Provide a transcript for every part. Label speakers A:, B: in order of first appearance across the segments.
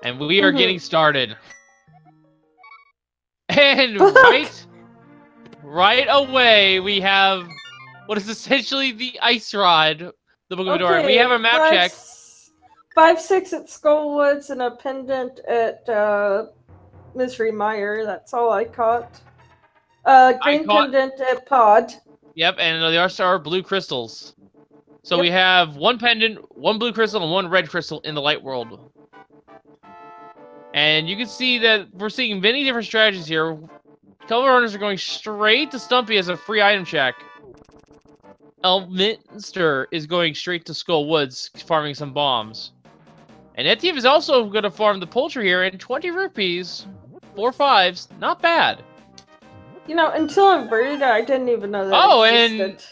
A: And we are getting started. And right away, we have what is essentially the ice rod, the Book of Midori. We have a map check.
B: 5-6 at Skullwoods and a pendant at Misery Mire. That's all I caught. Green pendant at Pod.
A: Yep, and the rest are blue crystals. So we have one pendant, one blue crystal, and one red crystal in the light world. And you can see that we're seeing many different strategies here. Color runners are going straight to Stumpy as a free item check. Elminster is going straight to Skull Woods, farming some bombs. And that team is also going to farm the poultry here at 20 rupees, 4 5s, not bad.
B: You know, until inverted, I didn't even know that existed.
A: And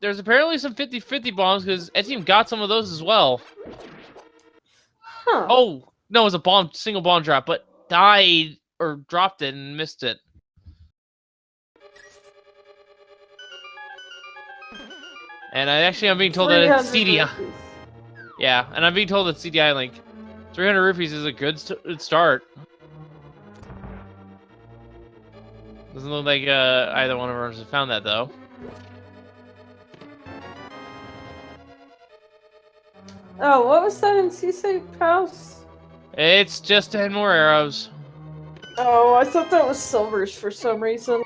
A: there's apparently some 50-50 bombs because Etienne got some of those as well.
B: Huh.
A: Oh, no, it was a single bomb drop, but died or dropped it and missed it. And I'm being told that it's CDI. Yeah, and I'm being told that CDI Link. 300 rupees is a good start. Doesn't look like either one of us has found that, though.
B: Oh, what was that in Seaside House?
A: It's just 10 more arrows.
B: Oh, I thought that was silvers for some reason.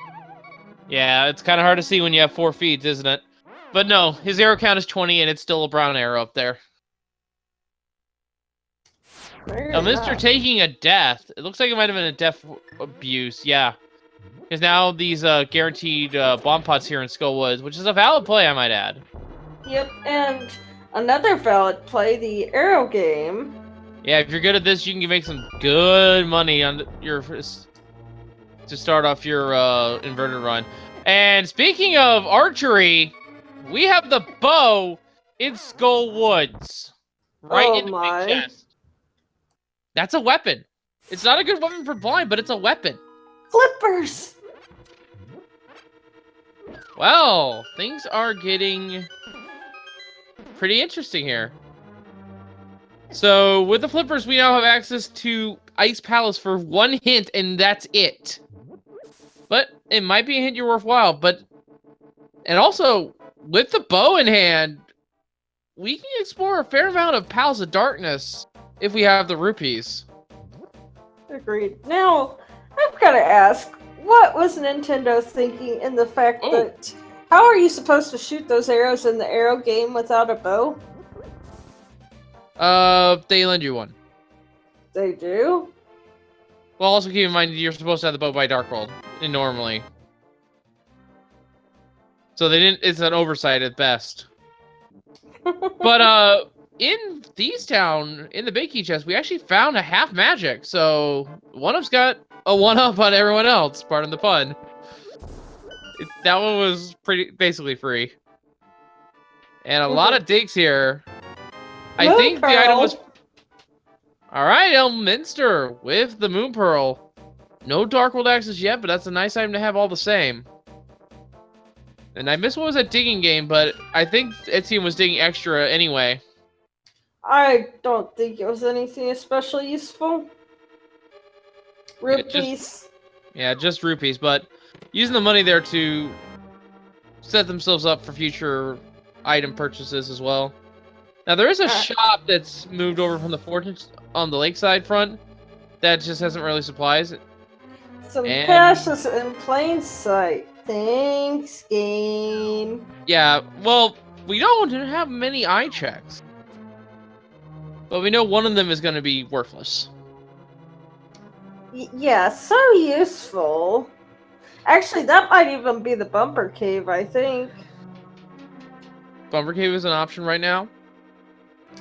A: Yeah, it's kind of hard to see when you have 4 feet, isn't it? But no, his arrow count is 20, and it's still a brown arrow up there. Now, Mr. taking a death. It looks like it might have been a death abuse, yeah. Because now these guaranteed bomb pots here in Skull Woods, which is a valid play, I might add.
B: Yep, and another valid play, the arrow game.
A: Yeah, if you're good at this, you can make some good money on to start off your inverted run. And speaking of archery, we have the bow in Skull Woods. Right in the big chest. That's a weapon. It's not a good weapon for blind, but it's a weapon.
B: Flippers!
A: Well, things are getting pretty interesting here. So, with the flippers, we now have access to Ice Palace for 1 hint, and that's it. But it might be a hint you're worthwhile, and also, with the bow in hand, we can explore a fair amount of Palace of Darkness if we have the rupees.
B: Agreed. Now, I've got to ask, what was Nintendo thinking in the fact that how are you supposed to shoot those arrows in the arrow game without a bow?
A: They lend you one.
B: They do?
A: Well, also keep in mind you're supposed to have the bow by Dark World normally. So they didn't. It's an oversight at best. But in Thieves Town, in the Big Key chest, we actually found a half magic. So one of us got a 1-up on everyone else. Pardon the pun. That one was basically free. And a lot of digs here. I think the item was... Alright, Elminster with the Moon Pearl. No Dark World access yet, but that's a nice item to have all the same. And I missed what was that digging game, but I think Etienne was digging extra anyway.
B: I don't think it was anything especially useful. Rupees.
A: Yeah, just rupees, but using the money there to set themselves up for future item purchases as well. Now, there is a shop that's moved over from the fortress on the lakeside front that just hasn't really supplies.
B: Some cash is in plain sight. Thanks, game.
A: Yeah, well, we don't have many eye checks. But we know one of them is going to be worthless.
B: Yeah, so useful. Actually, that might even be the Bumper Cave, I think.
A: Bumper Cave is an option right now.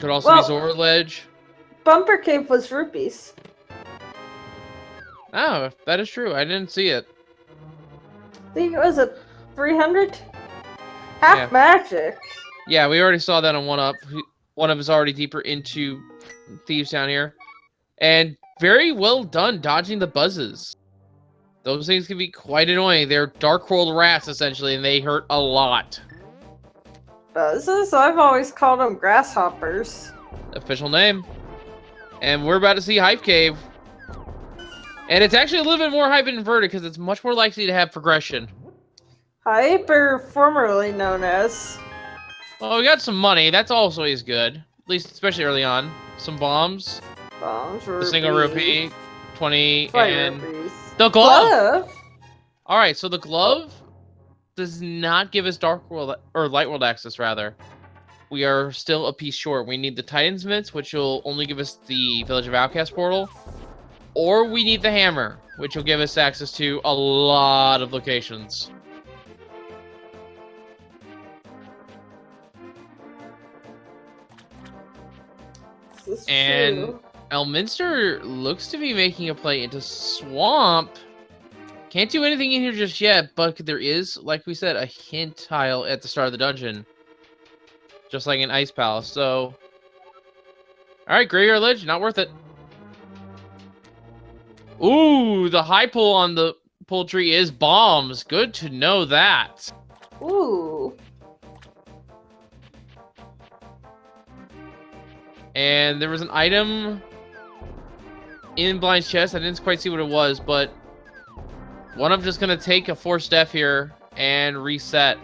A: Could also be Zora Ledge.
B: Bumper Cave was rupees.
A: Oh, that is true. I didn't see it.
B: I think it was a 300? Half magic.
A: Yeah, we already saw that on 1-up. One of us already deeper into Thieves Town here. And very well done dodging the buzzes. Those things can be quite annoying. They're Dark World rats, essentially, and they hurt a lot.
B: Buzzes? I've always called them grasshoppers.
A: Official name. And we're about to see Hype Cave. And it's actually a little bit more hype inverted because it's much more likely to have progression.
B: Hype, or formerly known as?
A: Well, we got some money. That's always good. At least, especially early on. Some bombs.
B: Bombs,
A: A single rupee. 20,
B: 20
A: and...
B: rupees.
A: The glove!
B: Glove?
A: Alright, so the glove does not give us Dark World, or Light World access, rather. We are still a piece short. We need the Titan's Mitts, which will only give us the Village of Outcast portal. Or we need the hammer, which will give us access to a lot of locations.
B: This is
A: And
B: true.
A: Elminster looks to be making a play into Swamp. Can't do anything in here just yet, but there is, like we said, a hint tile at the start of the dungeon. Just like in Ice Palace, so... Alright, Graveyard Ledge, not worth it. Ooh, the high pull on the pull tree is bombs. Good to know that.
B: Ooh.
A: And there was an item in Blind's chest. I didn't quite see what it was, but one of just gonna take a forced death here and reset.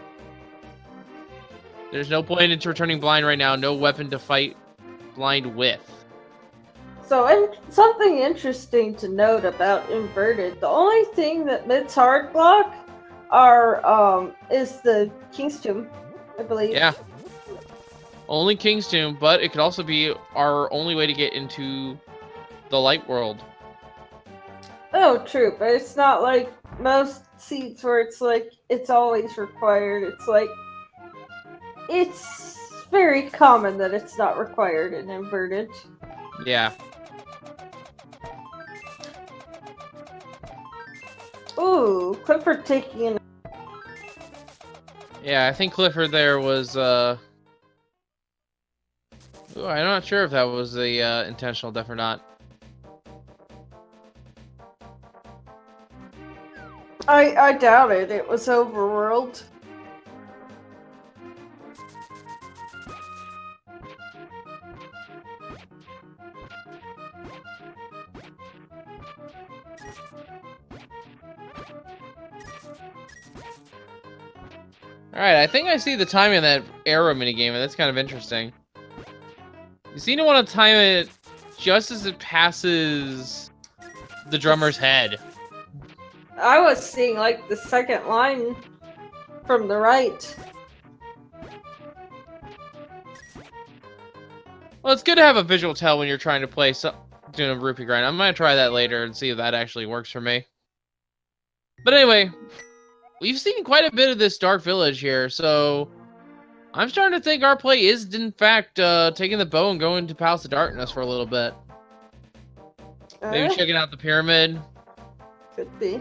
A: There's no point into returning Blind right now. No weapon to fight Blind with.
B: So, something interesting to note about inverted. The only thing that Mid's hard block is the King's Tomb, I believe.
A: Yeah. Only King's Tomb, but it could also be our only way to get into the Light World.
B: Oh, true, but it's not like most seats where it's like it's always required. It's like it's very common that it's not required in inverted.
A: Yeah.
B: Ooh, Clifford taking an.
A: Yeah, I think Clifford there was, Ooh, I'm not sure if that was the intentional death or not.
B: I doubt it. It was overworld.
A: Alright, I think I see the timing of that arrow minigame, and that's kind of interesting. You seem to want to time it just as it passes the drummer's head.
B: I was seeing like the second line from the right.
A: Well, it's good to have a visual tell when you're trying to play doing a rupee grind. I'm going to try that later and see if that actually works for me. But anyway, we've seen quite a bit of this Dark Village here, so I'm starting to think our play is, in fact, taking the bow and going to Palace of Darkness for a little bit. Maybe checking out the pyramid.
B: Could be.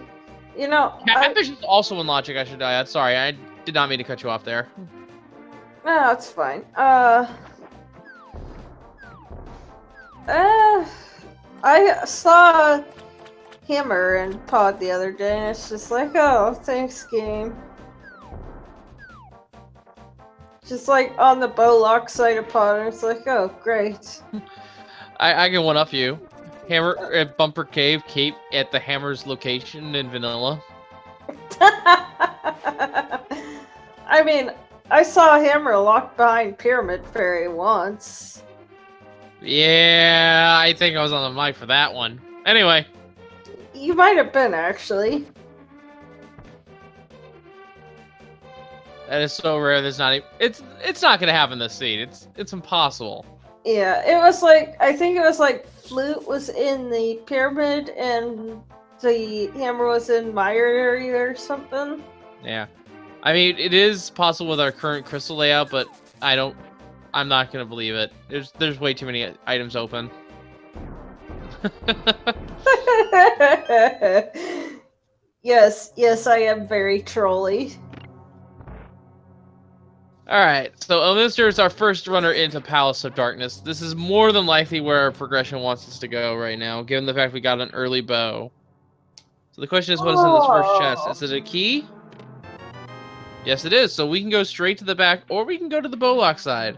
B: You know,
A: Catfish is also in Logic, I should add. Sorry, I did not mean to cut you off there.
B: No, it's fine. I saw Hammer and Pod the other day, and it's just like, oh, thanks, game. Just like on the Bowlock side of Pod, and it's like, oh, great.
A: I can one-up you. Hammer at Bumper Cave, Cape at the Hammer's location in Vanilla.
B: I mean, I saw Hammer locked behind Pyramid Fairy once.
A: Yeah, I think I was on the mic for that one. Anyway.
B: You might have been, actually.
A: That is so rare. There's not even, it's not gonna happen this seed. It's impossible.
B: Yeah, it was like, I think it was like Flute was in the pyramid and the Hammer was in my area or something.
A: Yeah, I mean it is possible with our current crystal layout, but I'm not gonna believe it. There's way too many items open.
B: Yes, I am very trolly.
A: Alright, so Elminster is our first runner into Palace of Darkness. This is more than likely where our progression wants us to go right now, given the fact we got an early bow. So the question is, what is in this first chest? Is it a key? Yes, it is. So we can go straight to the back, or we can go to the Bowlock side.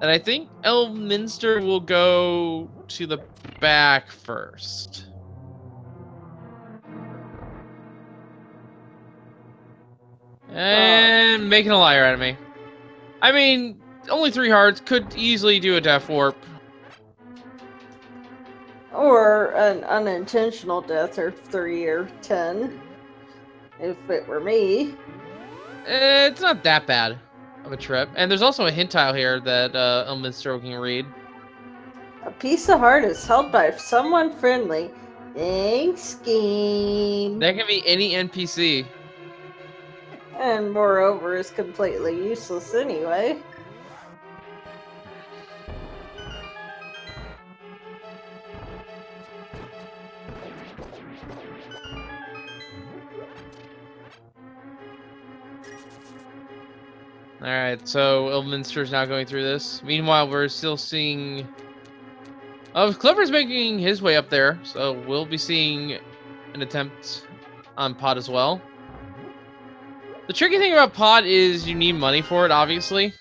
A: And I think Elminster will go to the back first. And making a liar out of me. I mean, only 3 hearts could easily do a death warp.
B: Or an unintentional death, or 3 or 10. If it were me.
A: It's not that bad of a trip. And there's also a hint tile here that Elminster can read.
B: A piece of heart is held by someone friendly. Thanks, game.
A: That can be any NPC.
B: And moreover, is completely useless anyway.
A: Alright, so Elminster's now going through this. Meanwhile, we're still seeing... Clipper's making his way up there, so we'll be seeing an attempt on Pod as well. The tricky thing about Pod is you need money for it, obviously.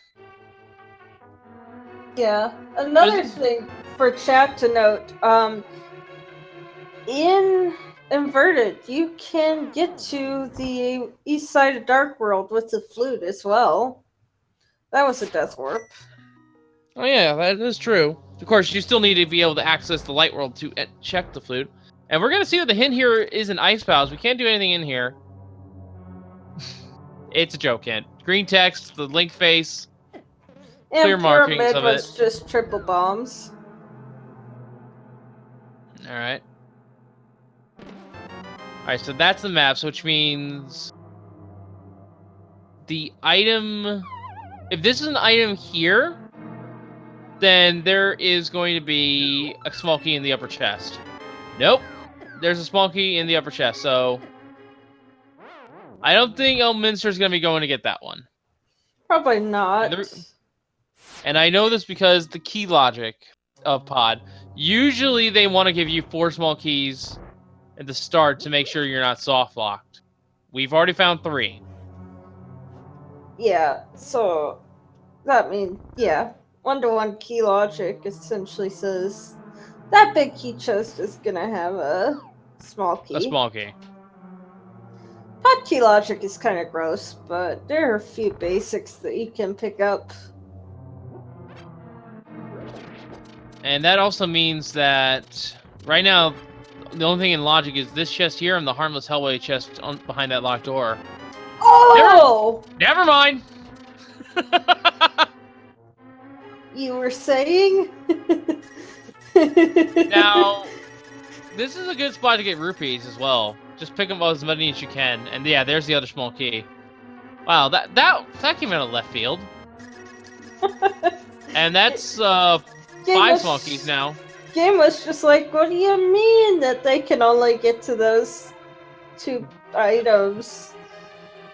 B: Yeah. Another thing for chat to note, in Inverted, you can get to the east side of Dark World with the flute as well. That was a death warp.
A: Oh yeah, that is true. Of course, you still need to be able to access the light world to check the flute. And we're going to see that the hint here is an ice palace. We can't do anything in here. It's a joke hint. Green text, the link face,
B: And
A: clear markings
B: Pyramid
A: of
B: was
A: it.
B: just triple bombs.
A: Alright. Alright, so that's the maps, which means... the item... If this is an item here, then there is going to be a small key in the upper chest. Nope. There's a small key in the upper chest, so... I don't think Elminster's going to be going to get that one.
B: Probably not.
A: And I know this because the key logic of Pod. Usually they want to give you 4 small keys at the start to make sure you're not soft locked. We've already found 3.
B: Yeah, so that means, yeah, 1-to-1 key logic essentially says that big key chest is gonna have a small key.
A: A small key.
B: Pod key logic is kind of gross, but there are a few basics that you can pick up.
A: And that also means that right now, the only thing in logic is this chest here and the Harmless Hellway chest behind that locked door.
B: Oh!
A: Never mind!
B: You were saying?
A: Now, this is a good spot to get rupees as well. Just pick up as many as you can. And yeah, there's the other small key. Wow, that came out of left field. And that's 5 small keys now.
B: Game was just like, what do you mean that they can only get to those 2 items?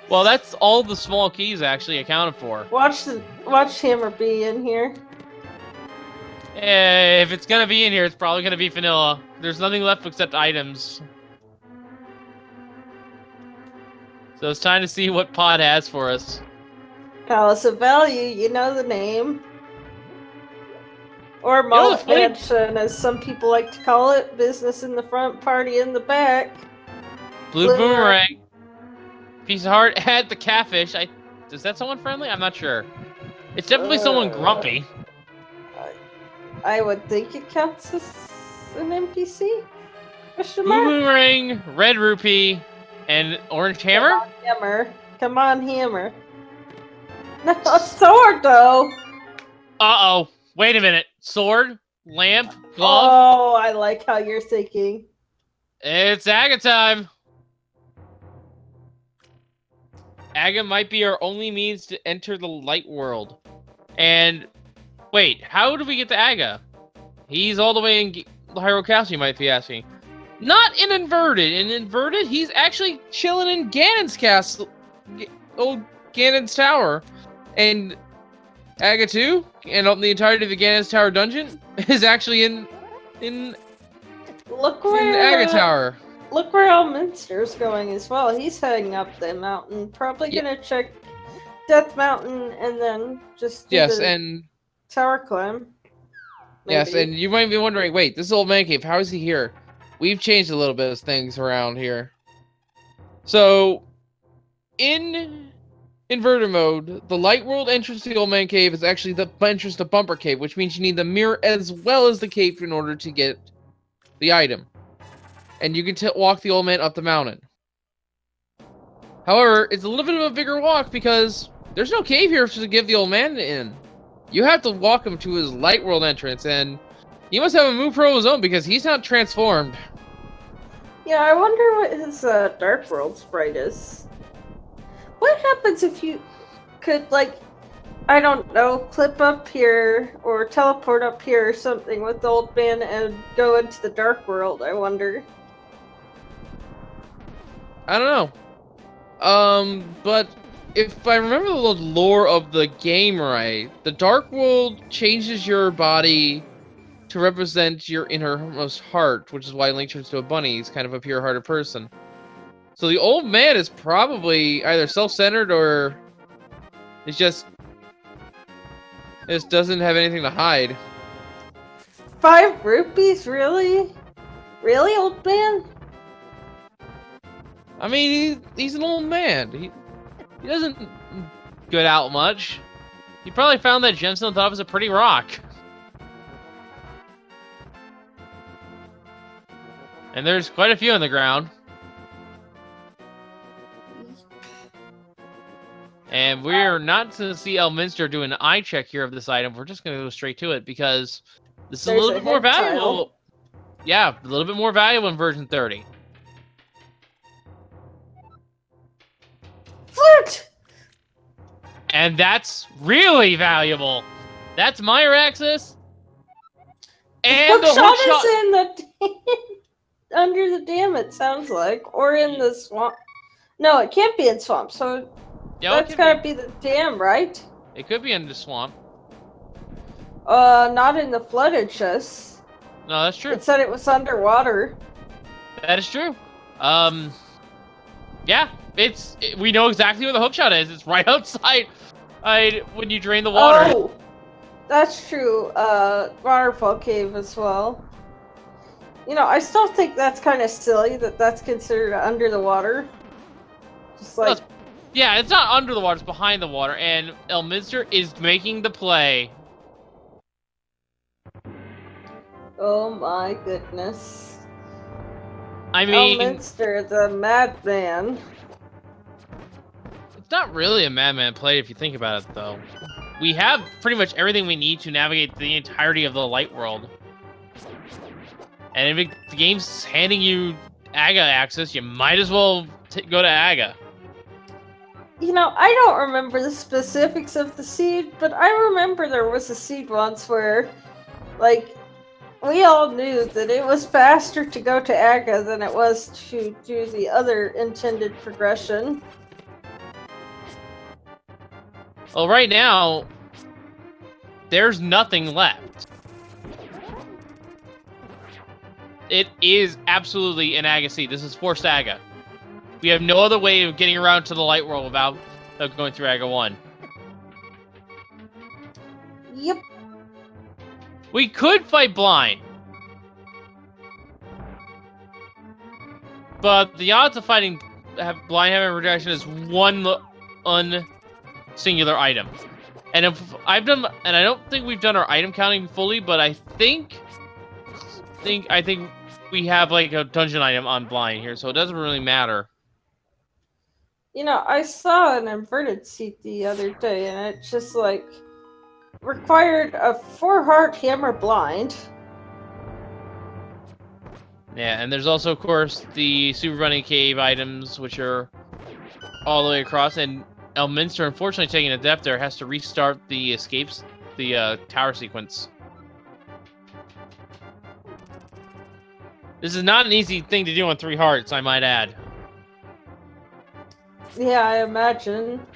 A: Well, that's all the small keys actually accounted for.
B: Watch Hammer be in here.
A: If it's gonna be in here, it's probably gonna be vanilla. There's nothing left except items. So it's time to see what Pod has for us.
B: Palace of Value, you know the name. Or Malt Mansion, as some people like to call it. Business in the front, party in the back.
A: Blue Boomerang. Piece of heart at the catfish. Is that someone friendly? I'm not sure. It's definitely someone grumpy.
B: I would think it counts as an NPC?
A: Blue Boomerang, Red Rupee, and Orange Hammer?
B: Come on, Hammer. No, sword, though!
A: Uh-oh. Wait a minute. Sword? Lamp? Glove?
B: Oh, I like how you're thinking.
A: It's Aga time! Aga might be our only means to enter the light world. And, wait, how do we get to Aga? He's all the way in Hyrule Castle, you might be asking. Not in Inverted. In Inverted, he's actually chilling in Ganon's castle. Old Ganon's Tower. And Aga 2, and the entirety of the Ganon's Tower dungeon, is actually in Aga Tower.
B: Look where Elminster's going as well. He's heading up the mountain. Probably gonna check Death Mountain and then just do
A: yes, and
B: Tower climb.
A: Yes,
B: Maybe.
A: and you might be wondering, wait, this is Old Man Cave. How is he here? We've changed a little bit of things around here. So, in inverter mode, the light world entrance to the Old Man Cave is actually the entrance to Bumper Cave, which means you need the mirror as well as the cave in order to get the item. And you can walk the old man up the mountain. However, it's a little bit of a bigger walk because there's no cave here to give the old man in. You have to walk him to his light world entrance, and he must have a move pro of his own because he's not transformed.
B: Yeah, I wonder what his Dark World sprite is. What happens if you could, like, I don't know, clip up here or teleport up here or something with the old man and go into the Dark World, I wonder.
A: I don't know. But if I remember the lore of the game right, the Dark World changes your body to represent your innermost heart, which is why Link turns to a bunny. He's kind of a pure-hearted person. So the old man is probably either self-centered or just doesn't have anything to hide.
B: 5 rupees? Really? Really, old man?
A: I mean, he's an old man. He doesn't get out much. He probably found that gemstone and thought it was a pretty rock. And there's quite a few on the ground. And we're not to see Elminster do an eye check here of this item. We're just going to go straight to it because this is a little bit more valuable. Yeah, a little bit more valuable in version 30.
B: Flute!
A: And that's really valuable. That's Myraxis. And the hookshot
B: is in the under the dam, it sounds like, or in the swamp. No, it can't be in swamp. So
A: yeah,
B: that's gotta be the dam, right?
A: It could be in the swamp.
B: Not in the flooded chest.
A: No, that's true.
B: It said it was underwater.
A: That is true. Yeah, we know exactly where the hookshot is. It's right outside when you drain the water.
B: Oh, that's true. Waterfall cave as well. You know, I still think that's kind of silly that that's considered under the water. Just like...
A: Well, yeah, it's not under the water, it's behind the water, and Elminster is making the play.
B: Oh my goodness.
A: I mean...
B: Elminster, the madman.
A: It's not really a madman play if you think about it, though. We have pretty much everything we need to navigate the entirety of the light world. And if the game's handing you Aga access, you might as well go to Aga.
B: You know, I don't remember the specifics of the seed, but I remember there was a seed once where, like, we all knew that it was faster to go to Aga than it was to do the other intended progression.
A: Well, right now, there's nothing left. It is absolutely an Aga seed. This is forced Aga. We have no other way of getting around to the light world without going through Aga 1.
B: Yep.
A: We could fight blind. But the odds of fighting blind having rejection is one singular item. And I don't think we've done our item counting fully, but I think we have like a dungeon item on blind here, so it doesn't really matter.
B: You know, I saw an inverted seat the other day, and it just like required a 4-heart hammer blind.
A: Yeah, and there's also, of course, the Super Bunny Cave items, which are all the way across. And Elminster, unfortunately, taking a depth there, has to restart the escapes, the tower sequence. This is not an easy thing to do on 3 hearts, I might add.
B: Yeah, I imagine.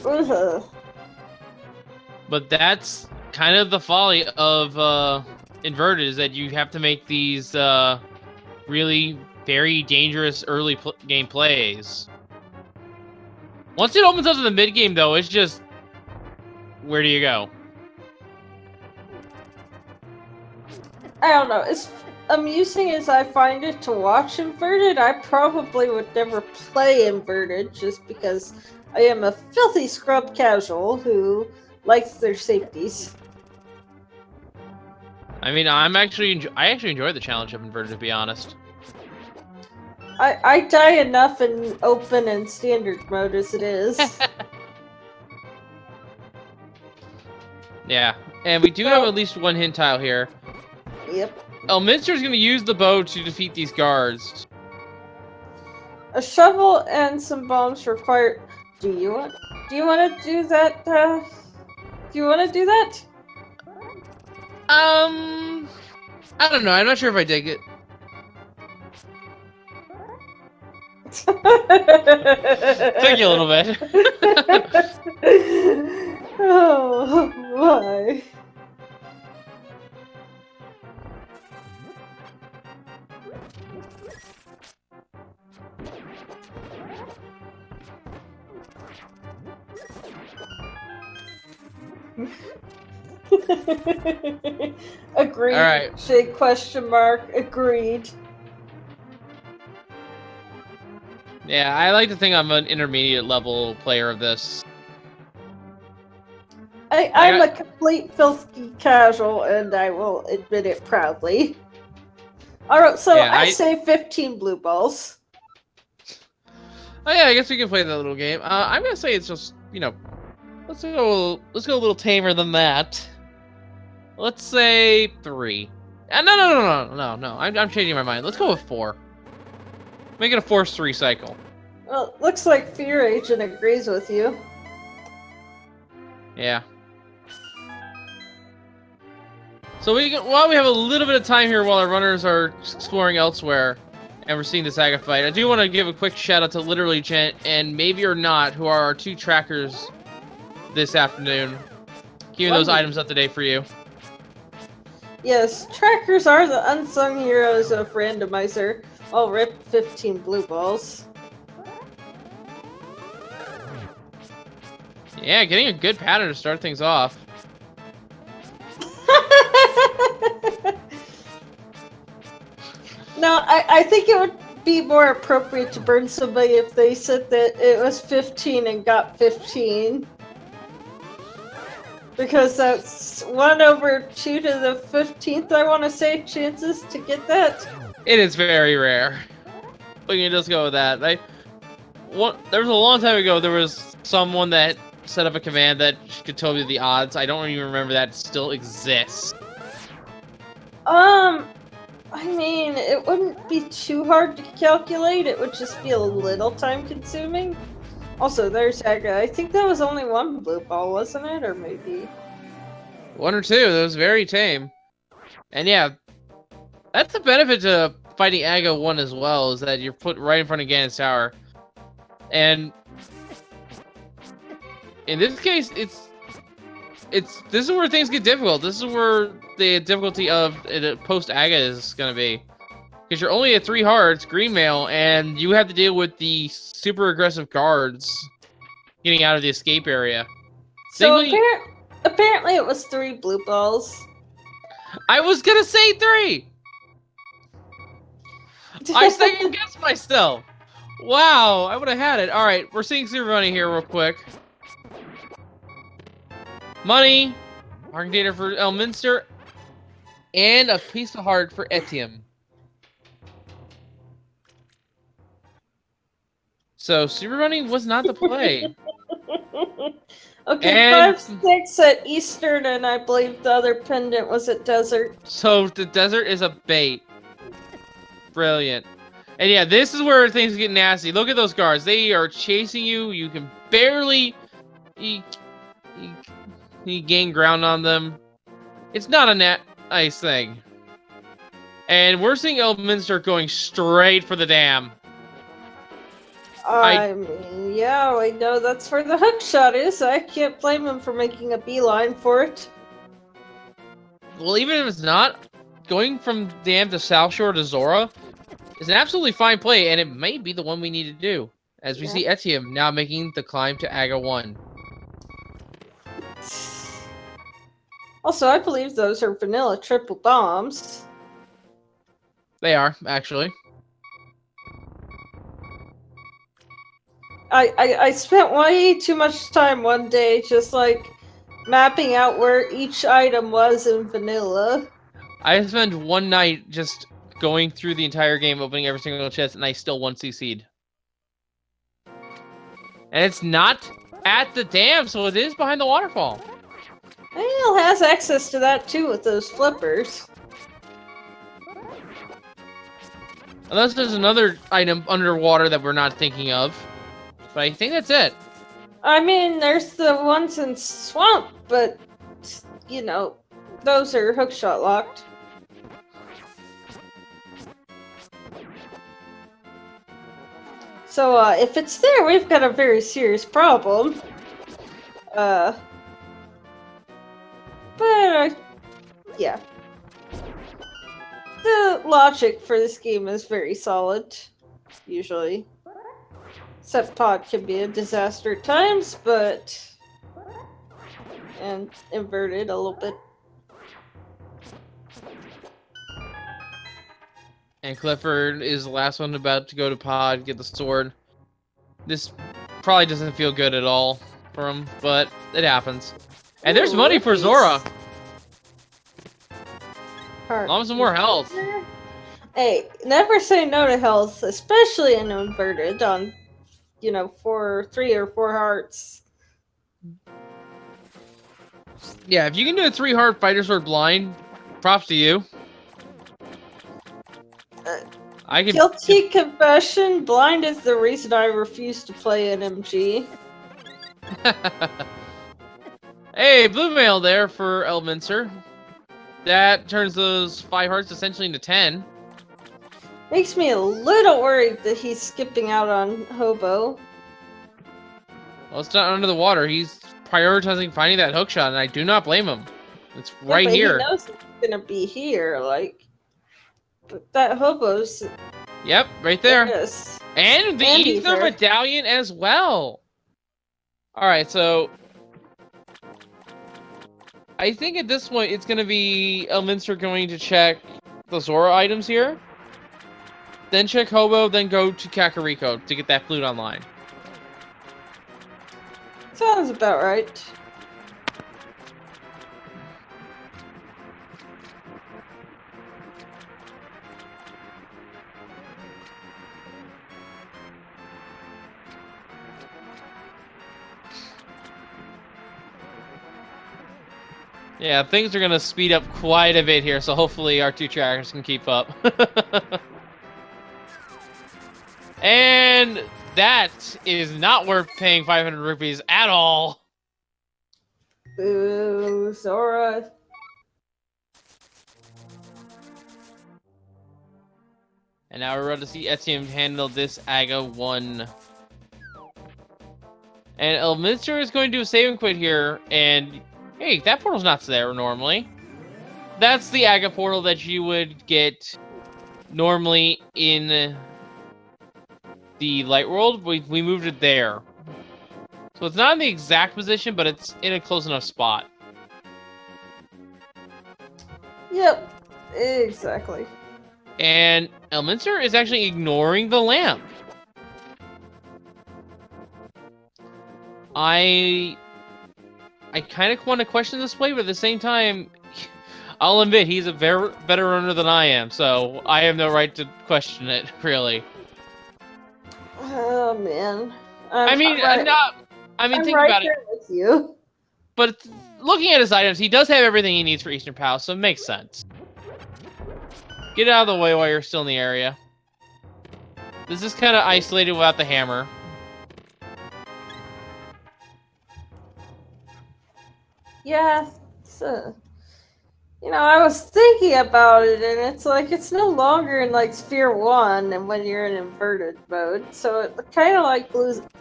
B: Ugh.
A: But that's kind of the folly of inverted, is that you have to make these really very dangerous early game plays. Once it opens up to the mid game, though, it's just where do you go?
B: I don't know. As amusing as I find it to watch Inverted, I probably would never play Inverted just because I am a filthy scrub casual who likes their safeties.
A: I mean, I actually enjoy the challenge of Inverted, to be honest.
B: I die enough in open and standard mode as it is.
A: Yeah, and we do have at least one hint tile here.
B: Yep.
A: Elminster's going to use the bow to defeat these guards.
B: A shovel and some bombs required. Do you want to do that? Do you want to do that?
A: I don't know. I'm not sure if I dig it. Took you a little bit.
B: Oh my. Agreed.
A: All right.
B: Shade question mark. Agreed.
A: Yeah, I like to think I'm an intermediate level player of this.
B: I'm a complete filthy casual, and I will admit it proudly. Alright, so
A: Yeah,
B: I say 15 blue balls.
A: Oh yeah, I guess we can play that little game. I'm gonna say it's just, let's go a little tamer than that. Let's say 3. No. I'm changing my mind. Let's go with 4. Make it a force 3 cycle.
B: Well, looks like Fear Agent agrees with you.
A: Yeah. So while we have a little bit of time here while our runners are exploring elsewhere, and we're seeing this Aga fight, I do want to give a quick shout out to Literally Gent and Maybe or Not, who are our 2 trackers this afternoon, keeping those items up to date for you.
B: Yes, trackers are the unsung heroes of Randomizer. I'll rip 15 blue balls.
A: Yeah, getting a good pattern to start things off.
B: No, I think it would be more appropriate to burn somebody if they said that it was 15 and got 15. Because that's 1/2 to the 15th, I want to say, chances to get that.
A: It is very rare. We can just go with that. There was a long time ago, there was someone that set up a command that could tell you the odds. I don't even remember that still exists.
B: I mean, it wouldn't be too hard to calculate. It would just be a little time consuming. Also, there's Aga. I think that was only 1 blue ball, wasn't it? Or maybe
A: 1 or 2. That was very tame. And yeah, that's the benefit to fighting Aga 1 as well, is that you're put right in front of Ganon's tower. And in this case, this is where things get difficult. This is where the difficulty of post-Aga is going to be. Because you're only at 3 hearts, green mail, and you have to deal with the super aggressive guards getting out of the escape area.
B: So apparently it was 3 blue balls.
A: I was going to say 3! I second guessed myself. Wow, I would have had it. All right, we're seeing Super Money here real quick. Money, marking data for Elminster, and a piece of heart for Etienne. So Super Money was not the play.
B: Okay,
A: And
B: 5-6 at Eastern, and I believe the other pendant was at Desert.
A: so the desert is a bait. Brilliant. And yeah, this is where things get nasty. Look at those guards. They are chasing you. You can barely you gain ground on them. It's not a nice thing. And we're seeing Elminster going straight for the dam.
B: I mean, yeah, I know that's where the hook shot is. I can't blame him for making a beeline for it.
A: Well, even if it's not, going from dam to South Shore to Zora is an absolutely fine play, and it may be the one we need to do. As we see Etienne now making the climb to Aga 1.
B: Also, I believe those are vanilla triple bombs.
A: They are, actually.
B: I spent way too much time one day just like mapping out where each item was in vanilla.
A: I spent one night just going through the entire game, opening every single chest, and I still 1CC'd. And it's not at the dam, so it is behind the waterfall.
B: Well, has access to that too with those flippers.
A: Unless there's another item underwater that we're not thinking of. But I think that's it.
B: I mean, there's the ones in Swamp, but, you know, those are hookshot locked. So, if it's there, we've got a very serious problem. Yeah. The logic for this game is very solid, usually. Except pod can be a disaster at times, but... and inverted a little bit.
A: And Clifford is the last one about to go to pod, get the sword. This probably doesn't feel good at all for him, but it happens. And there's money for Zora. Allow some more health.
B: Hey, never say no to health, especially in inverted on, you know, 3 or 4 hearts.
A: Yeah, if you can do a 3-heart fighter sword blind, props to you. I can.
B: Guilty confession, blind is the reason I refuse to play an MG.
A: Hey, blue mail there for Elminster. That turns those 5 hearts essentially into 10.
B: Makes me a little worried that he's skipping out on Hobo.
A: Well, it's not under the water. He's prioritizing finding that hookshot, and I do not blame him. It's right
B: but
A: here.
B: He knows it's gonna be here, like. But that Hobo's.
A: Yep, right there.
B: Yes.
A: And the Ether Medallion as well. Alright, so I think at this point it's going to be Elminster going to check the Zora items here. Then check Hobo, then go to Kakariko to get that flute online.
B: Sounds about right.
A: Yeah, things are going to speed up quite a bit here, so hopefully our 2 trackers can keep up. And that is not worth paying 500 rupees at all.
B: Boo, Zora.
A: And now we're about to see Etienne handle this Aga 1. And Elminster is going to do a save and quit here, and hey, that portal's not there normally. That's the Aga portal that you would get normally in the Light World. We moved it there. So it's not in the exact position, but it's in a close enough spot.
B: Yep, exactly.
A: And Elminster is actually ignoring the lamp. I kind of want to question this play, but at the same time, I'll admit he's a better runner than I am, so I have no right to question it, really.
B: Oh man.
A: I'm
B: think
A: right about
B: there
A: it.
B: with you.
A: But looking at his items, he does have everything he needs for Eastern Palace, so it makes sense. Get out of the way while you're still in the area. This is kind of isolated without the hammer.
B: Yeah, I was thinking about it, and it's like it's no longer in like Sphere 1 and when you're in inverted mode, so it kind of like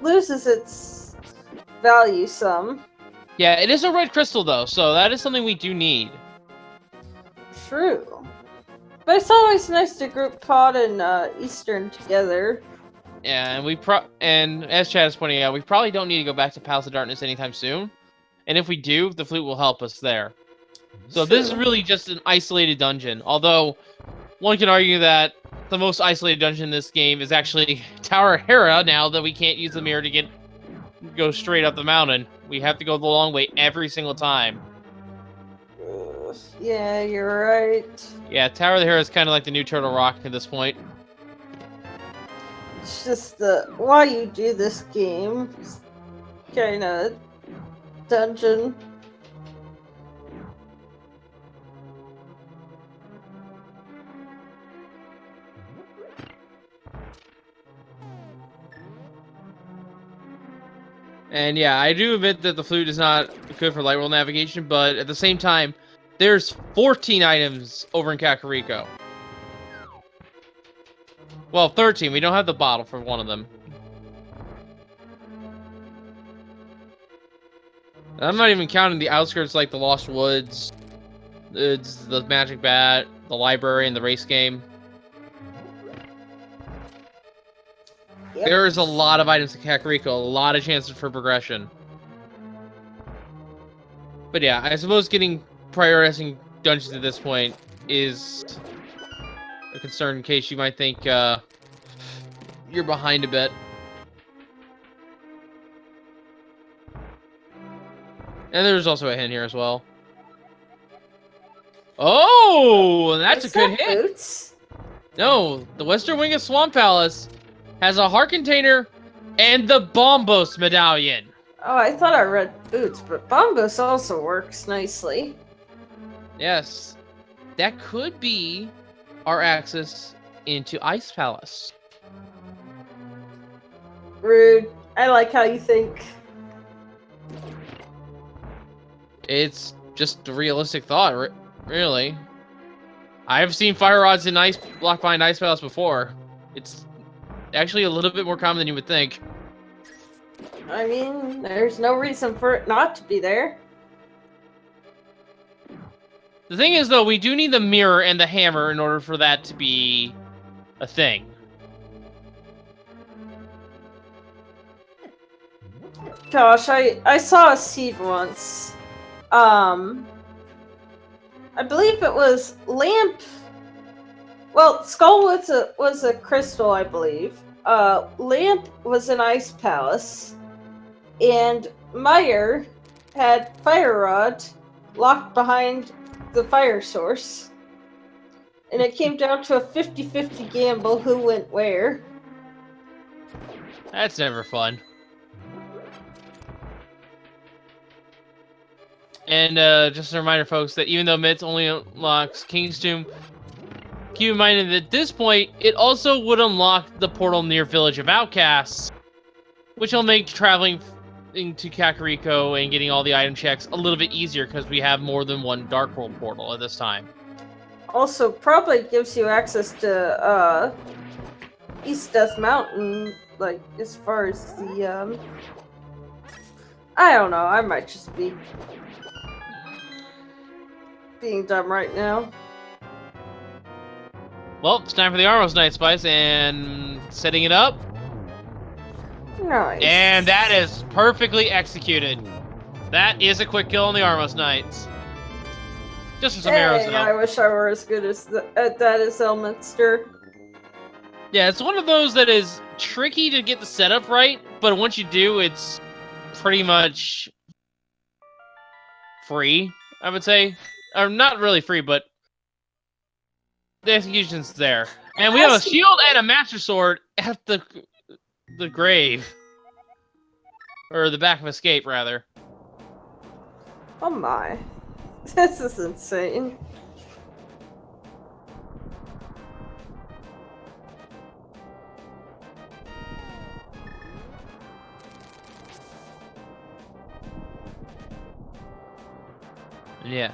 B: loses its value some.
A: Yeah, it is a red crystal though, so that is something we do need.
B: True. But it's always nice to group Pod and Eastern together.
A: Yeah, and as Chad is pointing out, we probably don't need to go back to Palace of Darkness anytime soon. And if we do, the flute will help us there. So this is really just an isolated dungeon. Although, one can argue that the most isolated dungeon in this game is actually Tower Hera, now that we can't use the mirror to go straight up the mountain. We have to go the long way every single time.
B: Yeah, you're right.
A: Yeah, Tower of the Hera is kind of like the new Turtle Rock at this point.
B: It's just why you do this game kind of dungeon.
A: And yeah, I do admit that the flute is not good for light world navigation, but at the same time, there's 14 items over in Kakariko. Well, 13. We don't have the bottle for one of them. And I'm not even counting the outskirts like the Lost Woods, the Magic Bat, the library, and the race game.
B: Yep.
A: There is a lot of items in Kakariko, a lot of chances for progression. But yeah, I suppose getting prioritizing dungeons at this point is a concern in case you might think you're behind a bit. And there's also a hint here as well. Oh, that's a good hit.
B: Boots?
A: No, the Western Wing of Swamp Palace has a heart container and the Bombos medallion.
B: Oh, I thought I read boots, but Bombos also works nicely.
A: Yes, that could be our access into Ice Palace.
B: Rude. I like how you think.
A: It's just a realistic thought, really. I've seen fire rods in ice blocked behind Ice Palace before. It's actually a little bit more common than you would think.
B: I mean, there's no reason for it not to be there.
A: The thing is, though, we do need the mirror and the hammer in order for that to be a thing.
B: Gosh, I saw a seed once. I believe it was lamp. Well, Skull was a crystal, I believe. Lamp was an ice palace, and Meyer had fire rod locked behind the fire source, and it came down to a 50-50 gamble who went where.
A: That's never fun. And just a reminder, folks, that even though Mitz only unlocks King's Tomb, keep in mind that at this point, it also would unlock the portal near Village of Outcasts, which will make traveling into Kakariko and getting all the item checks a little bit easier because we have more than one Dark World portal at this time.
B: Also, probably gives you access to East Death Mountain, like as far as the I don't know. I might just be being dumb right now.
A: Well, it's time for the Armos Night Spice and setting it up.
B: Nice.
A: And that is perfectly executed. That is a quick kill on the Armos Knights. Just for some arrows, though.
B: I wish I were as good at that as Elminster.
A: Yeah, it's one of those that is tricky to get the setup right, but once you do, it's pretty much free, I would say. Or not really free, but the execution's there. And we have a shield and a Master Sword at the grave. Or the back of Escape, rather.
B: Oh my. This is insane.
A: Yeah.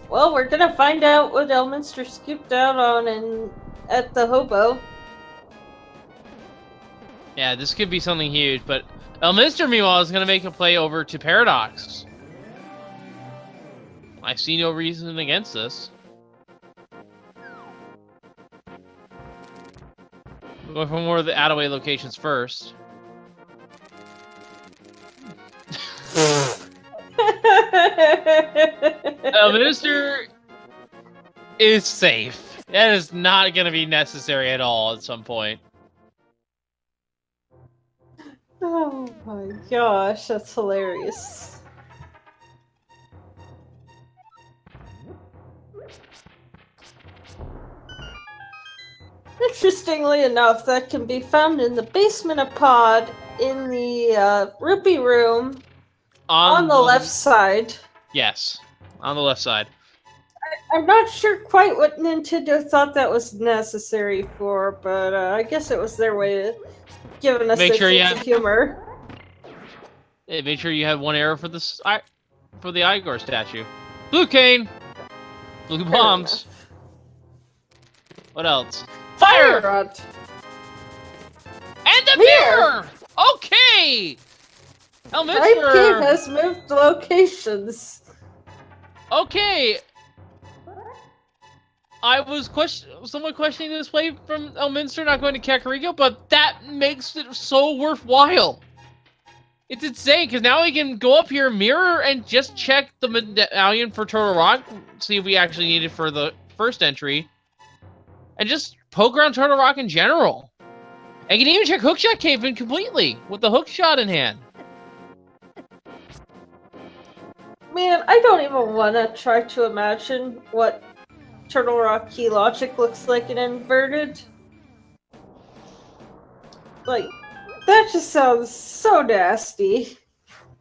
B: Well, we're gonna find out what Elminster scooped out on at the hobo.
A: Yeah, this could be something huge, but Elminster, meanwhile, is going to make a play over to Paradox. I see no reason against this. We'll go for more of the out-of-way locations first. Minister is safe. That is not going to be necessary at all at some point.
B: Oh my gosh, that's hilarious. Interestingly enough, that can be found in the basement of Pod in the rupee room on the left side.
A: Yes, on the left side.
B: I'm not sure quite what Nintendo thought that was necessary for, but I guess it was their way of giving us
A: Make
B: their
A: sure you
B: sense
A: have-
B: of humor.
A: Hey, make sure you have one arrow for the Igor statue. Blue cane, blue bombs. What else?
B: Fire rod.
A: And the mirror! Okay!
B: Type game has moved locations.
A: Okay. I was somewhat questioning the display from Elminster not going to Kakariko, but that makes it so worthwhile. It's insane, because now we can go up here, mirror, and just check the medallion for Turtle Rock, see if we actually need it for the first entry, and just poke around Turtle Rock in general. And you can even check Hookshot Cave in completely, with the hookshot in hand.
B: Man, I don't even want to try to imagine what Turtle Rock key logic looks like in inverted. Like, that just sounds so nasty.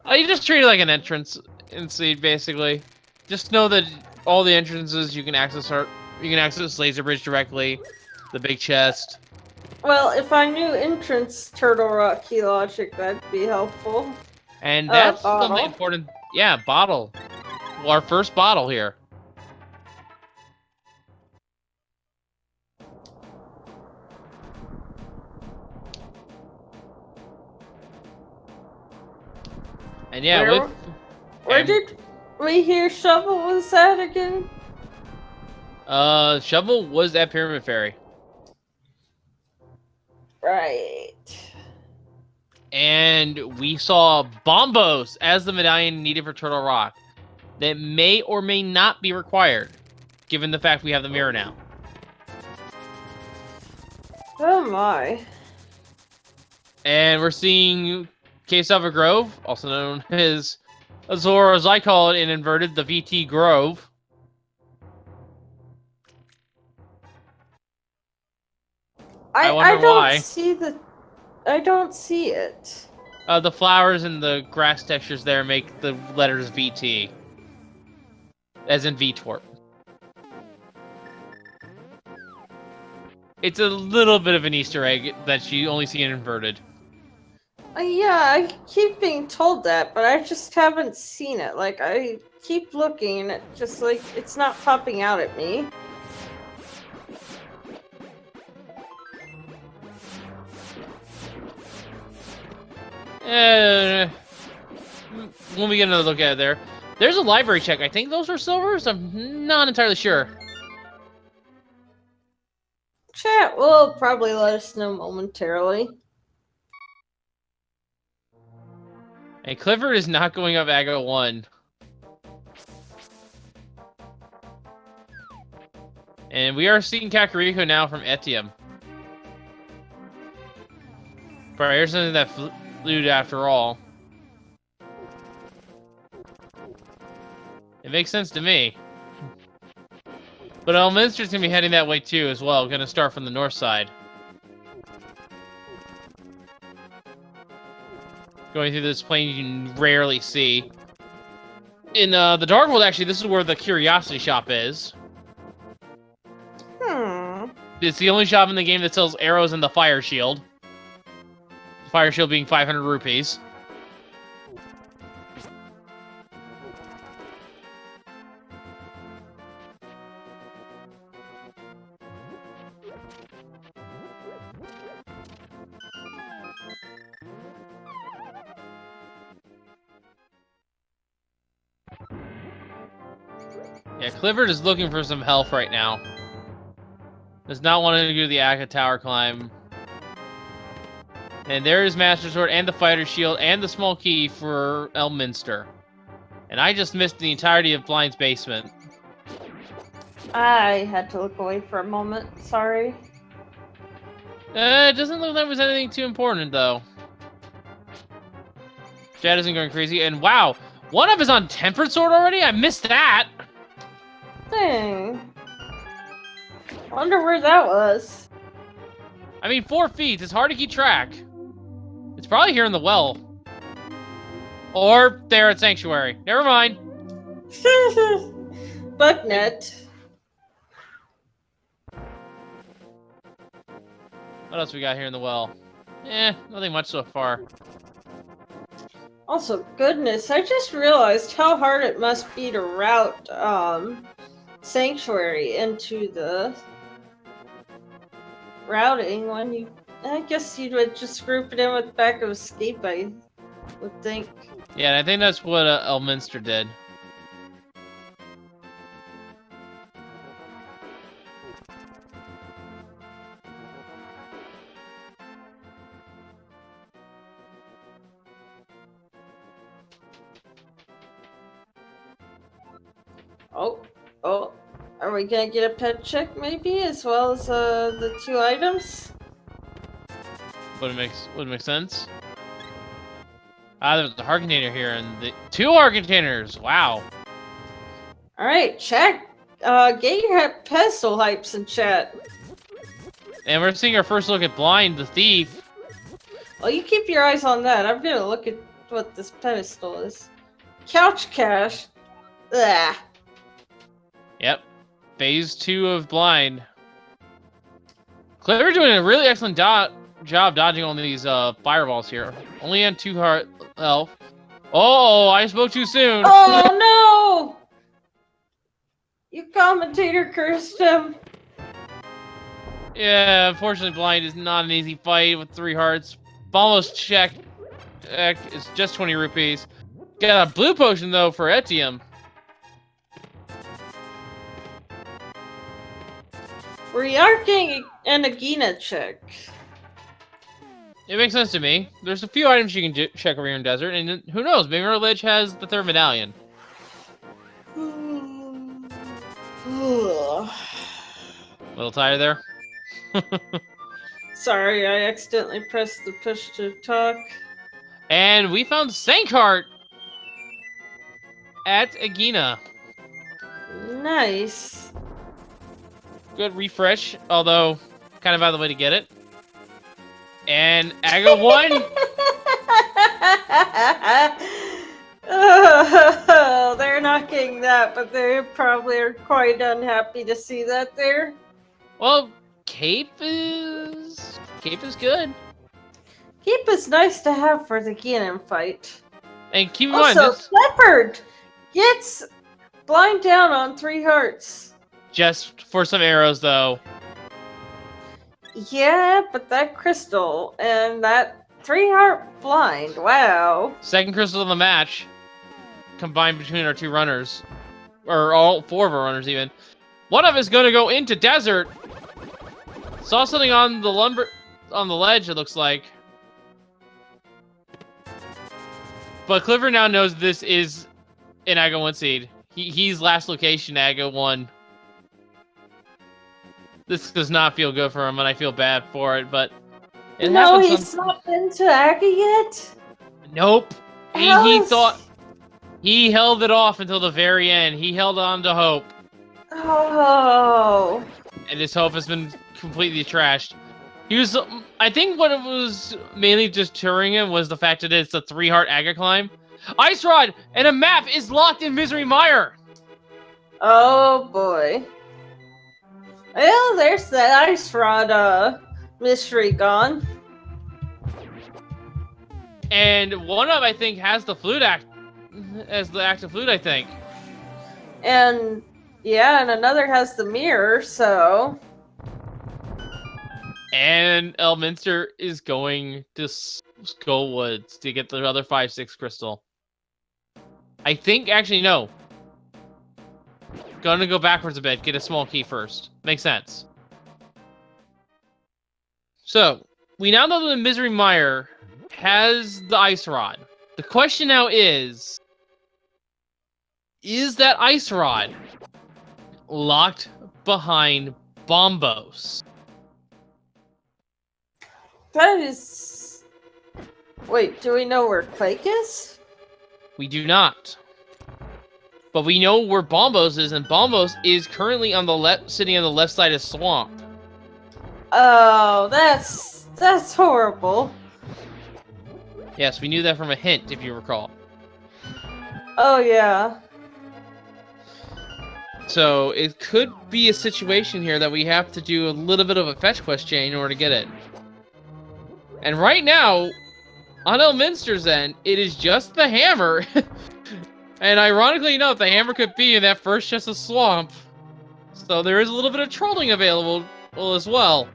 A: You just treat it like an entrance in Seed, basically. Just know that all the entrances you can access Laser Bridge directly, the big chest.
B: Well, if I knew entrance Turtle Rock key logic, that'd be helpful.
A: And that's something important. Yeah, bottle. Well, our first bottle here. And yeah,
B: where did we hear Shovel was at again?
A: Shovel was at Pyramid Fairy.
B: Right.
A: And we saw Bombos as the medallion needed for Turtle Rock. That may or may not be required, given the fact we have the mirror now.
B: Oh my.
A: And we're seeing Quesava Grove, also known as Azor, as I call it in inverted, the VT Grove.
B: I don't see it.
A: The flowers and the grass textures there make the letters VT. As in VTorp. It's a little bit of an Easter egg that you only see in inverted.
B: Yeah, I keep being told that, but I just haven't seen it. Like, I keep looking, it just like, it's not popping out at me.
A: When we get another look at it there's a library check. I think those are silvers? I'm not entirely sure.
B: Chat will probably let us know momentarily.
A: And Clifford is not going up Ago 1. And we are seeing Kakariko now from Etium. But here's something that flew after all. It makes sense to me. But Elminster's gonna be heading that way too as well. Gonna start from the north side. Going through this plane you rarely see. In the Dark World, actually, this is where the Curiosity Shop is. It's the only shop in the game that sells arrows and the Fire Shield. The Fire Shield being 500 rupees. Yeah, Clifford is looking for some health right now. Does not want to do the Akka Tower climb. And there is Master Sword and the Fighter Shield and the small key for Elminster. And I just missed the entirety of Blind's basement.
B: I had to look away for a moment. Sorry.
A: It doesn't look like there was anything too important, though. Jad isn't going crazy. And wow, one of is on Tempered Sword already? I missed that.
B: Dang. Wonder where that was.
A: I mean, 4 feet. It's hard to keep track. It's probably here in the well. Or there at Sanctuary. Never mind.
B: Bugnet.
A: What else we got here in the well? Nothing much so far.
B: Also, goodness, I just realized how hard it must be to route Sanctuary into the routing when you. I guess you would just group it in with Back of Escape, I would think.
A: Yeah, and I think that's what Elminster did.
B: Oh, are we gonna get a pet check maybe, as well as the 2 items?
A: Would make sense. There's a heart container here, and the 2 heart containers. Wow.
B: All right, chat. Get your pedestal hypes in chat.
A: And we're seeing our first look at Blind, the thief.
B: Well, you keep your eyes on that. I'm gonna look at what this pedestal is. Couch cash. Ugh.
A: Yep. Phase 2 of Blind. Clever doing a really excellent job dodging all these fireballs here. Only on 2 heart health. Oh, I spoke too soon.
B: Oh no! You commentator cursed him.
A: Yeah, unfortunately, Blind is not an easy fight with 3 hearts. Almost check. It's just 20 rupees. Got a blue potion though for Etium.
B: We are getting an Agina check.
A: It makes sense to me. There's a few items you can check over here in Desert, and who knows, maybe our Lich has the 3rd medallion. A little tired there?
B: Sorry, I accidentally pressed the push to talk.
A: And we found Sankheart at Agina.
B: Nice.
A: Good refresh, although kind of out of the way to get it. And Aga 1.
B: Oh, they're not getting that, but they probably are quite unhappy to see that there.
A: Well, Cape is good.
B: Cape is nice to have for the Ganon fight.
A: And keep in mind,
B: Also,
A: this
B: Leopard gets blind down on 3 hearts.
A: just for some arrows, though.
B: Yeah, but that crystal and that 3 heart blind, wow.
A: 2nd crystal of the match, combined between our 2 runners, or all 4 of our runners even. One of us is going to go into Desert. Saw something on the ledge. It looks like. But Clifford now knows this is an Aga 1 seed. He's last location, Aga 1. This does not feel good for him, and I feel bad for it, but it
B: No,
A: happens.
B: he's not been to Aga yet?
A: Nope. He thought he held it off until the very end. He held on to hope.
B: Oh.
A: And his hope has been completely trashed. I think what it was mainly just deterring him was the fact that it's a 3 heart Aga climb. Ice Rod and a map is locked in Misery Mire.
B: Oh boy. Well, there's that Ice Rod mystery gone.
A: And one of, I think, has the flute as the active flute, I think.
B: And yeah, and another has the mirror, so.
A: And Elminster is going to Skull Woods to get the other 5/6 crystal. I think, actually, no. Gonna go backwards a bit, get a small key first. Makes sense. So, we now know that the Misery Mire has the Ice Rod. The question now is, is that ice rod locked behind Bombos?
B: That is... Wait, do we know where Quake is?
A: We do not. But we know where Bombos is, and Bombos is currently on the left, sitting on the left side of Swamp.
B: Oh, that's horrible.
A: Yes, we knew that from a hint, if you recall.
B: Oh, yeah.
A: So it could be a situation here that we have to do a little bit of a fetch quest chain in order to get it. And right now, on Elminster's end, it is just the hammer. And ironically enough, the hammer could be in that first chest of Swamp. So there is a little bit of trolling available as well.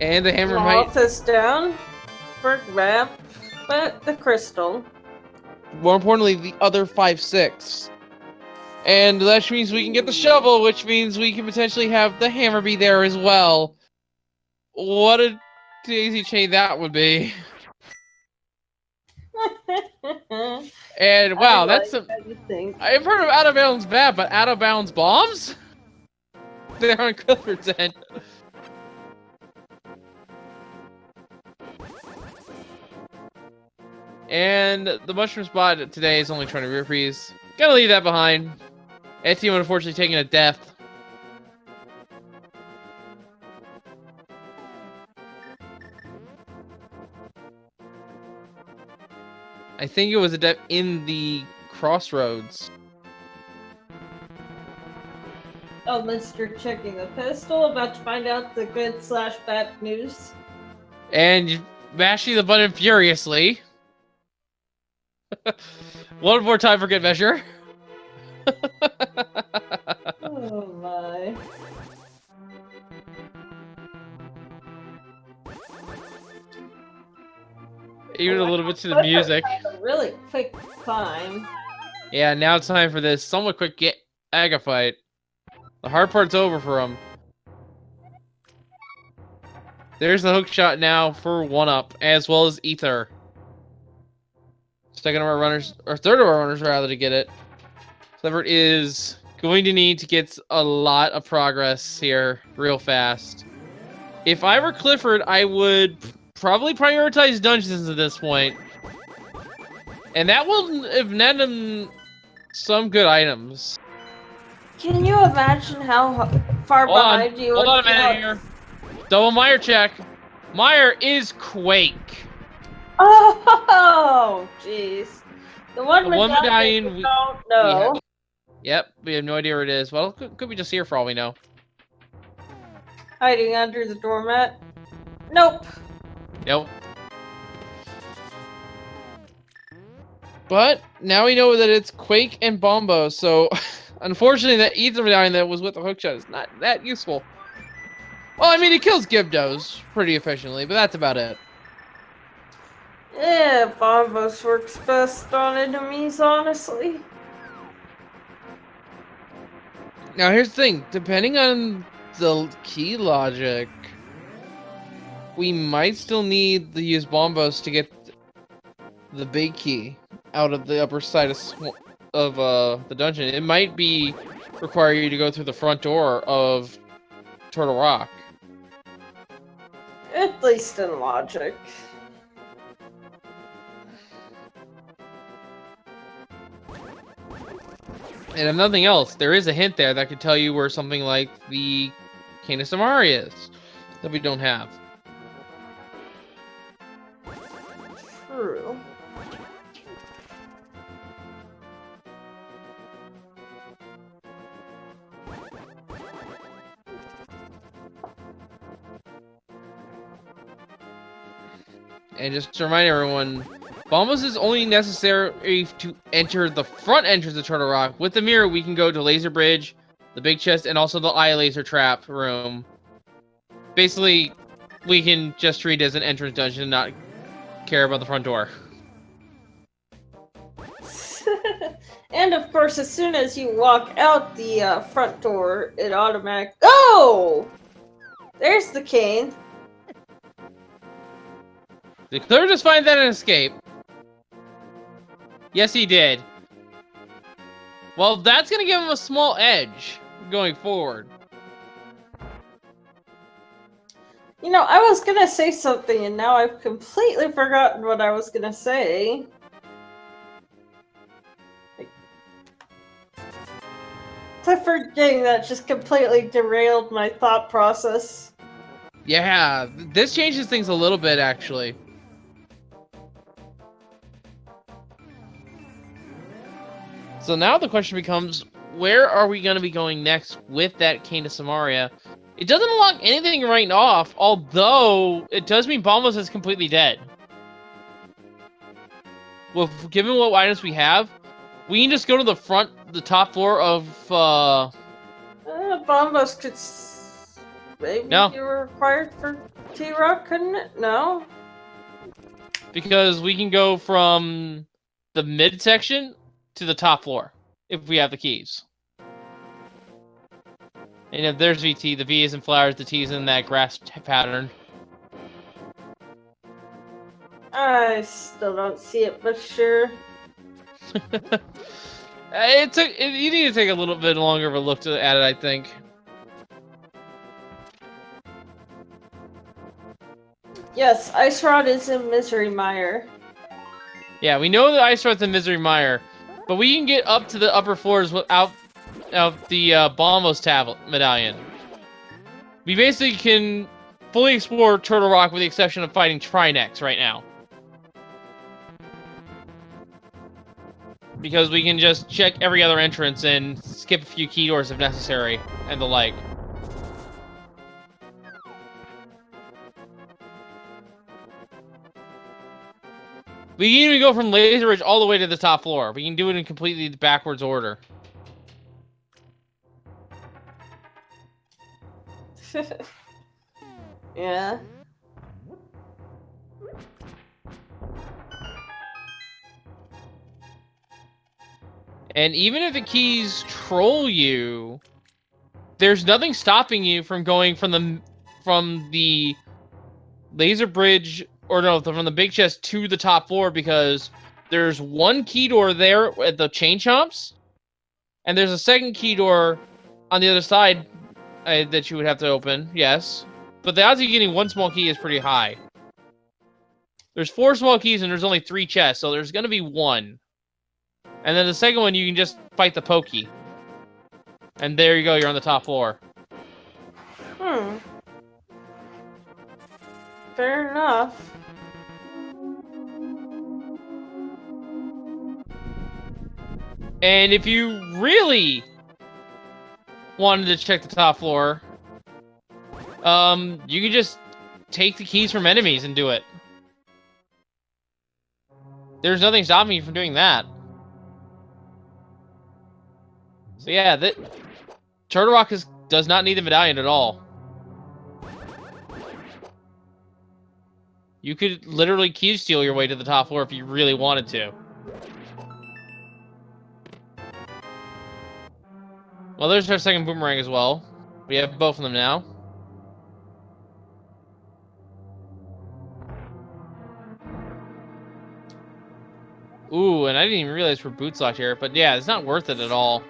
A: And the hammer might...
B: Office down. Brick map. But the crystal.
A: More importantly, the other 5-6. And that means we can get the shovel, which means we can potentially have the hammer be there as well. What a daisy chain that would be. And wow, that's some... I've heard of out of bounds bad, but out of bounds bombs? They're on Clifford's end. And the mushroom spot today is only 20 rupees. Gotta leave that behind. Etienne unfortunately taking a death. I think it was a death in the crossroads.
B: Oh, Mr. Checking the pistol, about to find out the good/bad news.
A: And mashing the button furiously. One more time for good measure.
B: Oh my.
A: Even a little bit to the music.
B: A really quick climb.
A: Yeah, now it's time for this somewhat quick Aga fight. The hard part's over for him. There's the hook shot now for 1-up, as well as Ether. Second of our runners, or third of our runners rather, to get it. Clifford is going to need to get a lot of progress here real fast. If I were Clifford, I would probably prioritize dungeons at this point. And that will have netted him some good items.
B: Can you imagine how far behind you would
A: Hold on a minute here. Double Meyer check. Meyer is Quake.
B: Oh, jeez. The one
A: medallion
B: we don't know.
A: Yep, we have no idea where it is. Well, could be just here for all we know.
B: Hiding under the doormat. Nope.
A: Nope. But now we know that it's Quake and Bombo, so unfortunately that Ether medallion that was with the hookshot is not that useful. Well, I mean, it kills Gibdos pretty efficiently, but that's about it.
B: Yeah, Bombos works best on enemies, honestly.
A: Now, here's the thing. Depending on the key logic, we might still need to use Bombos to get the big key out of the upper side of the dungeon. It might be require you to go through the front door of Turtle Rock.
B: At least in logic.
A: And if nothing else, there is a hint there that could tell you where something like the Canis Amari is that we don't have.
B: True.
A: And just to remind everyone, Bombos is only necessary to enter the front entrance of Turtle Rock. With the mirror, we can go to Laser Bridge, the big chest, and also the eye laser trap room. Basically, we can just treat it as an entrance dungeon and not care about the front door.
B: And of course, as soon as you walk out the front door, it automatically... Oh! There's the cane.
A: Did Clear just find that an escape? Yes, he did. Well, that's going to give him a small edge going forward.
B: You know, I was gonna say something and now I've completely forgotten what I was gonna say. The forgetting that just completely derailed my thought process.
A: Yeah, this changes things a little bit, actually. So now the question becomes, where are we going to be going next with that Cane of Samaria? It doesn't unlock anything right off, although it does mean Bombos is completely dead. Well, given what items we have, we can just go to the top floor of,
B: Bombos could maybe
A: No.
B: be required for T-Rock, couldn't it? No?
A: Because we can go from the midsection to the top floor, if we have the keys. And if there's VT, the V is in flowers, the T is in that grass pattern.
B: I still don't see it, but sure.
A: You need to take a little bit longer of a look at it, I think.
B: Yes, Ice Rod is in Misery Mire.
A: Yeah, we know the Ice Rod's in Misery Mire, but we can get up to the upper floors without the Bombos tablet medallion. We basically can fully explore Turtle Rock with the exception of fighting Trinex right now. Because we can just check every other entrance and skip a few key doors if necessary, and the like. We can even go from Laser Ridge all the way to the top floor. We can do it in completely backwards order.
B: Yeah.
A: And even if the keys troll you, there's nothing stopping you from going from the laser bridge, or no, from the big chest to the top floor, because there's one key door there at the chain chomps, and there's a second key door on the other side that you would have to open, yes. But the odds of you getting one small key is pretty high. There's 4 small keys and there's only 3 chests, so there's going to be 1. And then the second one, you can just fight the Pokey. And there you go, you're on the top floor.
B: Fair enough.
A: And if you really wanted to check the top floor, you can just take the keys from enemies and do it. There's nothing stopping you from doing that. So yeah, Turtle Rock does not need the medallion at all. You could literally key steal your way to the top floor if you really wanted to. Well, there's our second boomerang as well. We have both of them now. Ooh, and I didn't even realize we're boots locked here, but yeah, it's not worth it at all.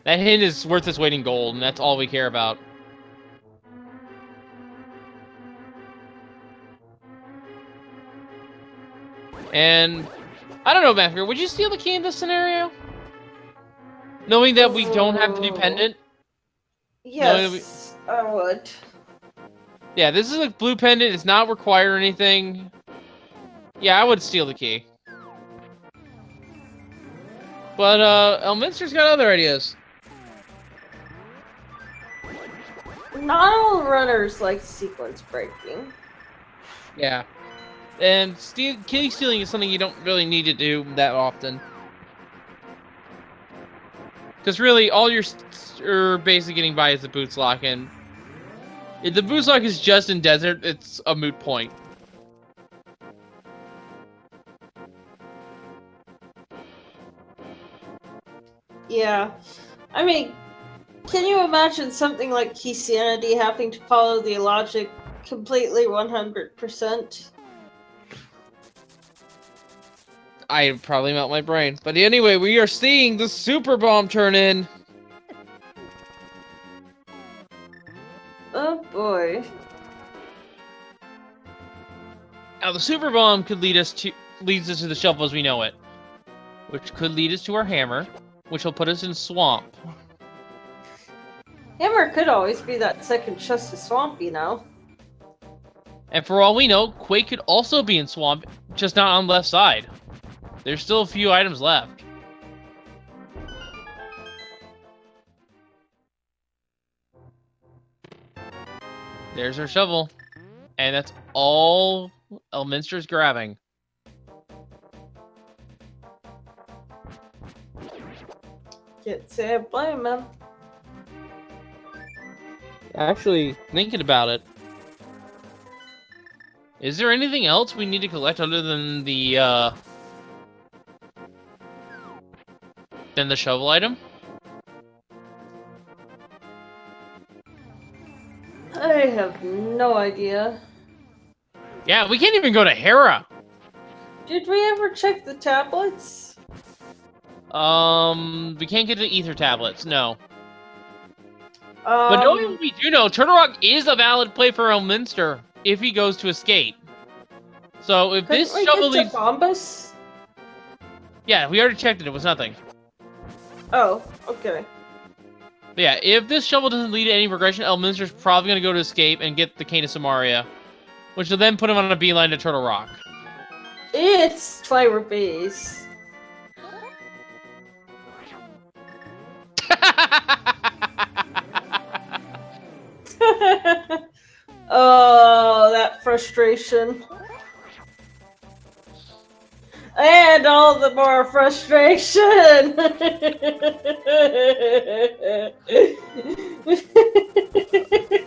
A: That hint is worth its weight in gold, and that's all we care about. And I don't know, Matthew, would you steal the key in this scenario? Knowing that we don't have the new pendant?
B: Yes, I would.
A: Yeah, this is a blue pendant. It's not required or anything. Yeah, I would steal the key. But, Elminster's got other ideas.
B: Not all runners like sequence breaking.
A: Yeah. And key stealing is something you don't really need to do that often. Because really, all you're basically getting by is the boots lock, and if the boots lock is just in desert, it's a moot point.
B: Yeah. I mean, can you imagine something like Key Sanity having to follow the logic completely 100%?
A: I'd probably melt my brain. But anyway, we are seeing the super bomb turn in.
B: Oh boy.
A: Now the super bomb could leads us to the shovel as we know it, which could lead us to our hammer, which will put us in swamp.
B: Hammer could always be that second chest of swamp, you know.
A: And for all we know, Quake could also be in swamp, just not on the left side. There's still a few items left. There's our shovel. And that's all Elminster's grabbing.
B: Can't say I blame him.
A: Actually, thinking about it, is there anything else we need to collect other than the shovel item?
B: I have no idea.
A: Yeah, we can't even go to Hera.
B: Did we ever check the tablets?
A: We can't get the ether tablets, no. But knowing what we do know, Turtle Rock is a valid play for Elminster if he goes to escape. So if this shovel leads...
B: Bombus?
A: Yeah, we already checked it. It was nothing.
B: Oh, okay.
A: But yeah, if this shovel doesn't lead to any progression, Elminster's probably going to go to escape and get the Cane of Samaria, which will then put him on a beeline to Turtle Rock.
B: It's Twilight Base. Oh, that frustration. And all the more frustration.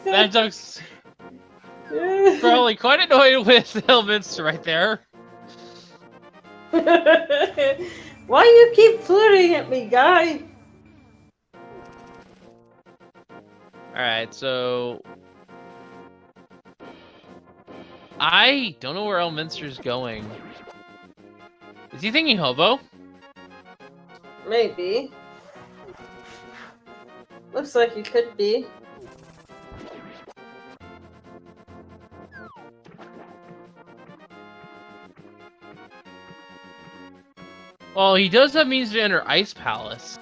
A: That took probably quite annoyed with Elminster right there.
B: Why you keep flirting at me, guy?
A: Alright, so... I don't know where Elminster's going. Is he thinking hobo?
B: Maybe. Looks like he could be.
A: Well, he does have means to enter Ice Palace.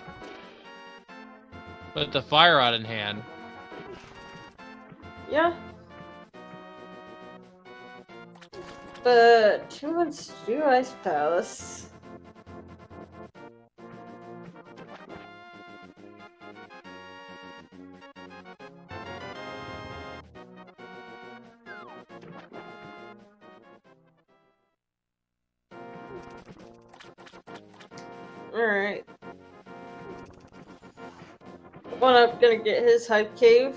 A: With the fire rod in hand.
B: Yeah. But who wants to do Ice Palace? Alright. One up gonna get his hype cave.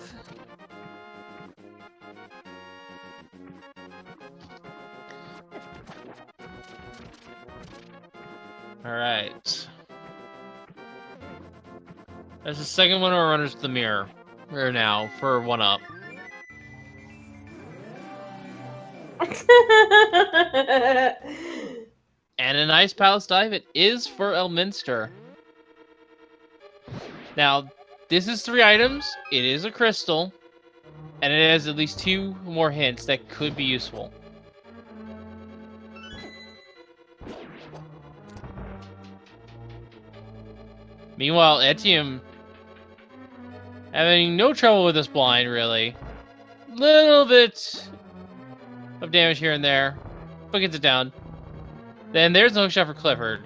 A: Alright. There's the second one of our runners to the mirror. We're now for one up. And an Ice Palace dive, it is for Elminster. Now, this is 3 items, it is a crystal, and it has at least 2 more hints that could be useful. Meanwhile, Etium having no trouble with this blind, really. Little bit of damage here and there, but gets it down. Then there's no shot for Clifford.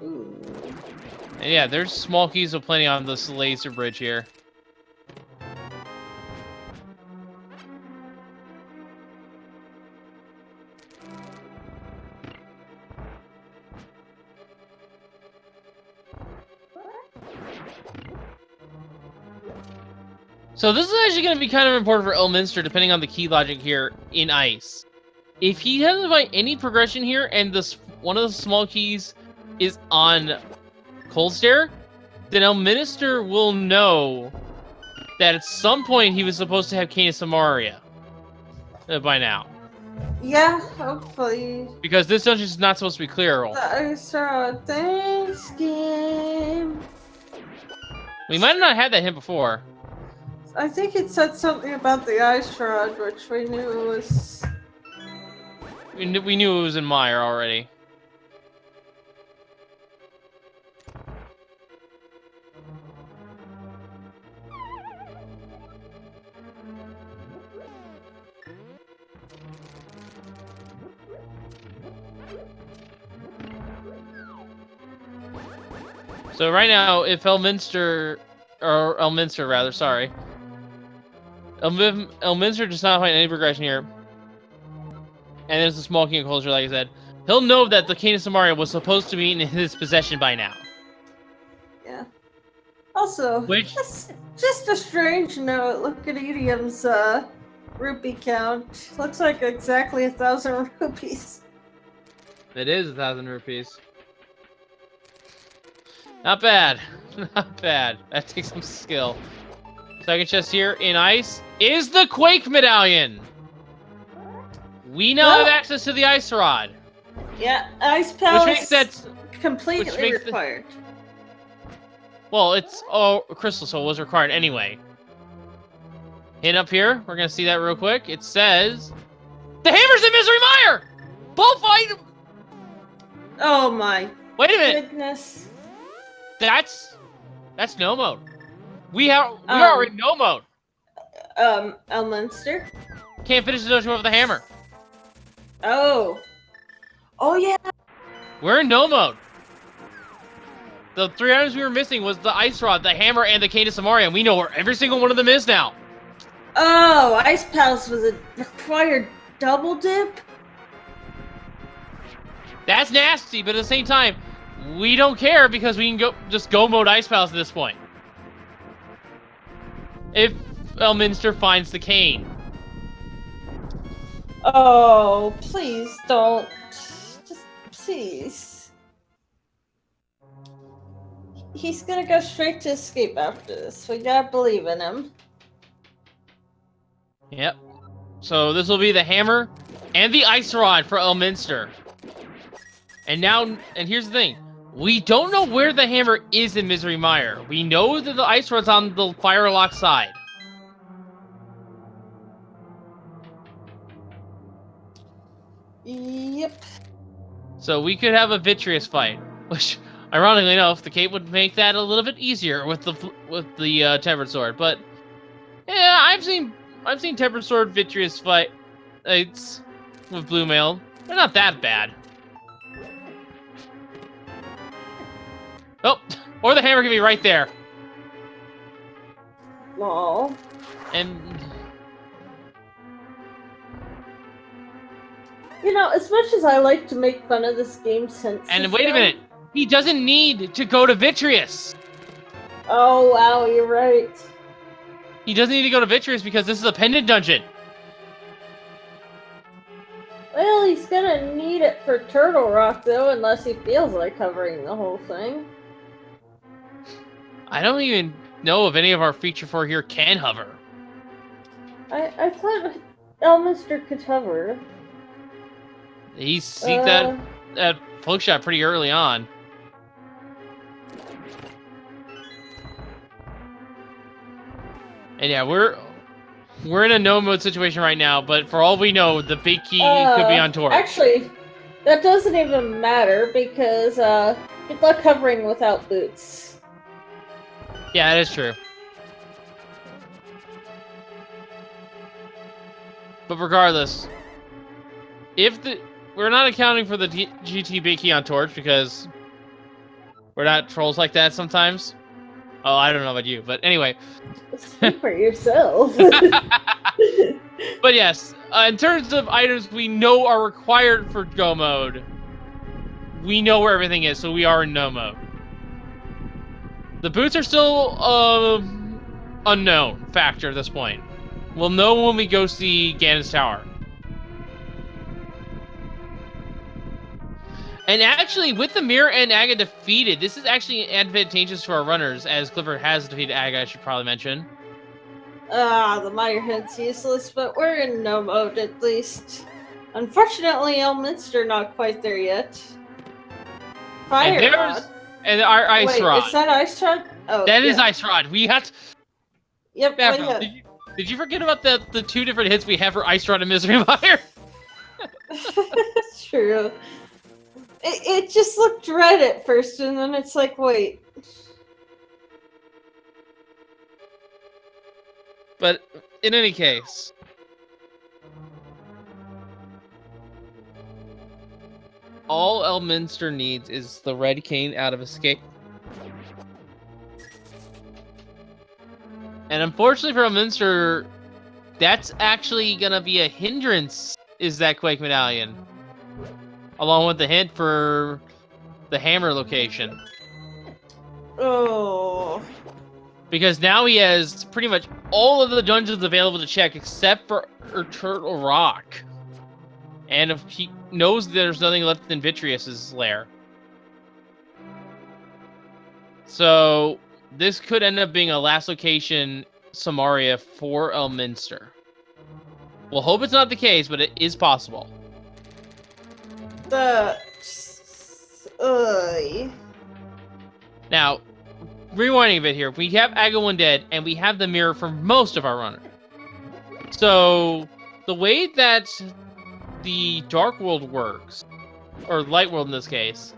B: Ooh.
A: And yeah, there's small keys of plenty on this laser bridge here. So this is actually going to be kind of important for Elminster, depending on the key logic here in Ice. If he doesn't find any progression here, and this one of the small keys is on Cold Stare, then Elminster will know that at some point he was supposed to have Cane of Samaria by now.
B: Yeah, hopefully.
A: Because this dungeon is not supposed to be clearable.
B: The Ice Rod thanks game.
A: We might have not had that hint before.
B: I think it said something about the Ice Rod, which we knew was...
A: We knew it was in Meyer already. So right now, if Elminster rather, sorry. Elminster does not find any progression here. And there's a small king of culture, like I said. He'll know that the Cane of Samaria was supposed to be in his possession by now.
B: Yeah. Also,
A: Which...
B: just a strange note. Look at Edium's rupee count. Looks like exactly 1,000 rupees.
A: It is 1,000 rupees. Not bad. Not bad. That takes some skill. Second chest here in ice is the Quake Medallion. We now have access to the Ice Rod.
B: Yeah, Ice Palace
A: which makes that
B: completely required.
A: Well, it's crystal, so it was required anyway. Hit up here. We're going to see that real quick. It says... The hammer's in Misery Mire! Both items...
B: Oh my
A: Wait a minute.
B: goodness.
A: That's no mode. We are already no mode.
B: Elminster?
A: Can't finish the dungeon with the hammer.
B: Oh. Oh yeah.
A: We're in no mode. The 3 items we were missing was the Ice Rod, the hammer, and the Cane of Samaria, and we know where every single one of them is now.
B: Oh, Ice Palace was a required double dip?
A: That's nasty, but at the same time, we don't care because we can just go mode Ice Palace at this point. If Elminster finds the cane.
B: Oh, please don't. Just please. He's gonna go straight to escape after this. We gotta believe in him.
A: Yep. So this will be the hammer and the Ice Rod for Elminster. And here's the thing. We don't know where the hammer is in Misery Mire. We know that the Ice Rod's on the Firelock side.
B: Yep.
A: So we could have a Vitreous fight, which, ironically enough, the cape would make that a little bit easier with the Tempered Sword. But yeah, I've seen Tempered Sword Vitreous fights with Blue Mail. They're not that bad. Oh, or the hammer can be right there.
B: Lol.
A: And
B: you know, as much as I like to make fun of this game's hint system...
A: And wait a minute. He doesn't need to go to Vitreous.
B: Oh, wow, you're right.
A: He doesn't need to go to Vitreous because this is a pendant dungeon.
B: Well, he's gonna need it for Turtle Rock, though, unless he feels like covering the whole thing.
A: I don't even know if any of our feature 4 here can hover.
B: I thought Elminster could hover.
A: He sneaked that poke shot pretty early on. And yeah, we're in a no mode situation right now, but for all we know, the big key could be on Torch.
B: Actually, that doesn't even matter because good luck hovering without boots.
A: Yeah, that is true. But regardless, we're not accounting for the GT big key on Torch because we're not trolls like that sometimes. Oh, I don't know about you, but anyway.
B: Speak for yourself.
A: But yes, in terms of items we know are required for go mode, we know where everything is, so we are in no mode. The boots are still unknown factor at this point. We'll know when we go see Ganon's Tower. And actually, with the Mirror and Aga defeated, this is actually advantageous for our runners, as Clifford has defeated Aga, I should probably mention.
B: The Mire hint's useless, but we're in no mode at least. Unfortunately, Elminster not quite there yet. Fire rod.
A: And our ice
B: Wait,
A: rod.
B: is that ice rod? Oh,
A: That is
B: yeah.
A: ice rod. We have to.
B: Yep.
A: Maverick,
B: yeah.
A: did you forget about the 2 different hits we have for ice rod and misery fire?
B: It's true. It just looked red at first, and then it's like, wait.
A: But in any case, all Elminster needs is the red cane out of Escape. And unfortunately for Elminster, that's actually gonna be a hindrance, is that Quake Medallion. Along with the hint for the hammer location.
B: Oh.
A: Because now he has pretty much all of the dungeons available to check except for Turtle Rock. And if he knows there's nothing left in Vitreous's lair. So this could end up being a last location Samaria for Elminster. We'll hope it's not the case, but it is possible. Now, rewinding a bit here, we have Aga 1 dead, and we have the mirror for most of our runner. So, the way that the Dark World works, or Light World in this case,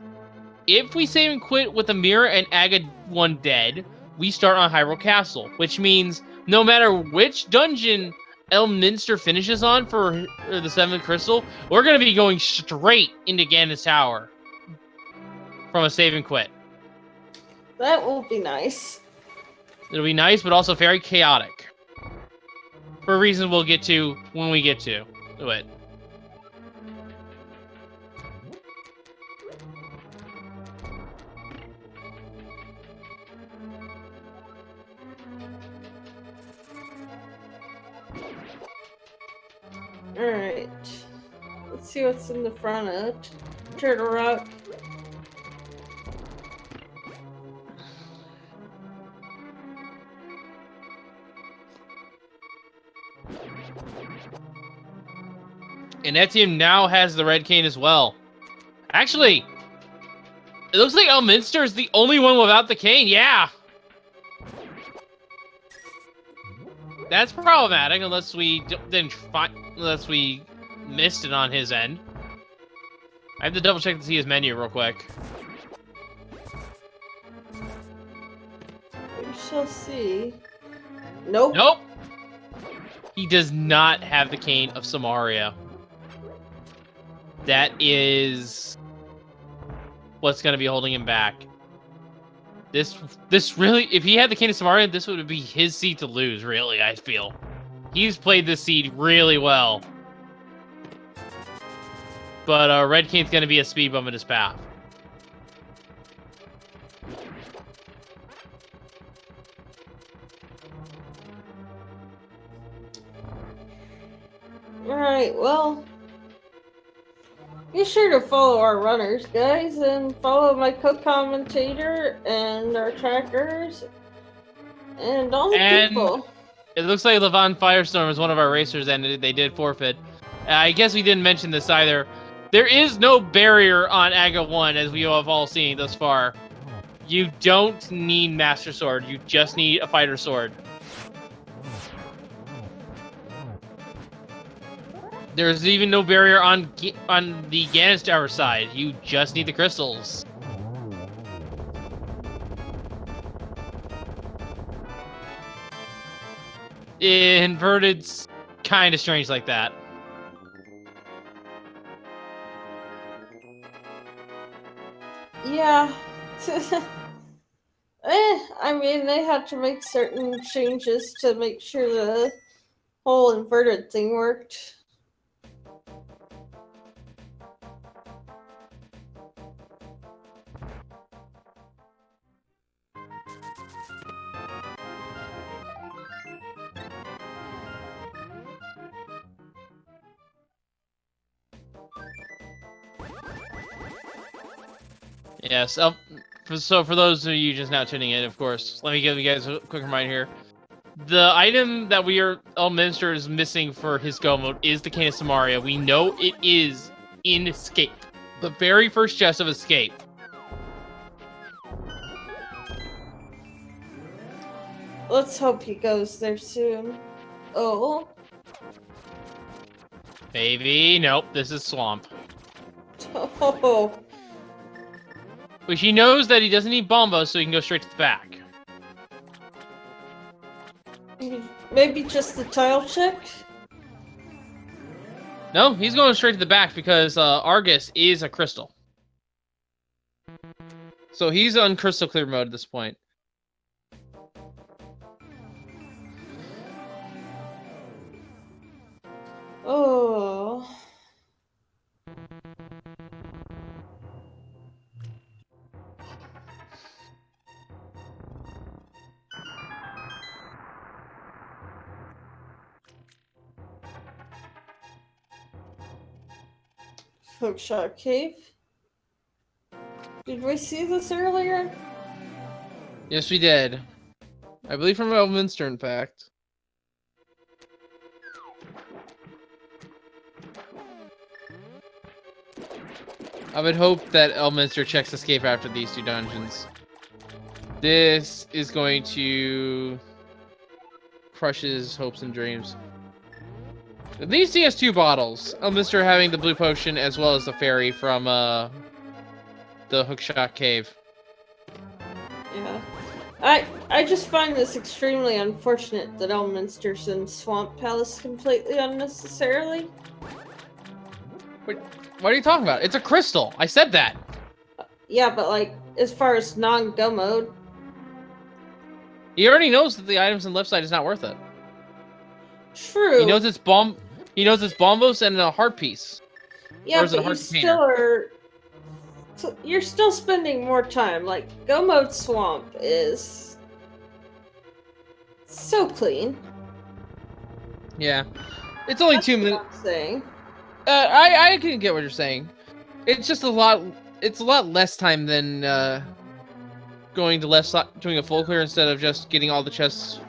A: if we save and quit with the mirror and Aga 1 dead, we start on Hyrule Castle, which means no matter which dungeon Elminster finishes on for the 7th Crystal, we're going to be going straight into Ganon's Tower from a save and quit.
B: That will be nice.
A: It'll be nice, but also very chaotic. For reasons we'll get to when we get to it.
B: Alright. Let's see what's in the front of Turtle Rock.
A: And Etienne now has the red cane as well. Actually, it looks like Elminster is the only one without the cane. Yeah. That's problematic unless we unless we missed it on his end. I have to double check to see his menu real quick.
B: We shall see. Nope.
A: Nope. He does not have the cane of Samaria. That is what's going to be holding him back. This really, if he had the cane of Samaria, this would be his seed to lose, really, I feel. He's played this seed really well. But Red Cane's going to be a speed bump in his path.
B: Alright, well, be sure to follow our runners, guys, and follow my co-commentator and our trackers and all the people.
A: It looks like Levon Firestorm is one of our racers, and they did forfeit. I guess we didn't mention this either. There is no barrier on Aga 1, as we have all seen thus far. You don't need Master Sword. You just need a Fighter Sword. There's even no barrier on the Ganon's Tower side. You just need the crystals. Inverted's kind of strange like that.
B: Yeah. I mean, they had to make certain changes to make sure the whole inverted thing worked.
A: Yes. So for those of you just now tuning in, of course, let me give you guys a quick reminder here. The item that Elminster is missing for his go mode is the Cane of Samaria. We know it is in Escape. The very first chest of Escape.
B: Let's hope he goes there soon. Oh.
A: Maybe. Nope, this is Swamp.
B: Oh.
A: Which he knows that he doesn't need Bombo, so he can go straight to the back.
B: Maybe just the tile check?
A: No, he's going straight to the back because Argus is a crystal. So he's on crystal clear mode at this point.
B: Oh. Hookshot Cave. Did we see this earlier?
A: Yes, we did. I believe from Elminster, in fact. I would hope that Elminster checks Escape after these two dungeons. This is going to crush his hopes and dreams. At least he has 2 bottles. Elminster having the blue potion as well as the fairy from the Hookshot Cave.
B: Yeah. I just find this extremely unfortunate that Elminster's in Swamp Palace completely unnecessarily.
A: Wait, what are you talking about? It's a crystal. I said that.
B: Yeah, but like, as far as non-go mode.
A: He already knows that the items on the left side is not worth it.
B: True.
A: He knows it's bomb. He knows it's bombos and a heart piece.
B: Yeah,
A: Or is it a
B: but you
A: hard
B: still
A: container?
B: are. You're still spending more time. Like, go mode Swamp is so clean.
A: Yeah, it's only
B: That's
A: 2
B: what
A: minutes.
B: I'm saying.
A: I can get what you're saying. It's just a lot. It's a lot less time than going to left side, doing a full clear instead of just getting all the chests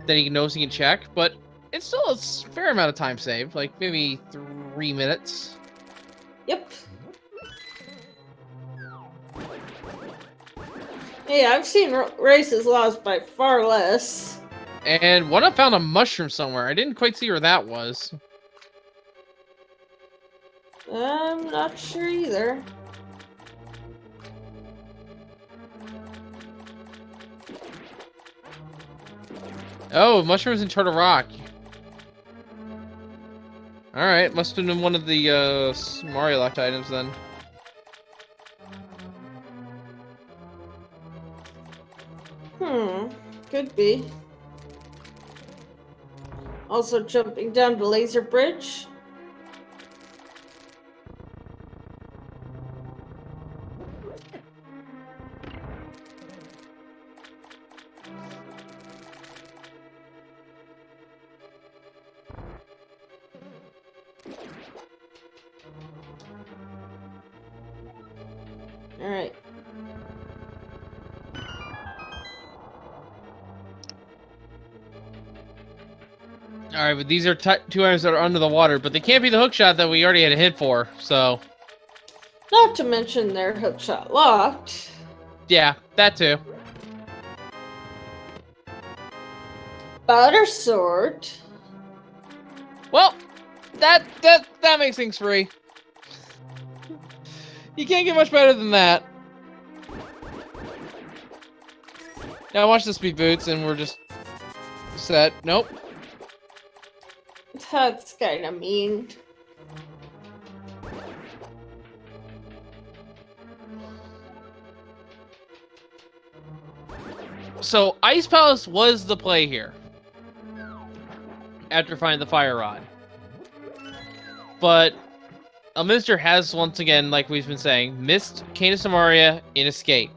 A: that he knows he can check. But it's still a fair amount of time saved, like maybe 3 minutes.
B: Yep. Yeah, I've seen races lost by far less.
A: And one, I found a mushroom somewhere. I didn't quite see where that was.
B: I'm not sure either.
A: Oh, mushrooms in Turtle Rock. Alright, must have been one of the Mario locked items then.
B: Could be. Also jumping down the laser bridge. Alright.
A: Alright, but these are 2 items that are under the water, but they can't be the hookshot that we already had a hit for, so...
B: Not to mention their hookshot locked.
A: Yeah, that too.
B: Butter sword.
A: Well, that makes things free. You can't get much better than that. Now watch the speed boots and we're just set. Nope.
B: That's kind of mean.
A: So Ice Palace was the play here. After finding the fire rod. But Elminster has once again, like we've been saying, missed Cane of Samaria in Escape.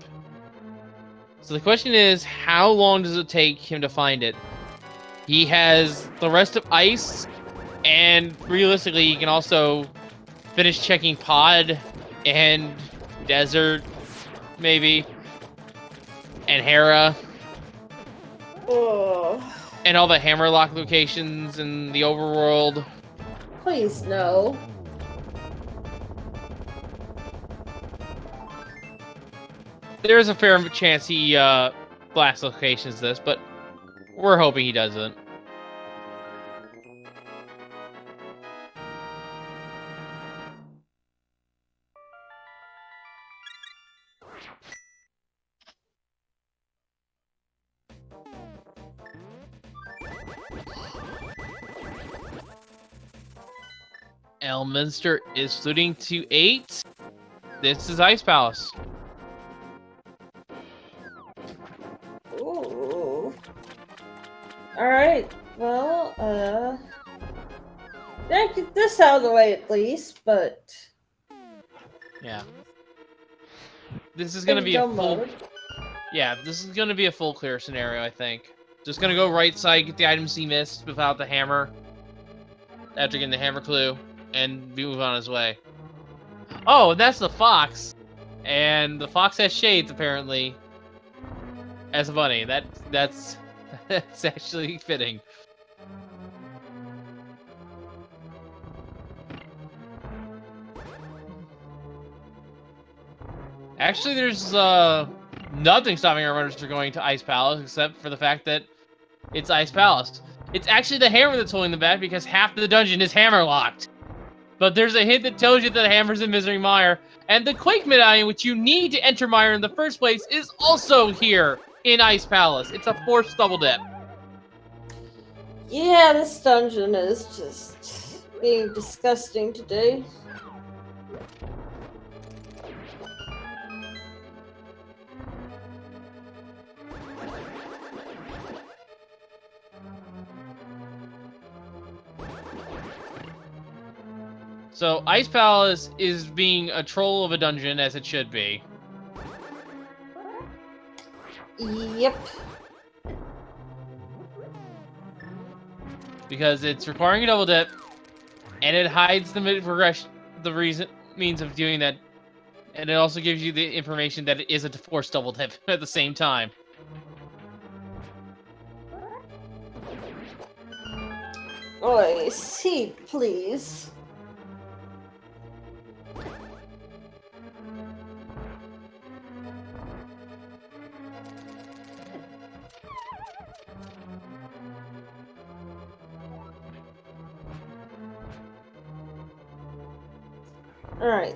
A: So the question is, how long does it take him to find it? He has the rest of Ice, and realistically, he can also finish checking Pod and Desert, maybe, and Hera.
B: Oh.
A: And all the hammerlock locations in the overworld.
B: Please, no.
A: There is a fair chance he blast locations this, but we're hoping he doesn't. Elminster is fluting to 8. This is Ice Palace.
B: Ooh. Alright, well, gotta get this out of the way at least, but...
A: Yeah. This is gonna be a full...
B: mode.
A: Yeah, this is gonna be a full clear scenario, I think. Just gonna go right side, get the items he missed without the hammer. After getting the hammer clue, and move on his way. Oh, and that's the fox. And the fox has shades, apparently. As a bunny. That's actually fitting. Actually, there's nothing stopping our runners from going to Ice Palace except for the fact that it's Ice Palace. It's actually the hammer that's holding them back because half the dungeon is hammer locked. But there's a hint that tells you that the hammer's in Misery Mire, and the Quake Medallion, which you need to enter Mire in the first place, is also here in Ice Palace. It's a forced double dip.
B: Yeah, this dungeon is just being disgusting today.
A: So, Ice Palace is being a troll of a dungeon, as it should be.
B: Yep.
A: Because it's requiring a double dip, and it hides the means of doing that, and it also gives you the information that it is a forced double dip at the same time.
B: Oi, seat, please. Alright.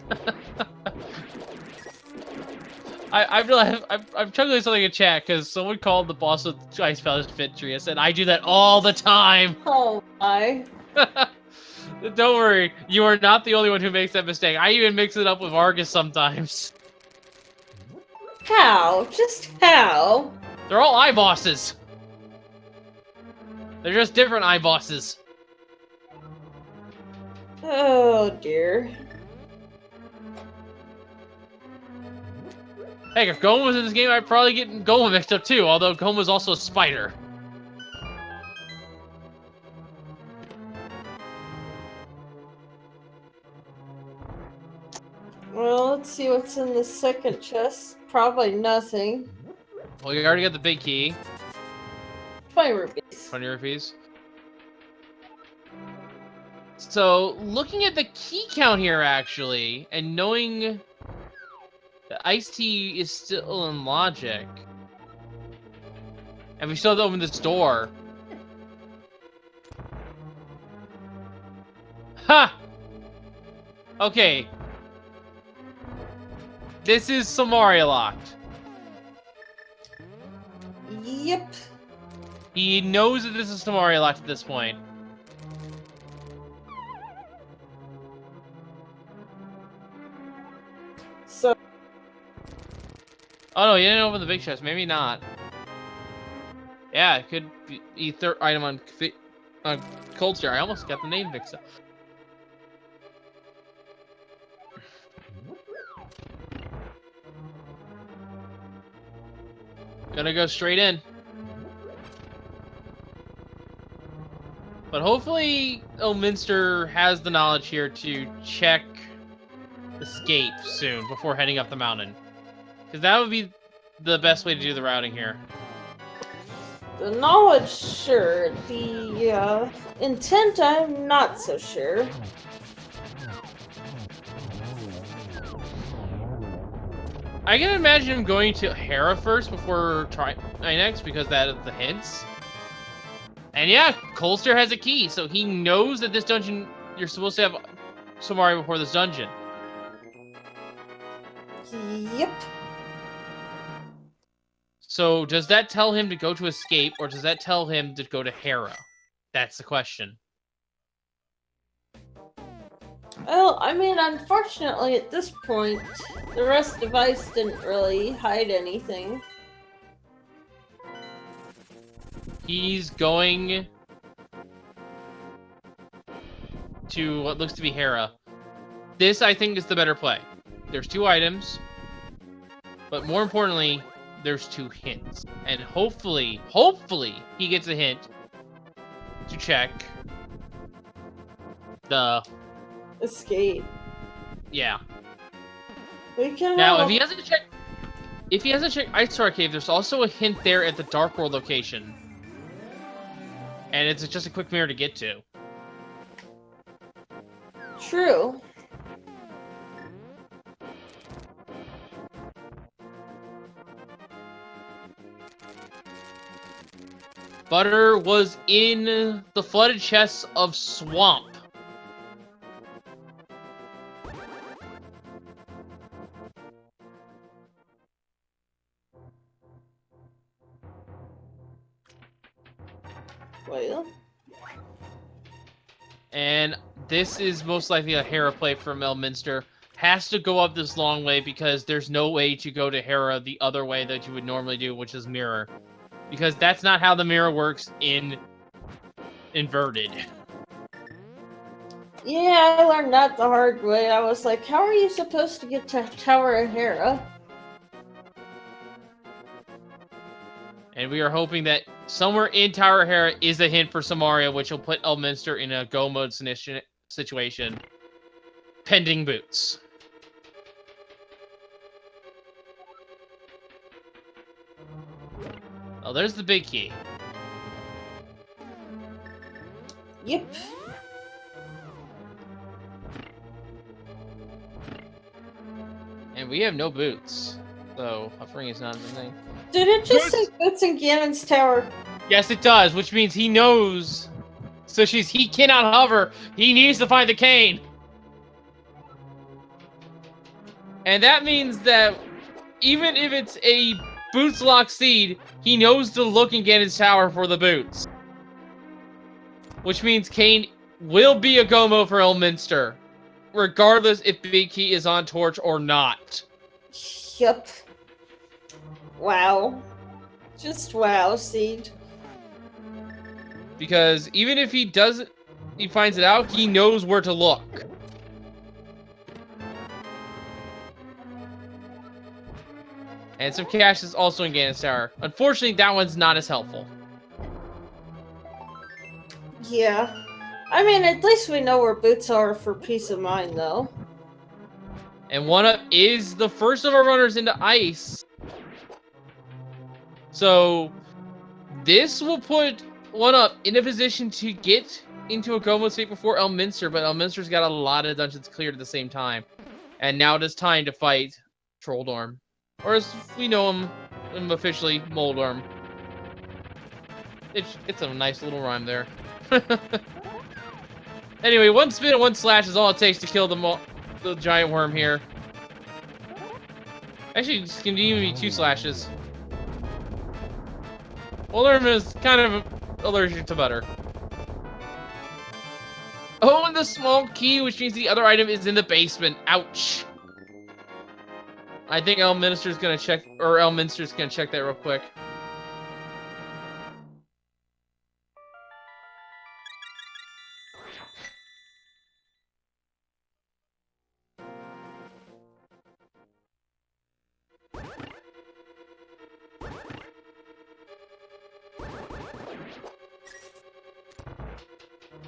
A: I realize I'm chuckling something in chat because someone called the boss of Ice Palace Vitreous, and I do that all the time.
B: Oh my.
A: Don't worry, you are not the only one who makes that mistake. I even mix it up with Argus sometimes.
B: How? Just how?
A: They're all eye bosses. They're just different eye bosses.
B: Oh dear.
A: Heck, if Goma was in this game, I'd probably get Goma mixed up too, although Goma's also a spider.
B: Well, let's see what's in the second chest. Probably nothing.
A: Well, you already got the big key.
B: 20 rupees.
A: 20 rupees. So, looking at the key count here, actually, and knowing that Iced Tea is still in logic, and we still have to open this door. Ha! Okay. This is Samaria locked.
B: Yep.
A: He knows that this is Samaria locked at this point.
B: So,
A: Oh no, you didn't open the big chest. Maybe not. Yeah, it could be third item on Cold Star. I almost got the name mixed up. Gonna go straight in. But hopefully Elminster has the knowledge here to check escape soon before heading up the mountain. Because that would be the best way to do the routing here.
B: The knowledge, sure. The intent, I'm not so sure.
A: I can imagine him going to Hera first before trying next because that is the hints. And yeah, Colster has a key, so he knows that this dungeon, you're supposed to have Somaria before this dungeon.
B: Yep.
A: So does that tell him to go to escape, or does that tell him to go to Hera? That's the question.
B: Well, I mean, unfortunately, at this point, the rest device didn't really hide anything.
A: He's going to what looks to be Hera. This, I think, is the better play. There's 2 items, but more importantly, there's 2 hints. And hopefully, he gets a hint to check the...
B: Escape.
A: Yeah.
B: We can
A: Now, if he hasn't checked Ice Star Cave, there's also a hint there at the Dark World location. And it's just a quick mirror to get to.
B: True.
A: Butter was in the flooded chests of Swamp.
B: Well.
A: And this is most likely a Hera play from Elminster. Has to go up this long way because there's no way to go to Hera the other way that you would normally do, which is mirror. Because that's not how the mirror works in Inverted.
B: Yeah, I learned that the hard way. I was like, how are you supposed to get to Tower of Hera?
A: And we are hoping that somewhere in Tower of Hera is a hint for Samaria, which will put Elminster in a go mode situation. Pending boots. Oh, there's the big key.
B: Yep.
A: And we have no boots. So, hovering is not the thing.
B: Did it just say boots in Ganon's tower?
A: Yes, it does, which means he knows. So he cannot hover. He needs to find the cane. And that means that even if it's a boots lock seed, he knows to look in Ganon's tower for the boots. Which means Kane will be a Gomo for Elminster, regardless if Big Key is on Torch or not.
B: Yep. Wow. Just wow, Seed.
A: Because even if he finds it out, he knows where to look. And some cash is also in Ganon's tower. Unfortunately, that one's not as helpful.
B: Yeah. I mean, at least we know where boots are for peace of mind, though.
A: And 1UP is the first of our runners into ice. So, this will put 1UP in a position to get into a go mode state before Elminster, but Elminster's got a lot of dungeons cleared at the same time. And now it is time to fight Trolldorm. Or as we know him officially, Moldorm. It's a nice little rhyme there. Anyway, 1 spin and 1 slash is all it takes to kill the giant worm here. Actually, it can even be 2 slashes. Moldorm is kind of allergic to butter. Oh, and the small key, which means the other item is in the basement. Ouch. I think Elminster's gonna check that real quick.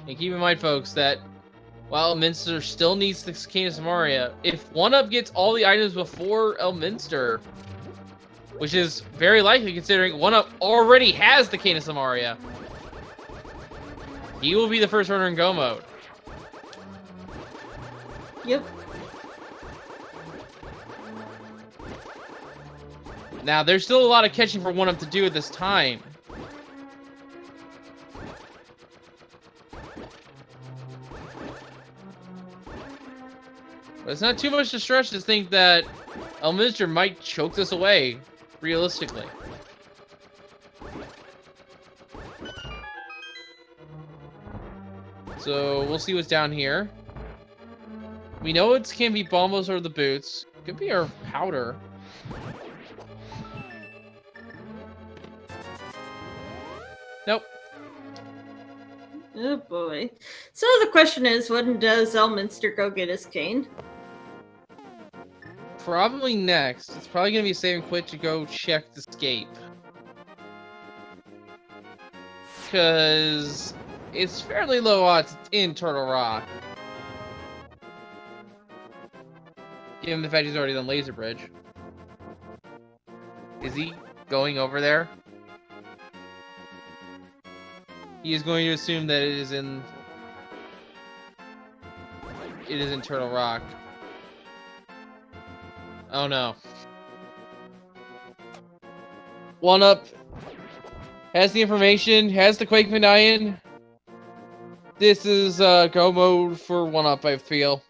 A: And keep in mind, folks, that while Elminster still needs the Cane of Samaria, if 1UP gets all the items before Elminster, which is very likely considering 1-Up already has the Canis Amaria. He will be the first runner in Go mode.
B: Yep.
A: Now, there's still a lot of catching for 1-Up to do at this time. But it's not too much to stretch to think that Elminster might choke this away, realistically. So, we'll see what's down here. We know it can't be Bombos or the boots. Could be our powder. Nope.
B: Oh boy. So the question is, when does Elminster go get his cane?
A: Probably next. It's probably going to be saving quit to go check the escape. Because it's fairly low odds in Turtle Rock. Given the fact he's already done Laser Bridge. Is he going over there? He is going to assume that it is in Turtle Rock. Oh no. 1-Up has the information, has the Quake Medallion. This is go mode for 1-Up, I feel.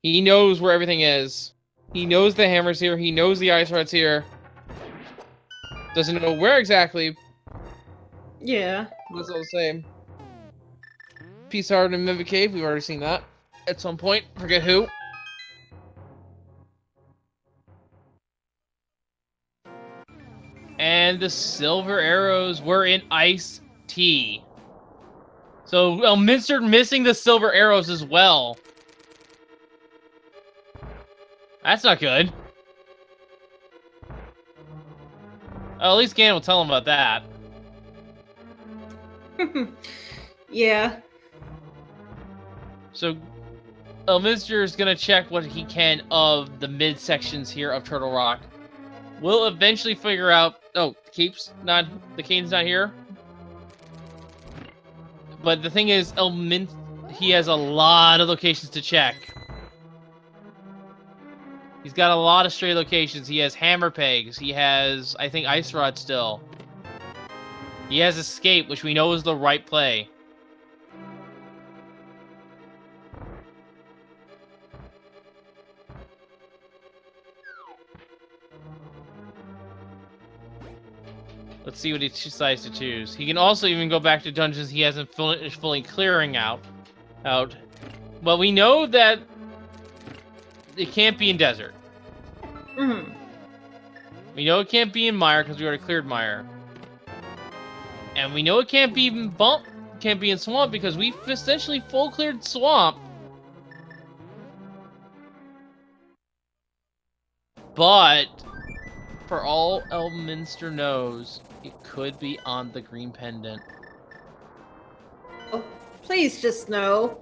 A: He knows where everything is. He knows the hammer's here, he knows the ice rod's here. Doesn't know where exactly.
B: Yeah.
A: That's all the same. Peace Heart and Mimic Cave, we've already seen that at some point. Forget who. And the silver arrows were in Ice Tea. So Elminster missing the silver arrows as well. That's not good. Oh, at least Ganon will tell him about that.
B: Yeah.
A: So Elminster is going to check what he can of the midsections here of Turtle Rock. We'll eventually figure out... Oh, the cane's not here. But the thing is, he has a lot of locations to check. He's got a lot of stray locations. He has hammer pegs. He has, I think, ice rod still. He has escape, which we know is the right play. Let's see what he decides to choose. He can also even go back to dungeons he hasn't finished fully clearing out. But we know that it can't be in Desert.
B: Mm-hmm.
A: We know it can't be in Mire because we already cleared Mire. And we know it can't be in Swamp because we've essentially full cleared Swamp. But for all Elminster knows, it could be on the Green Pendant.
B: Oh, please just no.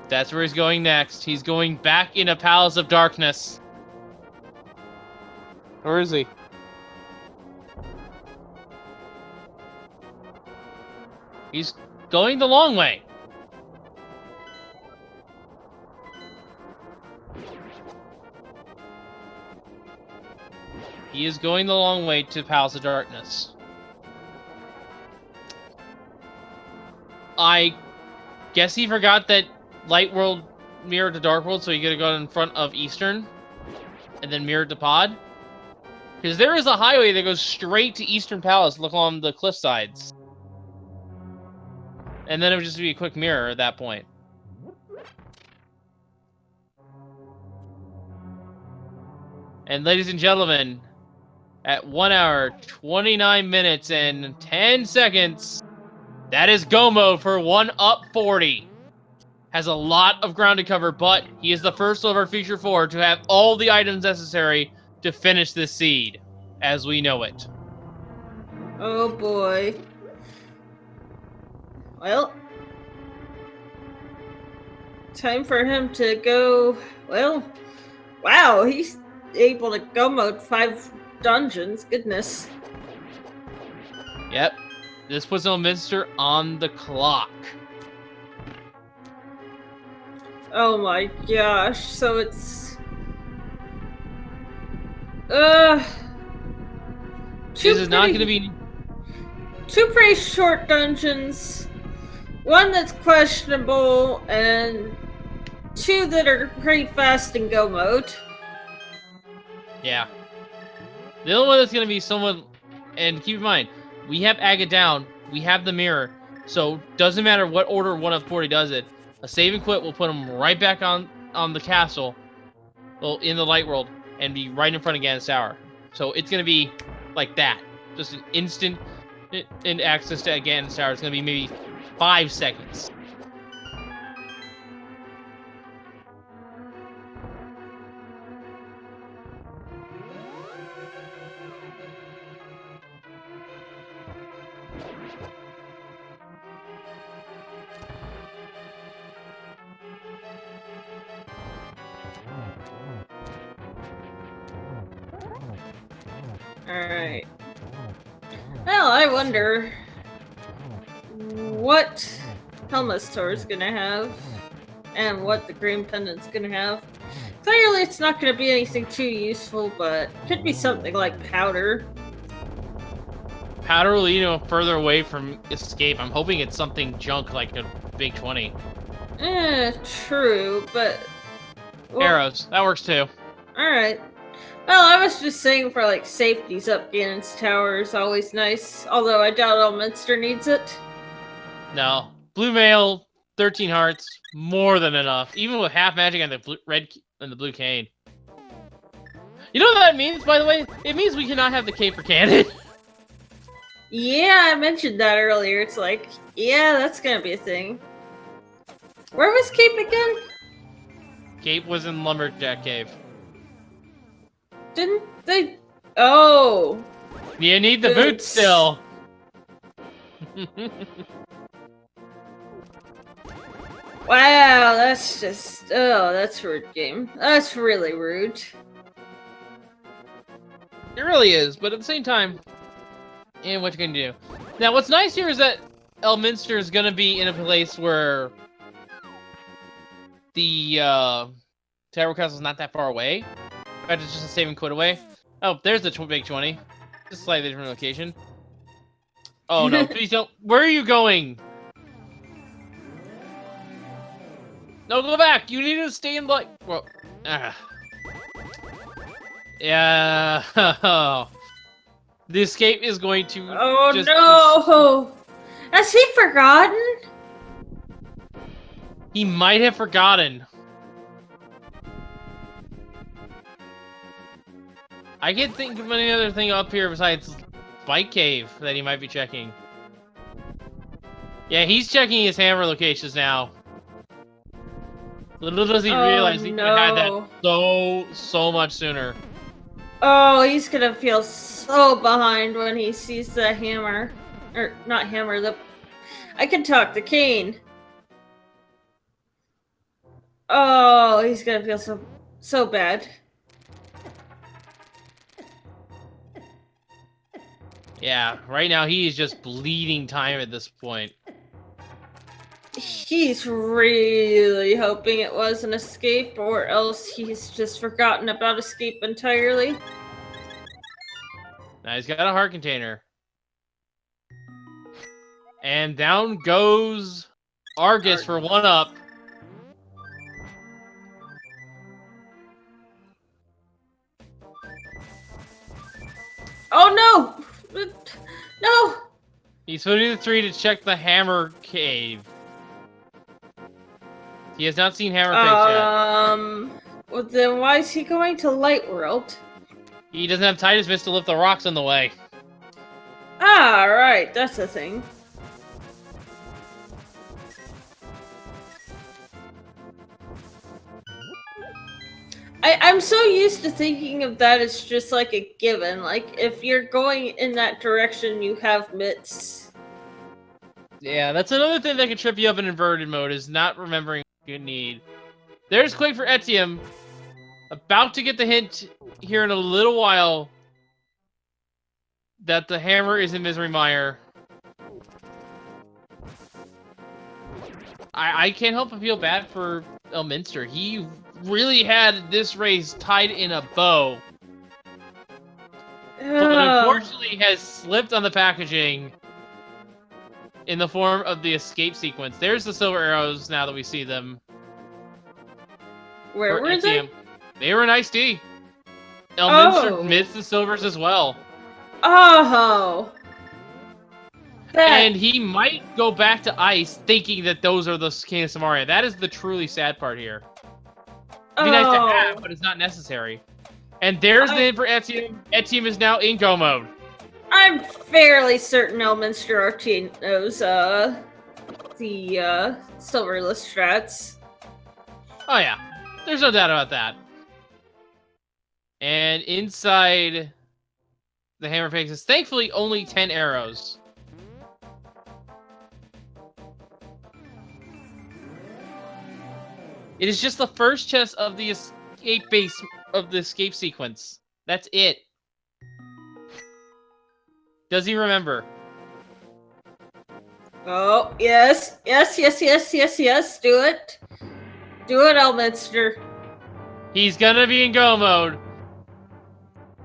A: That's where he's going next. He's going back in a Palace of Darkness. Where is he? He's going the long way. He is going the long way to Palace of Darkness. I guess he forgot that Light World mirrored to Dark World, so he could have gone in front of Eastern and then mirrored to Pod. Because there is a highway that goes straight to Eastern Palace, look on the cliff sides. And then it would just be a quick mirror at that point. And ladies and gentlemen, at 1 hour, 29 minutes, and 10 seconds, that is go mode for 1-Up 40. Has a lot of ground to cover, but he is the first of our Feature 4 to have all the items necessary to finish this seed, as we know it.
B: Oh boy. Well, time for him to go. Well, wow, able to go mode 5 dungeons. Goodness.
A: Yep. This puts Elminster on the clock.
B: Oh my gosh. So it's...
A: This is not going to be...
B: 2 pretty short dungeons. 1 that's questionable, and 2 that are pretty fast in go mode.
A: Yeah. The only one that's going to be somewhat... And keep in mind, we have Aga down. We have the mirror. So, doesn't matter what order one of 40 does it. A save and quit will put him right back on the castle. Well, in the light world. And be right in front of Ganon's tower. So, it's going to be like that. Just an instant in access to Ganon's tower. It's going to be maybe 5 seconds.
B: Alright. Well, I wonder what Helma's is gonna have and what the Green Pendant's gonna have. Clearly it's not gonna be anything too useful, but could be something like powder.
A: Powder will lead him further away from escape. I'm hoping it's something junk like a big 20.
B: True, but... Well,
A: Arrows. That works too.
B: alright. Well, I was just saying for, like, safeties up Ganon's tower is always nice. Although I doubt Elminster needs it.
A: No. Blue mail, 13 hearts, more than enough. Even with half magic and the red and the blue cane. You know what that means, by the way? It means we cannot have the cape for Ganon.
B: Yeah, I mentioned that earlier. It's like, yeah, that's gonna be a thing. Where was Cape again?
A: Cape was in Lumberjack Cave.
B: Didn't they? Oh.
A: You need the boots still.
B: Wow, that's just... Oh, that's rude, game. That's really rude.
A: It really is, but at the same time, and what you can do. Now, what's nice here is that Elminster is gonna be in a place where the Tower Castle is not that far away. In fact, it's just a save and quit away. Oh, there's the big 20. Just slightly different location. Oh no, please don't. Where are you going? No, go back. You need to stay in like. Well, yeah. The escape is going to.
B: Oh no! Has he forgotten?
A: He might have forgotten. I can't think of any other thing up here besides Spike Cave that he might be checking. Yeah, he's checking his hammer locations now. Little does he realize he could have had that so much sooner.
B: Oh, he's gonna feel so behind when he sees the hammer. Or, not hammer, the... I can talk, the cane. Oh, he's gonna feel so bad.
A: Yeah, right now he is just bleeding time at this point.
B: He's really hoping it was an escape, or else he's just forgotten about escape entirely.
A: Now he's got a heart container. And down goes Argus for 1-up.
B: Oh no! No!
A: He's putting the 3 to check the hammer cave. He has not seen hammer caves yet.
B: Well then why is he going to Light World?
A: He doesn't have Titus Fist to lift the rocks in the way.
B: Ah, right, that's the thing. I'm so used to thinking of that as just like a given. Like, if you're going in that direction, you have mitts.
A: Yeah, that's another thing that can trip you up in inverted mode, is not remembering what you need. There's Quick for Etium. About to get the hint here in a little while that the hammer is in Misery Mire. I can't help but feel bad for Elminster. He really had this race tied in a bow. But unfortunately has slipped on the packaging in the form of the escape sequence. There's the silver arrows now that we see them.
B: Where were they?
A: They were an iced tea. Elminster missed the silvers as well.
B: Oh.
A: And he might go back to ice thinking that those are the King of Samaria. That is the truly sad part here. It'd be nice to have, but it's not necessary. And there's the hint for Etienne. Etienne is now in go mode.
B: I'm fairly certain Elminster Artine knows the silverless strats.
A: Oh yeah, there's no doubt about that. And inside the hammer face is thankfully only 10 arrows. It is just the first chest of the escape base of the escape sequence. That's it. Does he remember?
B: Oh, yes. Yes, yes, yes, yes, yes. Do it. Do it, Elminster.
A: He's gonna be in go mode.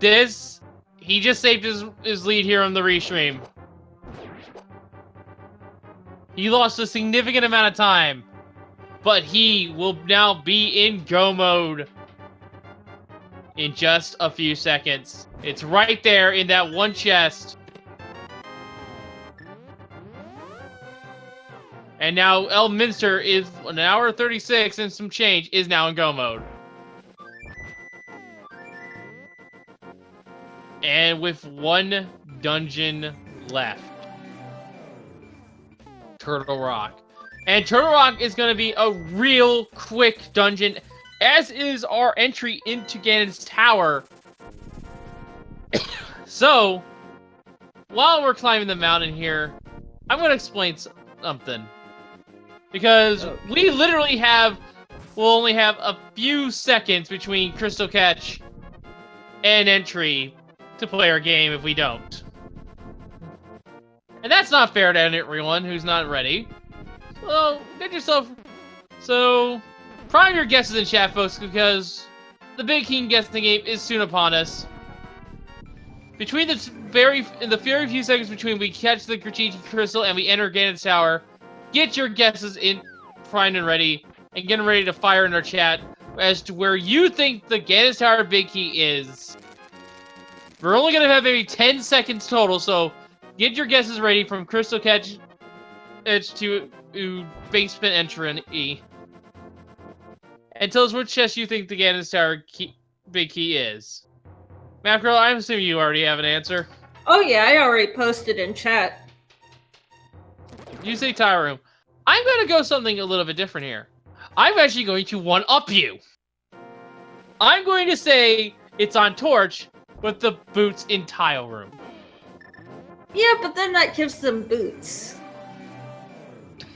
A: He just saved his lead here on the restream. He lost a significant amount of time, but he will now be in go mode in just a few seconds. It's right there in that one chest. And now Elminster is an hour 36 and some change is now in go mode. And with one dungeon left. Turtle Rock. And Turtle Rock is going to be a real quick dungeon, as is our entry into Ganon's Tower. So, while we're climbing the mountain here, I'm going to explain something. Because we literally we'll only have a few seconds between Crystal Catch and entry to play our game if we don't. And that's not fair to everyone who's not ready. So, get yourself... So, prime your guesses in chat, folks, because the Big King guessing game is soon upon us. Between the very few seconds between we catch the Grachichi Crystal and we enter Ganon's Tower, get your guesses in primed and ready, and get ready to fire in our chat as to where you think the Ganon's Tower Big Key is. We're only going to have maybe 10 seconds total, so get your guesses ready from Crystal Catch Edge to basement entry. And tell us which chest you think the Ganon's Tower Big Key is. Macro, I'm assuming you already have an answer.
B: Oh yeah, I already posted in chat.
A: You say Tower Room. I'm going to go something a little bit different here. I'm actually going to one-up you. I'm going to say it's on Torch, with the boots in Tile Room.
B: Yeah, but then that gives them boots.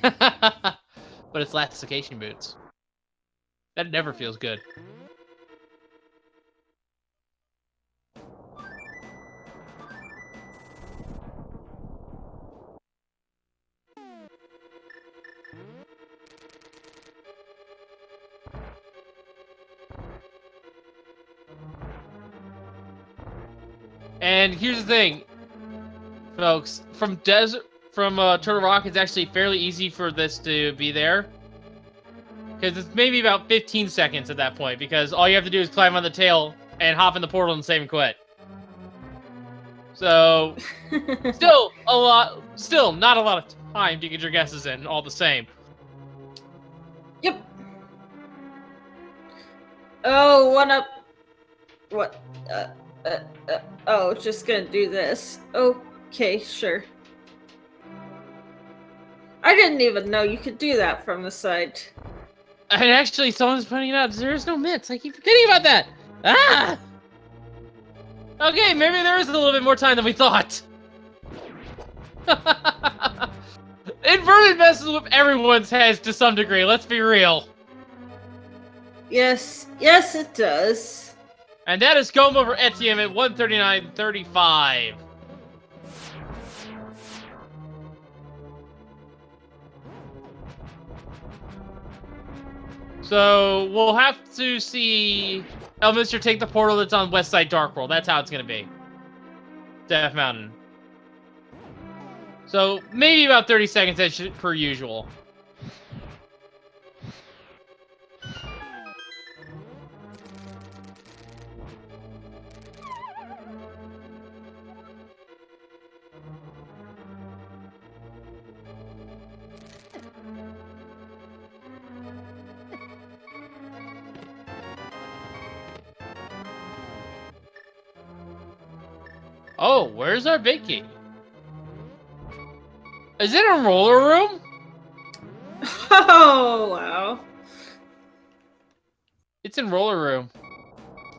A: But it's lastication boots. That never feels good. And here's the thing, folks. From Turtle Rock, it's actually fairly easy for this to be there. Because it's maybe about 15 seconds at that point, because all you have to do is climb on the tail and hop in the portal and save and quit. So, still not a lot of time to get your guesses in, all the same.
B: Yep. Oh, one up. What? Oh, just gonna do this. Okay, sure. I didn't even know you could do that from the side.
A: And actually, someone's pointing out there is no mitts. I keep forgetting about that. Ah! Okay, maybe there is a little bit more time than we thought. Inverted messes with everyone's heads to some degree, let's be real.
B: Yes, yes, it does.
A: And that is Goma over Etienne at 139.35. So we'll have to see Elminster take the portal that's on West Side Dark World. That's how it's going to be. Death Mountain. So maybe about 30 seconds as per usual. Oh, where's our big key? Is it a roller room?
B: Oh, wow.
A: It's in roller room.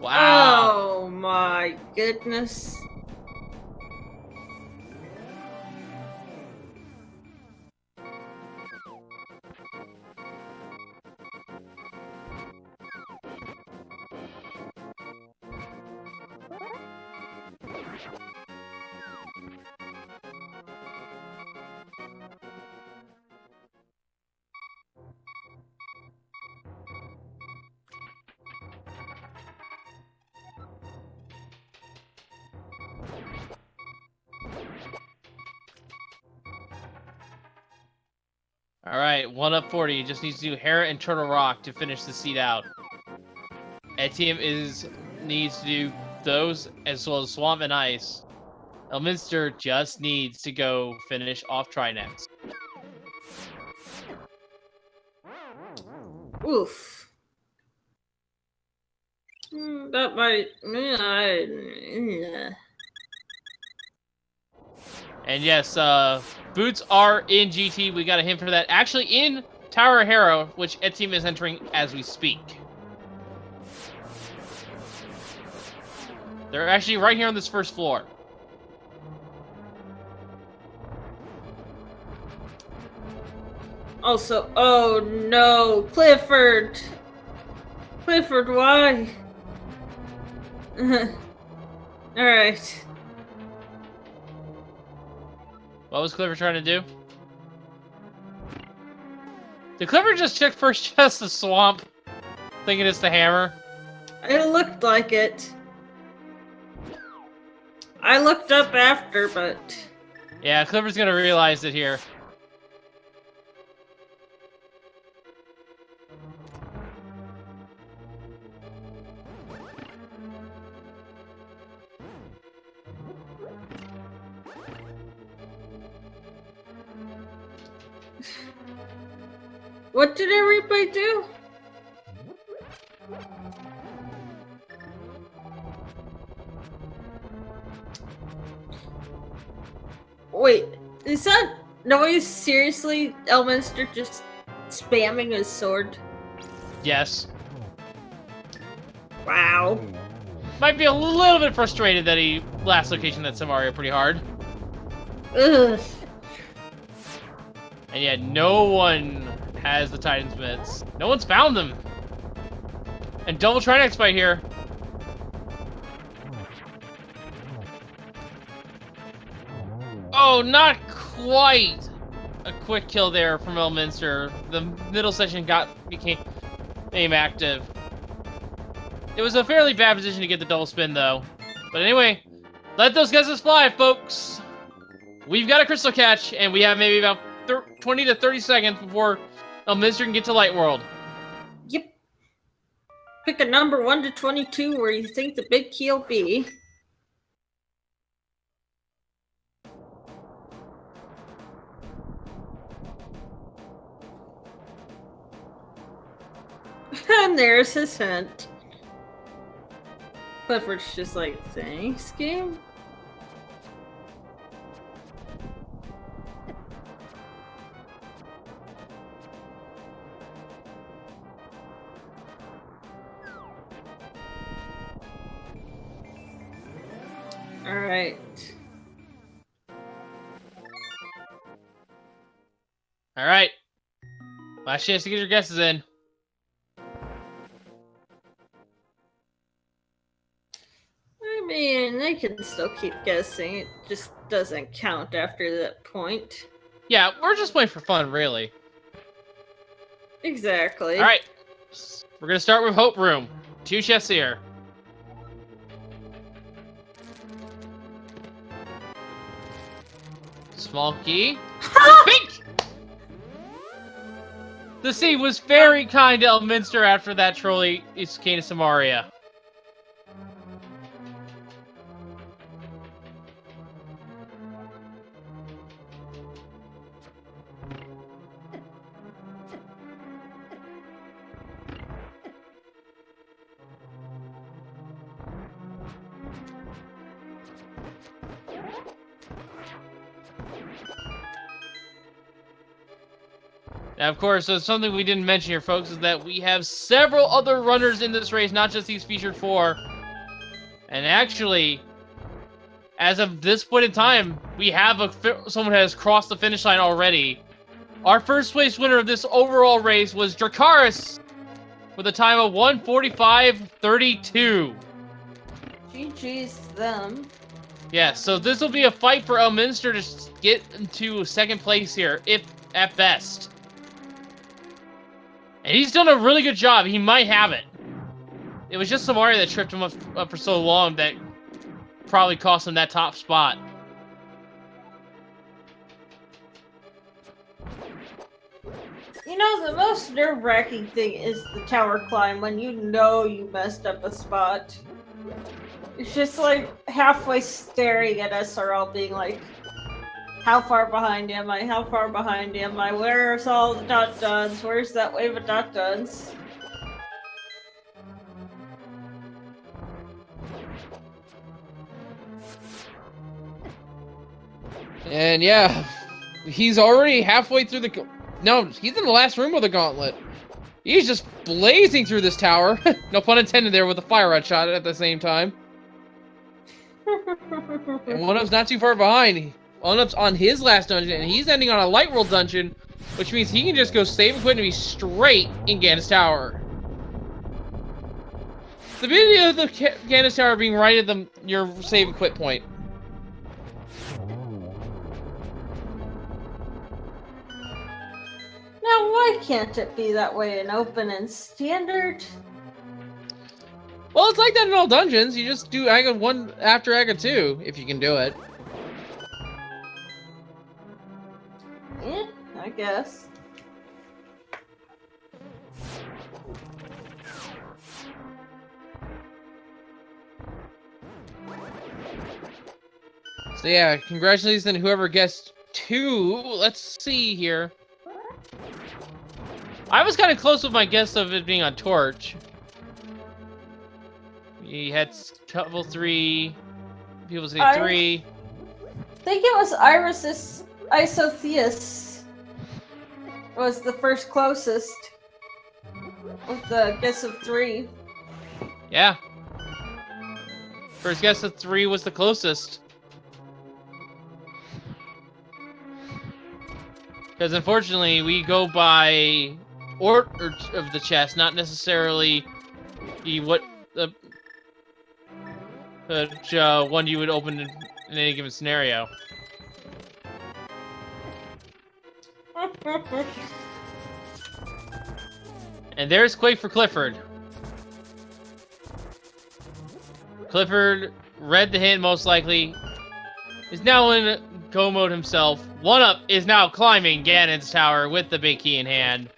A: Wow.
B: Oh, my goodness.
A: All right, 1 up 40. Just needs to do Hera and Turtle Rock to finish the seed out. Etienne needs to do those as well as Swamp and Ice. Elminster just needs to go finish off Trinex.
B: Oof. That might.
A: And yes, boots are in GT. We got a hint for that. Actually, in Tower of Hera, which Etienne is entering as we speak. They're actually right here on this first floor.
B: Also, oh no, Clifford! Clifford, why? Alright.
A: What was Clifford trying to do? Did Clifford just check first chest the swamp, thinking it's the hammer?
B: It looked like it. I looked up after, but...
A: Yeah, Clifford's gonna realize it here.
B: What did everybody do? Wait, is that noise seriously Elminster just spamming his sword?
A: Yes.
B: Wow.
A: Might be a little bit frustrated that he last location that Samaria pretty hard.
B: Ugh.
A: And yet no one has the Titan's mitts. No one's found them. And double Trinex fight here. Oh, not quite a quick kill there from Elminster. The middle section became active. It was a fairly bad position to get the double spin, though. But anyway, let those guesses fly, folks. We've got a crystal catch, and we have maybe about 20 to 30 seconds before Elminster can get to Light World.
B: Yep. Pick a number 1 to 22 where you think the big key will be. And there's his hint. Clifford's just like, thanks, game? Alright.
A: All right. Last chance to get your guesses in.
B: mean, they can still keep guessing. It just doesn't count after that point.
A: Yeah, we're just playing for fun, really.
B: Exactly.
A: All right, we're gonna start with Hope Room. 2 chests here. Small key. Pink! The sea was very kind to Elminster after that trolley is Cane of Samaria. Now, of course, something we didn't mention here, folks, is that we have several other runners in this race, not just these featured 4. And actually, as of this point in time, we have someone has crossed the finish line already. Our first place winner of this overall race was Dracaris with a time of 1:45:32.
B: GG's to them.
A: Yeah, so this will be a fight for Elminster to get into second place here, if at best. And he's done a really good job. He might have it. It was just Samaria that tripped him up for so long that probably cost him that top spot.
B: You know, the most nerve-wracking thing is the tower climb when you know you messed up a spot. It's just like halfway staring at us are all being like, how far behind am I? How far behind am I? Where's all the dot-duns? Where's that wave of dot-duns?
A: And yeah, he's already halfway through the... No, he's in the last room of the gauntlet. He's just blazing through this tower. No pun intended there with a fire rod shot at the same time. And One-Up's not too far behind. One-Up's on his last dungeon, and he's ending on a Light World dungeon, which means he can just go save and quit and be straight in Gannis Tower. The beauty of the Gannis Tower being right at your save and quit point.
B: Now, why can't it be that way in open and standard?
A: Well, it's like that in all dungeons. You just do Aga 1 after Aga 2, if you can do it.
B: Yeah, I guess.
A: So yeah, congratulations to whoever guessed 2. Let's see here. I was kind of close with my guess of it being on Torch. We had couple 3. People say 3.
B: I think it was Iris's Isotheus was the first closest with the guess of 3.
A: Yeah. First guess of 3 was the closest. Because unfortunately, we go by order of the chest, not necessarily the one you would open in any given scenario. And there's Quake for Clifford. Clifford read the hint, most likely. Is now in go mode himself. One-Up is now climbing Ganon's tower with the big key in hand.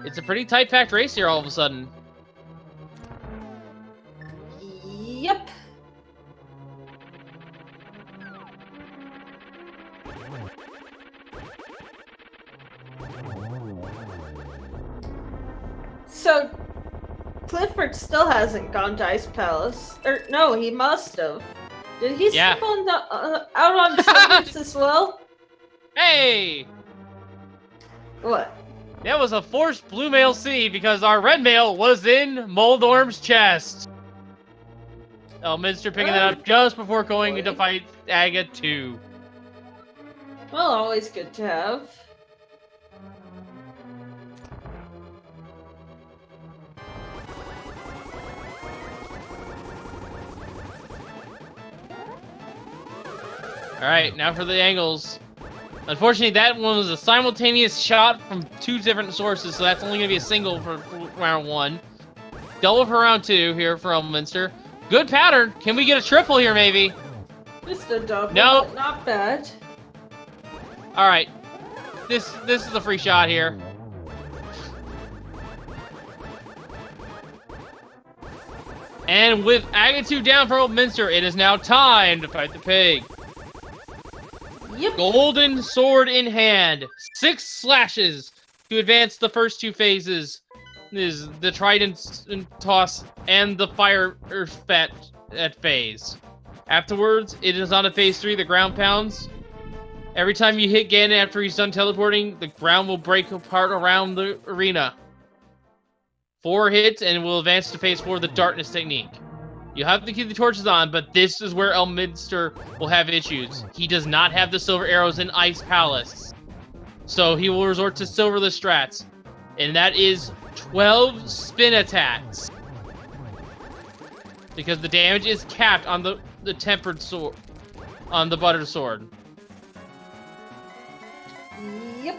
A: It's a pretty tight-packed race here all of a sudden.
B: Yep. So, Clifford still hasn't gone to Ice Palace. Or, no, he must have. Did he
A: Yeah.
B: step on out on shoulders as well?
A: Hey!
B: What?
A: That was a forced blue mail seed because our red mail was in Moldorm's chest. Elminster picking that up just before going to fight Aga 2.
B: Well, always good to have.
A: Alright, now for the angles. Unfortunately, that one was a simultaneous shot from 2 different sources, so that's only going to be a single for round 1. Double for round 2 here for Elminster. Good pattern. Can we get a triple here, maybe?
B: Just a double,
A: No.
B: but not bad.
A: Alright. This is a free shot here. And with Agatu down for Elminster, it is now time to fight the pig.
B: Yep.
A: Golden sword in hand. 6 slashes to advance the first 2 phases. Is the trident and toss and the fire earth at phase. Afterwards, it is on to phase 3, the ground pounds. Every time you hit Ganon after he's done teleporting, the ground will break apart around the arena. 4 hits and will advance to phase 4, the darkness technique. You have to keep the torches on, but this is where Elminster will have issues. He does not have the silver arrows in Ice Palace. So he will resort to silverless strats. And that is 12 spin attacks. Because the damage is capped on the tempered sword. On the buttered sword.
B: Yep.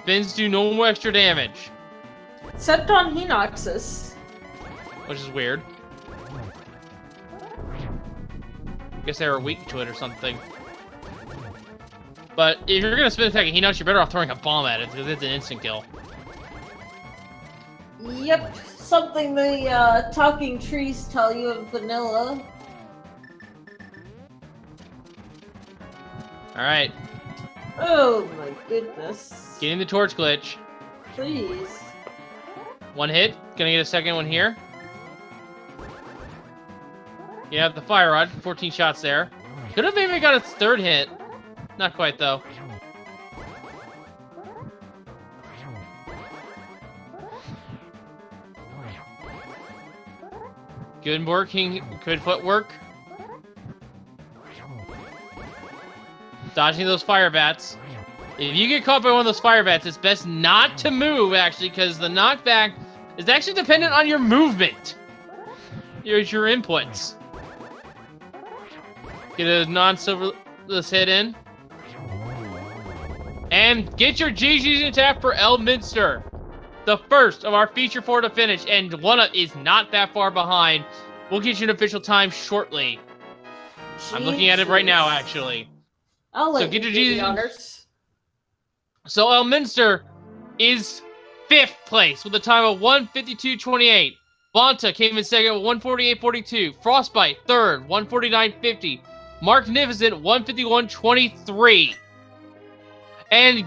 A: Spins do no more extra damage.
B: Except on Hinoxus.
A: Which is weird. Guess they were weak to it or something. But if you're gonna spin attack a Hinox, you're better off throwing a bomb at it because it's an instant kill.
B: Yep. Something the talking trees tell you in vanilla.
A: Alright.
B: Oh my goodness.
A: Getting the torch glitch.
B: Please.
A: 1 hit. Gonna get a second one here. Yeah, the fire rod. 14 shots there. Could have maybe got its 3rd hit. Not quite, though. Good working. Good footwork. Dodging those fire bats. If you get caught by one of those fire bats, it's best not to move, actually, because the knockback is actually dependent on your movement. Your inputs. Get a non-silverless hit in. And get your GG's attack for Elminster. The first of our feature 4 to finish, and one is not that far behind. We'll get you an official time shortly. I'm looking at it right now, actually.
B: I'll let
A: get
B: you
A: your
B: do the
A: GG's.
B: honors.
A: So Elminster is 5th place with a time of 1:52.28. Bonta came in second with 1:48.42. Frostbite, 3rd, 1:49.50. Magnificent, 1:51.23. And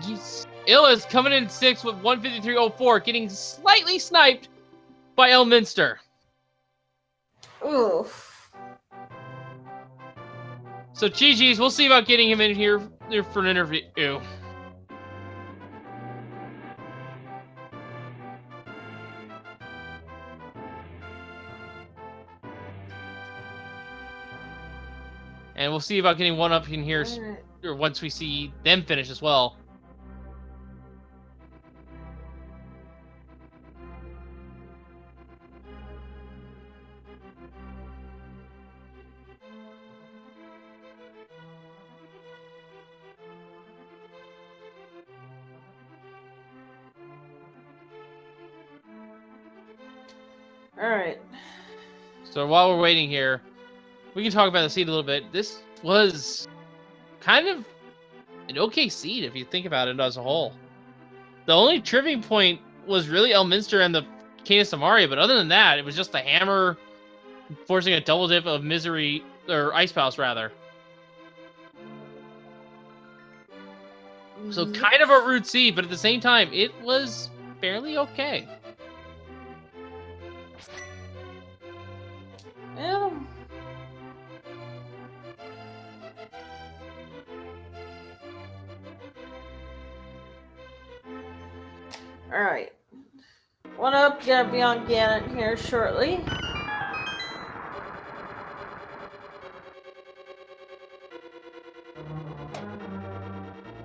A: Illa's coming in 6th with 1:53.04, getting slightly sniped by Elminster.
B: Oof.
A: So GG's, we'll see about getting him in here for an interview. And we'll see about getting one up in here or once we see them finish as well.
B: Alright.
A: So while we're waiting here, we can talk about the seed a little bit. This was kind of an okay seed if you think about it as a whole. The only tripping point was really Elminster and the Canis Amaria, but other than that, it was just the hammer forcing a double dip of Misery, or Ice Palace rather. So kind of a rude seed, but at the same time, it was fairly okay.
B: Yeah. Alright. One up, gonna be on Ganon here shortly.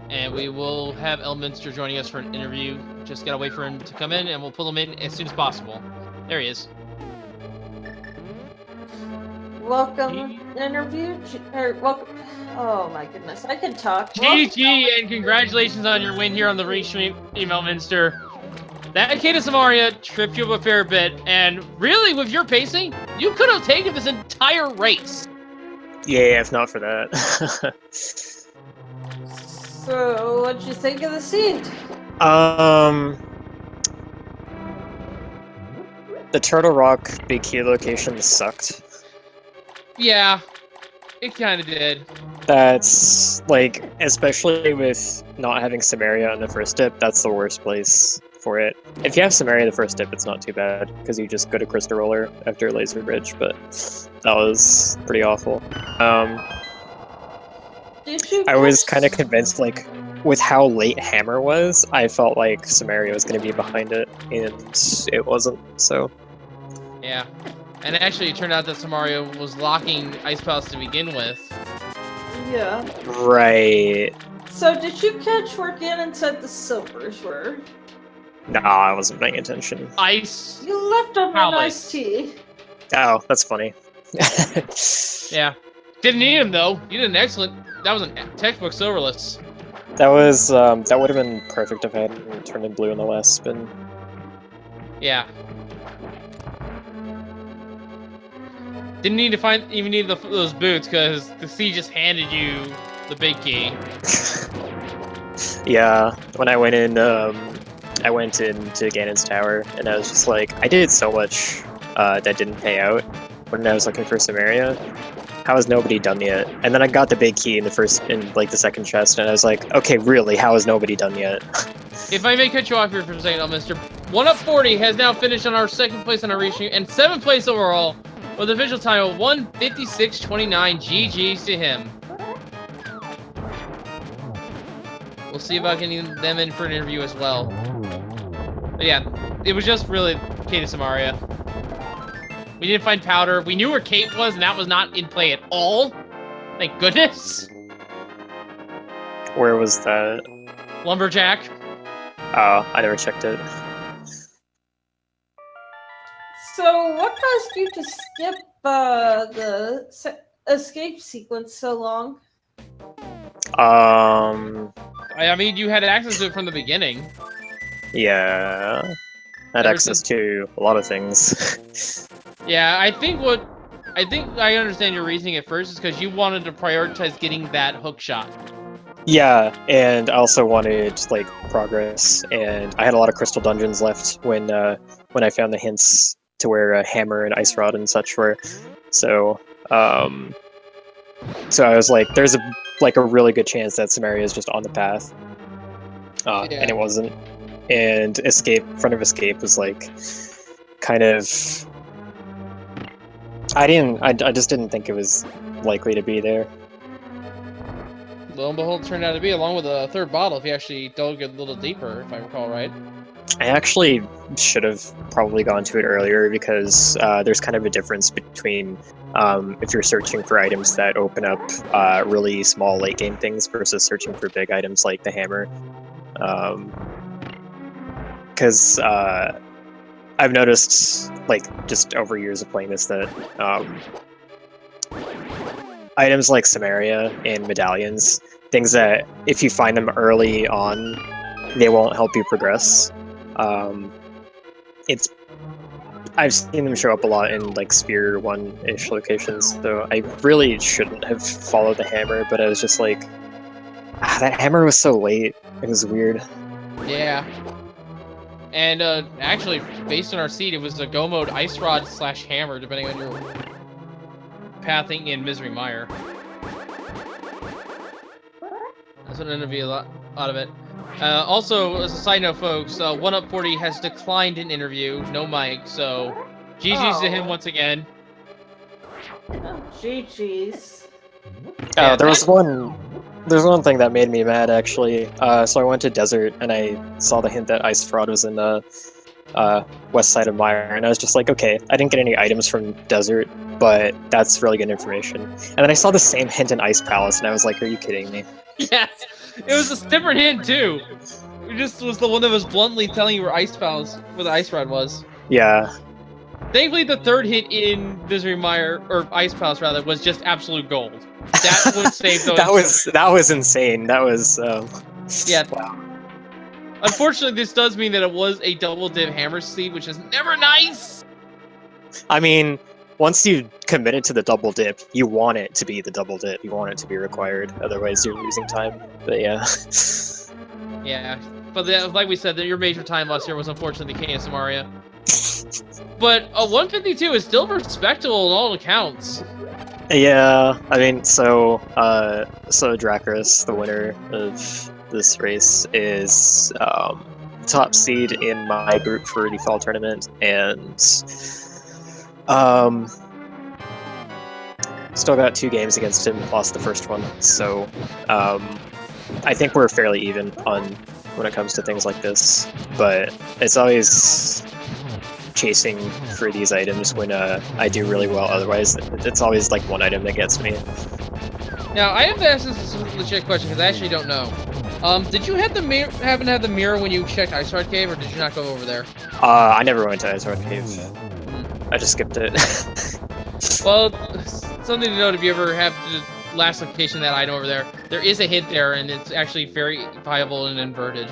A: And we will have Elminster joining us for an interview. Just gotta wait for him to come in, and we'll pull him in as soon as possible. There he is.
B: welcome interview. Or welcome. Oh my goodness, I can talk.
A: GG, and congratulations on your win here on the Restream Email Minster. That Kata Samaria tripped you up a fair bit, and really, with your pacing, you could have taken this entire race.
C: Yeah, if not for that.
B: So, what'd you think of the seed?
C: The Turtle Rock Big Key location sucked.
A: Yeah, it kind of did.
C: That's, like, especially with not having Samaria on the first dip, that's the worst place for it. If you have Samaria the first dip, it's not too bad, because you just go to Crystal Roller after Laser Bridge, but that was pretty awful. I was kind of convinced, like, with how late Hammer was, I felt like Samaria was going to be behind it, and it wasn't, so...
A: Yeah. And actually, it turned out that Samaria was locking Ice Palace to begin with.
B: Yeah.
C: Right.
B: So, did you catch where Ganon said the silvers were?
C: Nah, I wasn't paying attention.
A: Ice.
B: You left them an iced tea.
C: Oh, that's funny.
A: Yeah. Didn't need him, though. You did an excellent... That was a textbook silverless.
C: That was, that would have been perfect if I hadn't turned in blue in the last spin.
A: Yeah. Didn't need to even need those boots, because the sea just handed you the big key.
C: Yeah, when I went in, I went into Ganon's tower, and I was just like, I did so much that didn't pay out when I was looking for Samaria. How has nobody done yet? And then I got the big key in the second chest, and I was like, okay, really, how has nobody done yet?
A: If I may cut you off here for a second, Mr. 1UP40 has now finished on our second place on our reach and 7th place overall with a official time of 1:56.29. GG's to him. We'll see about getting them in for an interview as well. But yeah, it was just really Kate Samaria. We didn't find Powder. We knew where Kate was, and that was not in play at all. Thank goodness.
C: Where was that?
A: Lumberjack.
C: Oh, I never checked it.
B: So, what caused you to skip the escape sequence so long?
A: I mean, you had access to it from the beginning.
C: Yeah. I had access to a lot of things.
A: Yeah, I think I understand your reasoning at first is because you wanted to prioritize getting that hook shot.
C: Yeah, and I also wanted, like, progress, and I had a lot of crystal dungeons left when I found the hints to where Hammer and Ice Rod and such were. So, so I was like, there's a really good chance that Samaria is just on the path. And it wasn't. And Front of Escape was like, kind of... I just didn't think it was likely to be there.
A: Lo and behold, it turned out to be, along with a third bottle, if you actually dug a little deeper, if I recall right.
C: I actually should have probably gone to it earlier, because there's kind of a difference between if you're searching for items that open up really small late game things versus searching for big items like the hammer. Because I've noticed, like, just over years of playing this, that items like Samaria and medallions, things that if you find them early on, they won't help you progress. I've seen them show up a lot in, like, Spear 1-ish locations, so I really shouldn't have followed the hammer, but I was just like, that hammer was so late. It was weird.
A: Yeah. And actually, based on our seed, it was a go mode Ice Rod / Hammer, depending on your pathing in Misery Mire. That's what ended up being a lot out of it. Also, as a side note, folks, 1UP40 has declined an interview, no mic, so GG's to him once again.
B: Oh, GG's.
C: Oh, there's one thing that made me mad, actually. So I went to Desert, and I saw the hint that Ice Fraud was in the west side of Mire, and I was just like, okay, I didn't get any items from Desert, but that's really good information. And then I saw the same hint in Ice Palace, and I was like, are you kidding me?
A: Yes! It was a different hint, too! It just was the one that was bluntly telling you where the Ice Rod was.
C: Yeah.
A: Thankfully, the third hit in Misery Mire, or Ice Palace rather, was just absolute gold. That's what saved those.
C: that was insane. That was
A: Yeah.
C: Wow.
A: Unfortunately, this does mean that it was a double dip hammer seed, which is never nice.
C: I mean, once you committed to the double dip, you want it to be the double dip. You want it to be required. Otherwise, you're losing time. But yeah.
A: Yeah, but like we said, your major time loss here was unfortunately the King of Samaria. But a 152 is still respectable in all accounts.
C: Yeah, I mean, so Dracarys, the winner of this race, is top seed in my group for the fall tournament, and still got 2 games against him, lost the first one, so I think we're fairly even on when it comes to things like this, but it's always chasing for these items when I do really well. Otherwise, it's always like one item that gets me.
A: Now, I have to ask this a legit question because I actually don't know. Did you have happen to have the mirror when you checked Ice Heart Cave, or did you not go over there?
C: I never went to Ice Heart Cave. I just skipped it.
A: Well, something to note if you ever have the last location of that item over there, there is a hint there, and it's actually very viable and inverted.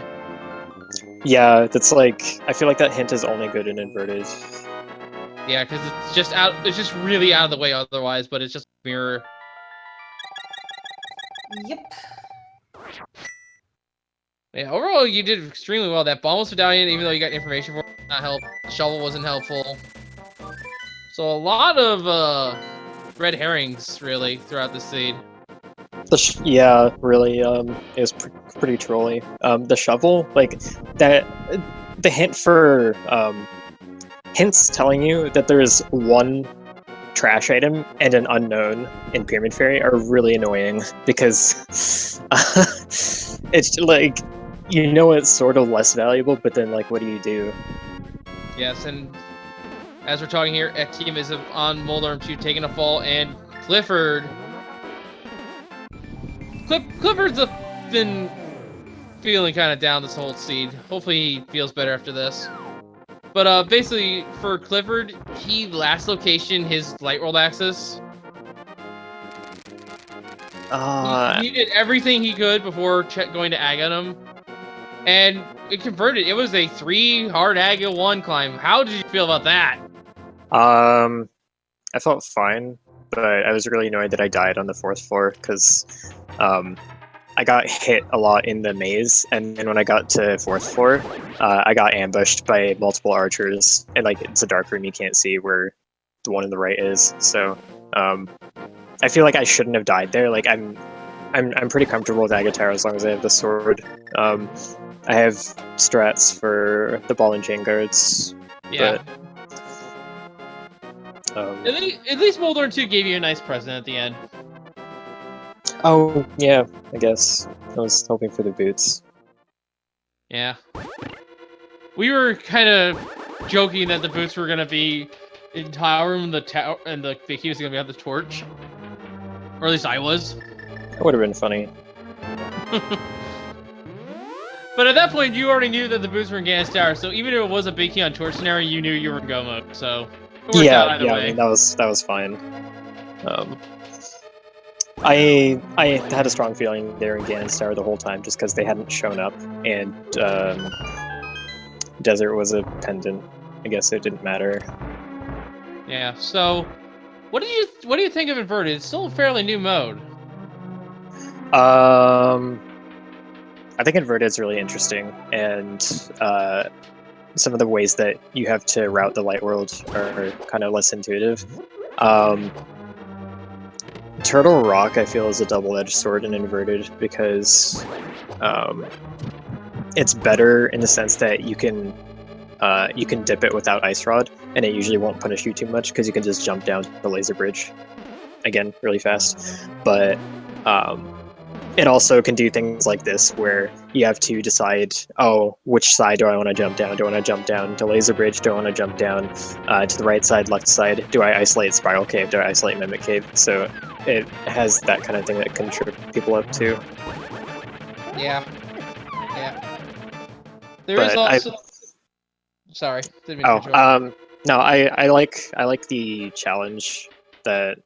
C: Yeah, that's like, I feel like that hint is only good in inverted.
A: Yeah, because it's just out. It's just really out of the way otherwise, but it's just a mirror.
B: Yep.
A: Yeah, overall you did extremely well. That Bombus Medallion, even though you got information for it, did not help. The shovel wasn't helpful. So a lot of red herrings really throughout the seed.
C: Yeah, really, it was pretty trolly. The shovel, like, that, the hint for, hints telling you that there's one trash item and an unknown in Pyramid Fairy are really annoying, because it's like, you know it's sort of less valuable, but then, like, what do you do?
A: Yes, and as we're talking here, Ektim is on Moldarm 2 taking a fall, and Clifford's been feeling kind of down this whole seed. Hopefully he feels better after this. But basically, for Clifford, he last location his light world axis. He did everything he could before going to Aghanim, and it converted. It was a 3 hard Agha 1 climb. How did you feel about that?
C: I felt fine, but I was really annoyed that I died on the 4th floor, because I got hit a lot in the maze, and then when I got to 4th floor, I got ambushed by multiple archers, and like it's a dark room, you can't see where the one on the right is. So I feel like I shouldn't have died there. Like I'm pretty comfortable with Agatara as long as I have the sword. I have strats for the ball and chain guards.
A: Yeah.
C: But,
A: at least Moldarm 2 gave you a nice present at the end.
C: Oh, yeah, I guess. I was hoping for the boots.
A: Yeah. We were kind of joking that the boots were going to be in Tower Room, the tower, and the Vicky was going to be on the torch. Or at least I was.
C: That would have been funny.
A: But at that point, you already knew that the boots were in Gans Tower, so even if it was a Big Key on torch scenario, you knew you were in go mode, so it worked out either way.
C: I mean, that was fine. I had a strong feeling they were in Ganon Tower the whole time, just because they hadn't shown up, and Desert was a pendant. I guess it didn't matter.
A: Yeah. So, what do you think of Inverted? It's still a fairly new mode.
C: I think Inverted is really interesting, and some of the ways that you have to route the light world are kind of less intuitive. Turtle Rock, I feel, is a double-edged sword in Inverted, because it's better in the sense that you can dip it without Ice Rod, and it usually won't punish you too much, because you can just jump down the laser bridge, again, really fast. But it also can do things like this, where you have to decide, oh, which side do I want to jump down? Do I want to jump down to Laser Bridge? Do I want to jump down to the right side, left side? Do I isolate Spiral Cave? Do I isolate Mimic Cave? So it has that kind of thing that can trip people up too.
A: Yeah. Yeah. There is also... Sorry. Didn't mean to cut you off.
C: No, I like the challenge that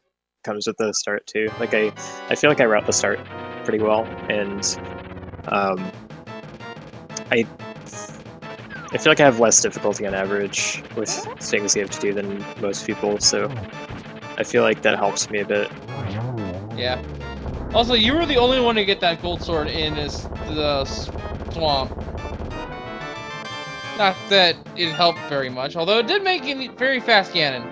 C: comes with the start too. Like I feel like I route the start pretty well, and I feel like I have less difficulty on average with things you have to do than most people, so I feel like that helps me a bit.
A: Yeah. Also, you were the only one to get that gold sword in the swamp. Not that it helped very much, although it did make it very fast Ganon.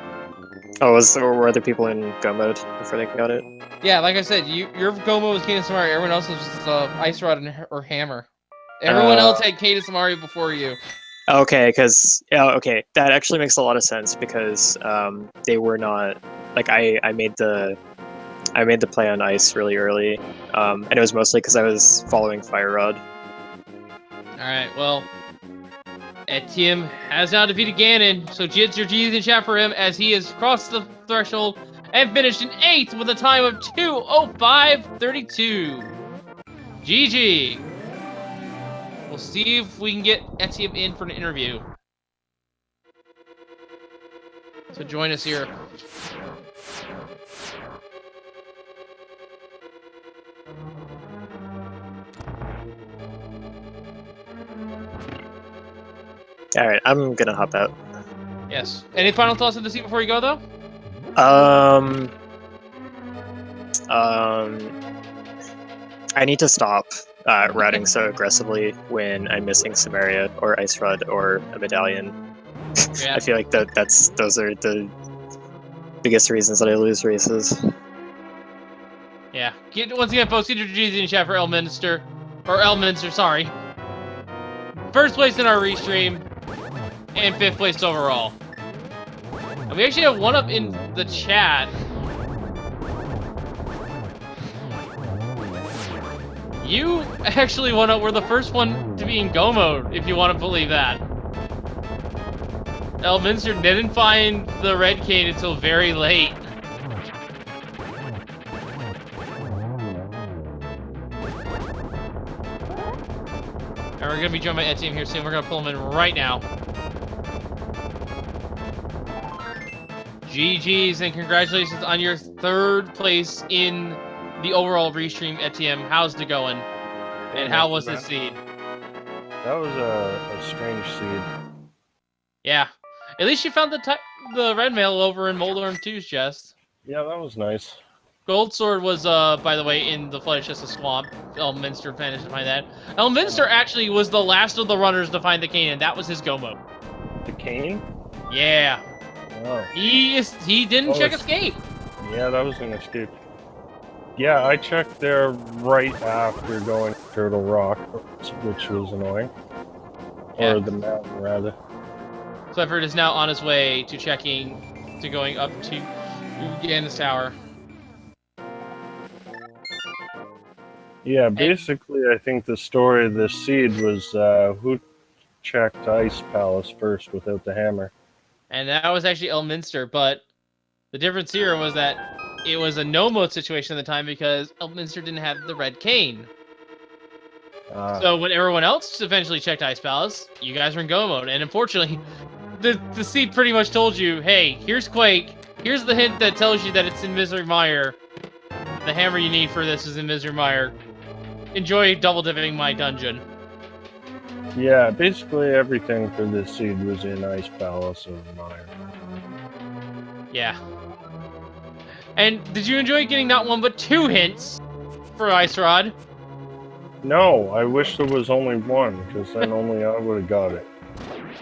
C: Oh, were other people in go mode before they got it?
A: Yeah, like I said, your Gomo was Cadence Mario, everyone else was just Ice Rod or Hammer. Everyone else had Cadence Mario before you.
C: Okay, because okay, that actually makes a lot of sense because they were not like I made the play on ice really early, and it was mostly because I was following Fire Rod.
A: All right, well, Etienne has now defeated Ganon, so Jits your G's in chat for him as he has crossed the threshold and finished in 8th with a time of 2:05:32. GG. We'll see if we can get Etienne in for an interview. So join us here.
C: All right, I'm gonna hop out.
A: Yes. Any final thoughts on the scene before you go, though?
C: I need to stop routing so aggressively when I'm missing Samaria or Ice Rod or a medallion.
A: Yeah.
C: I feel like those are the biggest reasons that I lose races.
A: Yeah. Once again, folks, get your G's in chat for Elminster. Or Elminster, sorry. First place in our restream, and 5th place overall. And we actually have one up in the chat. You actually were the first one to be in Go mode, if you want to believe that. Elminster didn't find the red cane until very late. And we're going to be joined by Etienne here soon. We're going to pull him in right now. GG's and congratulations on your 3rd place in the overall restream, Etienne. How's it going? And how was this seed?
D: That was a strange seed.
A: Yeah. At least you found the red mail over in Moldorm 2's chest.
D: Yeah, that was nice.
A: Gold Sword was, by the way, in the Flooded Chest of Swamp. Elminster managed to find that. Elminster actually was the last of the runners to find the cane, and that was his go mode.
D: The cane?
A: Yeah.
D: Oh.
A: He didn't check escape.
D: Yeah, that was an escape. Yeah, I checked there right after going to Turtle Rock, which was annoying.
A: Yeah.
D: Or the mountain, rather.
A: Clifford is now on his way to going up to Ganon's Tower.
D: Yeah, basically, I think the story of this seed was who checked Ice Palace first without the hammer.
A: And that was actually Elminster, but the difference here was that it was a no-mode situation at the time because Elminster didn't have the red cane. So when everyone else eventually checked Ice Palace, you guys were in go mode. And unfortunately, the seed pretty much told you, hey, here's Quake, here's the hint that tells you that it's in Misery Mire. The hammer you need for this is in Misery Mire. Enjoy double-dipping my dungeon.
D: Yeah, basically everything for this seed was in Ice Palace or Mire.
A: Yeah. And did you enjoy getting not 1 but 2 hints for Ice Rod?
D: No, I wish there was only 1, because then only I would have got it.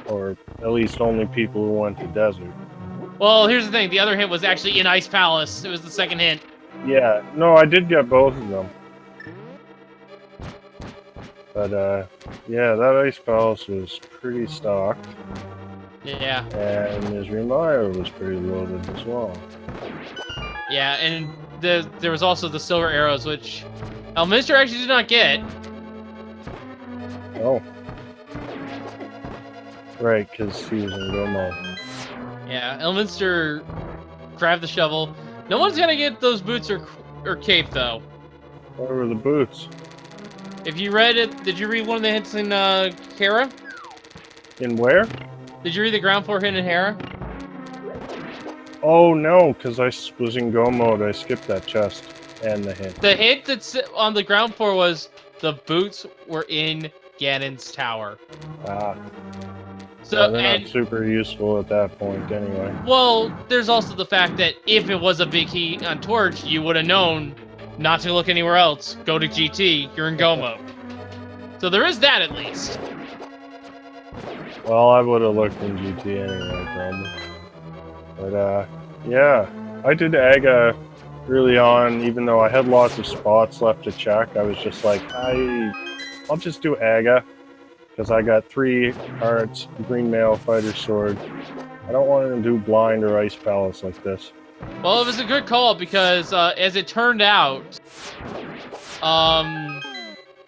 D: Or at least only people who went to Desert.
A: Well, here's the thing. The other hint was actually in Ice Palace. It was the second hint.
D: Yeah, no, I did get both of them. But, yeah, that Ice Palace was pretty stocked.
A: Yeah.
D: And Misery Mire was pretty loaded as well.
A: Yeah, and there was also the Silver Arrows, which Elminster actually did not get.
D: Oh. Right, because he was in go mode.
A: Yeah, Elminster grabbed the shovel. No one's gonna get those boots or cape, though.
D: Where were the boots?
A: If you read it, did you read one of the hints in Hera?
D: In where?
A: Did you read the ground floor hint in Hera?
D: Oh no, because was in go mode. I skipped that chest and the hint.
A: The hint that's on the ground floor was the boots were in Ganon's tower.
D: Ah,
A: So
D: they're not super useful at that point anyway.
A: well, there's also the fact that if it was a big key on Torch, you would have known not to look anywhere else. Go to GT, you're in go mode. So there is that at least.
D: Well, I would have looked in GT anyway, probably. But, yeah. I did Aga early on, even though I had lots of spots left to check. I was just like, I'll just do Aga, because I got 3 hearts, green mail, fighter sword. I don't want to do blind or ice palace like this.
A: Well, it was a good call because, as it turned out,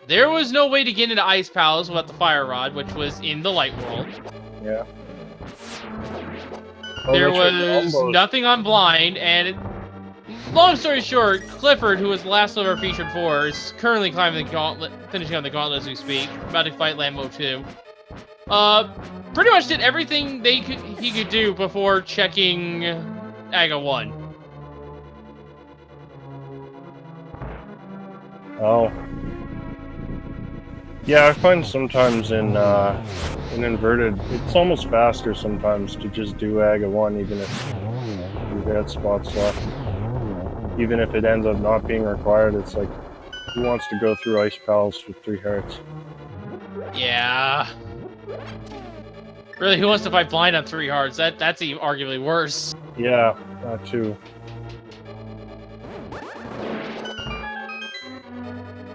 A: there was no way to get into Ice Palace without the Fire Rod, which was in the Light World.
D: Yeah. Oh,
A: There
D: that's
A: was nothing on blind, and long story short, Clifford, who was the last of our featured 4, is currently climbing the gauntlet, finishing on the gauntlet as we speak, about to fight Lambo 2. Pretty much did everything he could do before checking Aga 1.
D: Oh. Yeah, I find sometimes in inverted, it's almost faster sometimes to just do Aga 1, even if you've got spots left. Even if it ends up not being required, it's like, who wants to go through Ice Palace with 3 hearts?
A: Yeah. Really, who wants to fight blind on 3 hearts? That's even arguably worse.
D: Yeah, that too.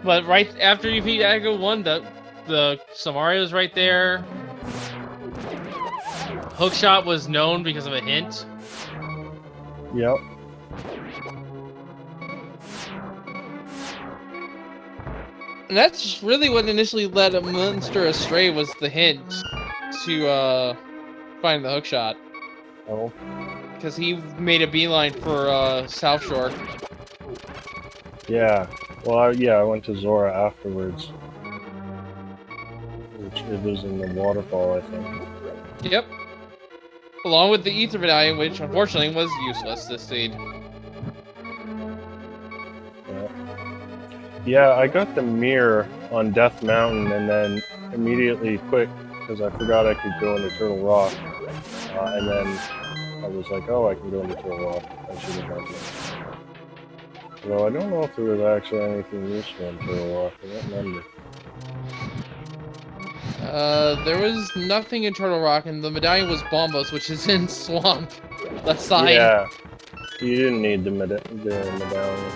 A: But right after you beat Aga 1, the Samario's right there. Hookshot was known because of a hint.
D: Yep.
A: And that's really what initially led a monster astray, was the hint to find the hookshot.
D: Oh.
A: Because he made a beeline for South Shore.
D: Yeah. Well, I went to Zora afterwards. Which it was in the waterfall, I think.
A: Yep. Along with the Ether Medallion, which unfortunately was useless this seed.
D: Yeah. Yeah, I got the mirror on Death Mountain and then immediately quit because I forgot I could go into Turtle Rock. And then I was like, oh, I can go into Turtle Rock. I should have done that. Although I don't know if there was actually anything useful in Turtle Rock. I don't remember.
A: There was nothing in Turtle Rock, and the medallion was Bombos, which is in Swamp. Left side.
D: Yeah. You didn't need the medallion.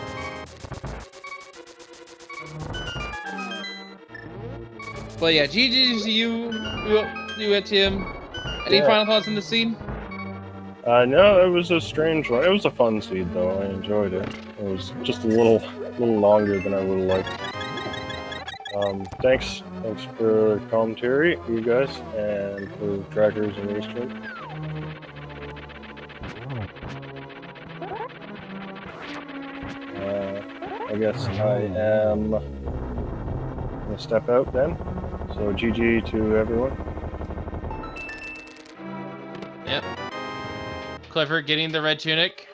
A: But yeah, GG's to you at Tim. Any final thoughts on the scene?
D: No, it was a strange one. It was a fun seed, though. I enjoyed it. It was just a little longer than I would have liked. Thanks for the commentary, you guys, and for trackers and restream. I guess I am gonna step out then. So GG to everyone.
A: Yep. Clifford getting the red tunic.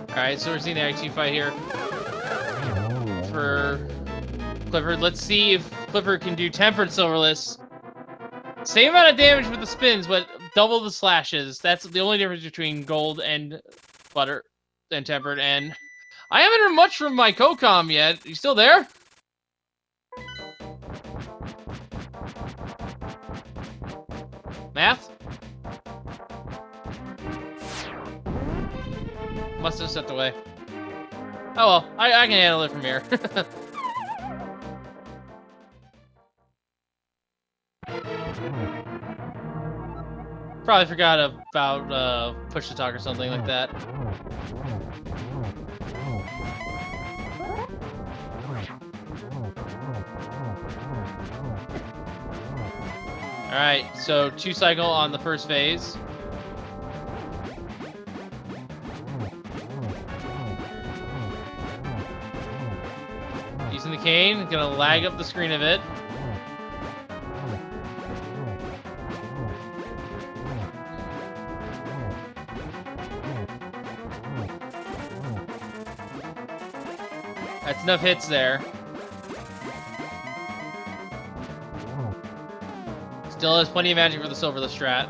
A: Alright, so we're seeing the IQ fight here for Clifford. Let's see if Clifford can do Tempered Silverless. Same amount of damage with the spins, but double the slashes. That's the only difference between gold and butter and tempered. And I haven't heard much from my co-com yet. You still there? Math? Must have stepped away. Oh well, I can handle it from here. Probably forgot about push to talk or something like that. Alright, so 2 cycle on the first phase. Using the cane, gonna lag up the screen a bit. That's enough hits there. Still has plenty of magic for the Silverless strat.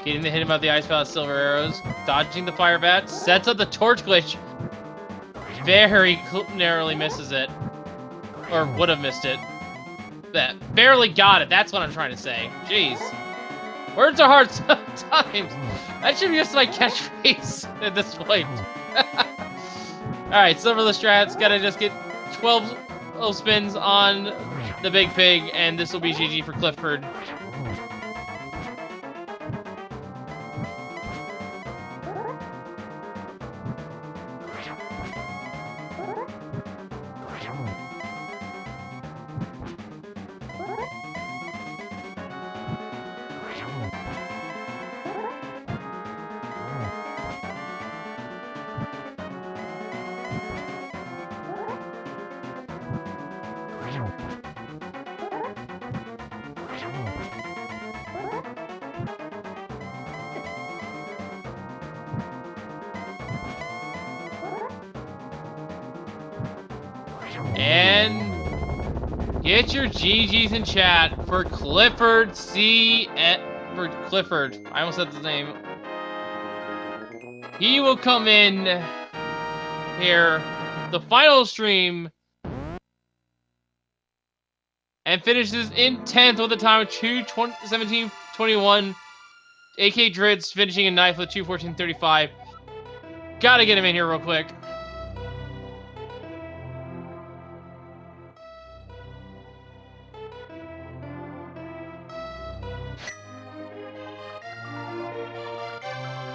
A: Getting the hit about the Ice Palace Silver Arrows. Dodging the Fire Bat. Sets up the Torch Glitch. Very narrowly misses it. Or would have missed it. That barely got it. That's what I'm trying to say. Jeez. Words are hard sometimes. That should be just my catchphrase at this point. Alright, Silverless Strat's gotta just get 12 spins on the Big Pig, and this will be GG for Clifford. And get your GGs in chat for Clifford for Clifford. I almost said the name. He will come in here, the final stream, and finishes in 10th with a time of 2:17:21. AK Dritz finishing in 9th with 2:14:35. Gotta get him in here real quick.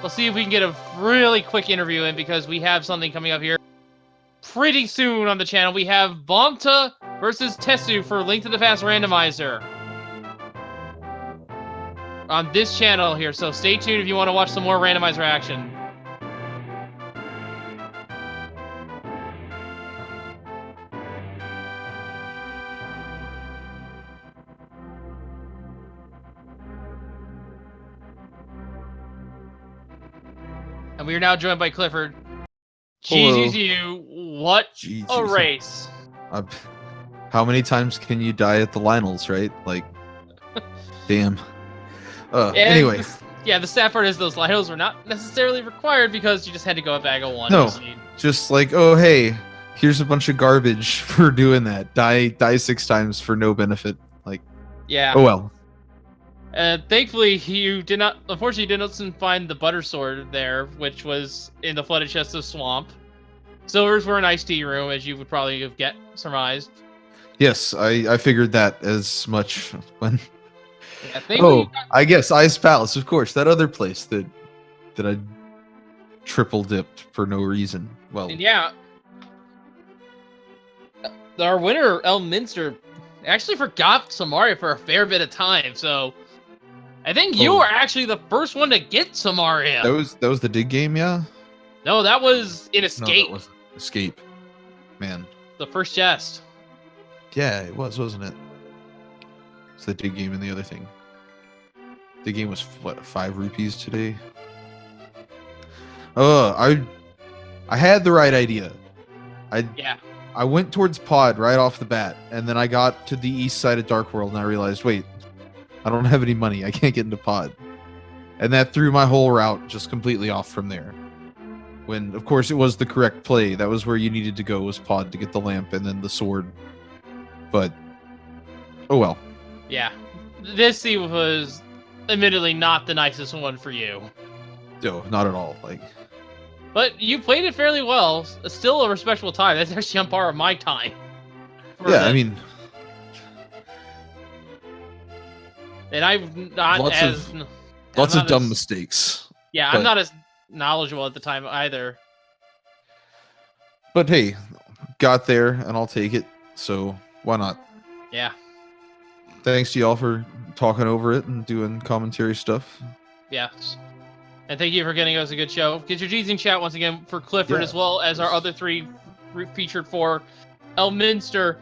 A: We'll see if we can get a really quick interview in, because we have something coming up here pretty soon on the channel. We have Bombta versus Tesu for Link to the Past Randomizer on this channel here, so stay tuned if you want to watch some more Randomizer action. And we are now joined by Clifford. GG's you. What a race.
E: How many times can you die at the Lionels, right? Like, damn. Anyway.
A: The sad part is those Lionels were not necessarily required, because you just had to go at Bago 1.
E: No, just like, oh, hey, here's a bunch of garbage for doing that. Die 6 times for no benefit. Like,
A: yeah.
E: Oh, well.
A: Thankfully, you did not. Unfortunately, you didn't find the Butter Sword there, which was in the flooded chest of Swamp. Silvers were an iced tea room, as you would probably have surmised.
E: Yes, I figured that as much when.
A: Yeah,
E: I guess Ice Palace, of course, that other place that I triple dipped for no reason. Well,
A: and yeah, our winner Elminster actually forgot Samaria for a fair bit of time, so. I think you were actually the first one to get Samaria.
E: That was the dig game, yeah?
A: No, that was in Escape.
E: No, that wasn't Escape. Man.
A: The first chest.
E: Yeah, it was, wasn't it? It's the dig game and the other thing. The game was, what, 5 rupees today? Oh, I had the right idea.
A: Yeah.
E: I went towards Pod right off the bat, and then I got to the east side of Dark World, and I realized, wait, I don't have any money. I can't get into Pod. And that threw my whole route just completely off from there. When, of course, it was the correct play. That was where you needed to go, was Pod to get the lamp and then the sword. But, oh well.
A: Yeah. This sea was admittedly not the nicest one for you.
E: No, not at all. Like,
A: but you played it fairly well. Still a respectable time. That's actually on par with my time.
E: Yeah, I mean...
A: And I'm not
E: Lots of dumb mistakes.
A: Yeah, I'm not as knowledgeable at the time either.
E: But hey, got there, and I'll take it. So why not?
A: Yeah.
E: Thanks to y'all for talking over it and doing commentary stuff.
A: Yes. And thank you for getting us a good show. Get your G's in chat once again for Clifford, as well as our other 3 featured for Elminster,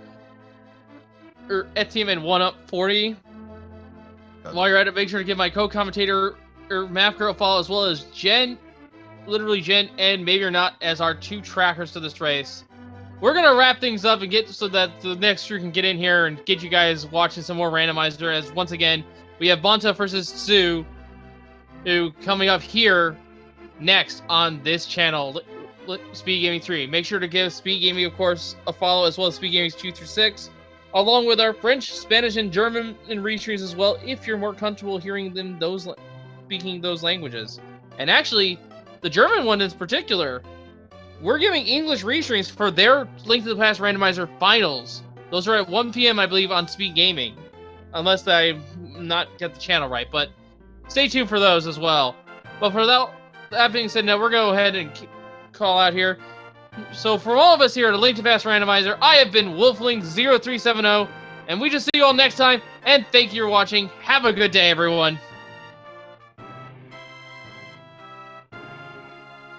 A: Etienne, and 1UP40. While you're at it, make sure to give my co-commentator Map Girl a follow, as well as Jen, literally Jen, and Maybe or Not as our 2 trackers to this race. We're going to wrap things up and get so that the next crew can get in here and get you guys watching some more Randomizer, as once again, we have Bonta versus Sue, who coming up here next on this channel, Speed Gaming 3. Make sure to give Speed Gaming, of course, a follow, as well as Speed Gaming 2 through 6. Along with our French, Spanish, and German and restreams as well, if you're more comfortable hearing them speaking those languages. And actually, the German one in particular, we're giving English restreams for their Link to the Past Randomizer finals. Those are at 1 p.m., I believe, on Speed Gaming. Unless I not get the channel right, but stay tuned for those as well. But for that being said, now we're going to go ahead and call out here. So from all of us here at Link to Past Randomizer, I have been Wolfling0370, and we just see you all next time, and thank you for watching. Have a good day, everyone.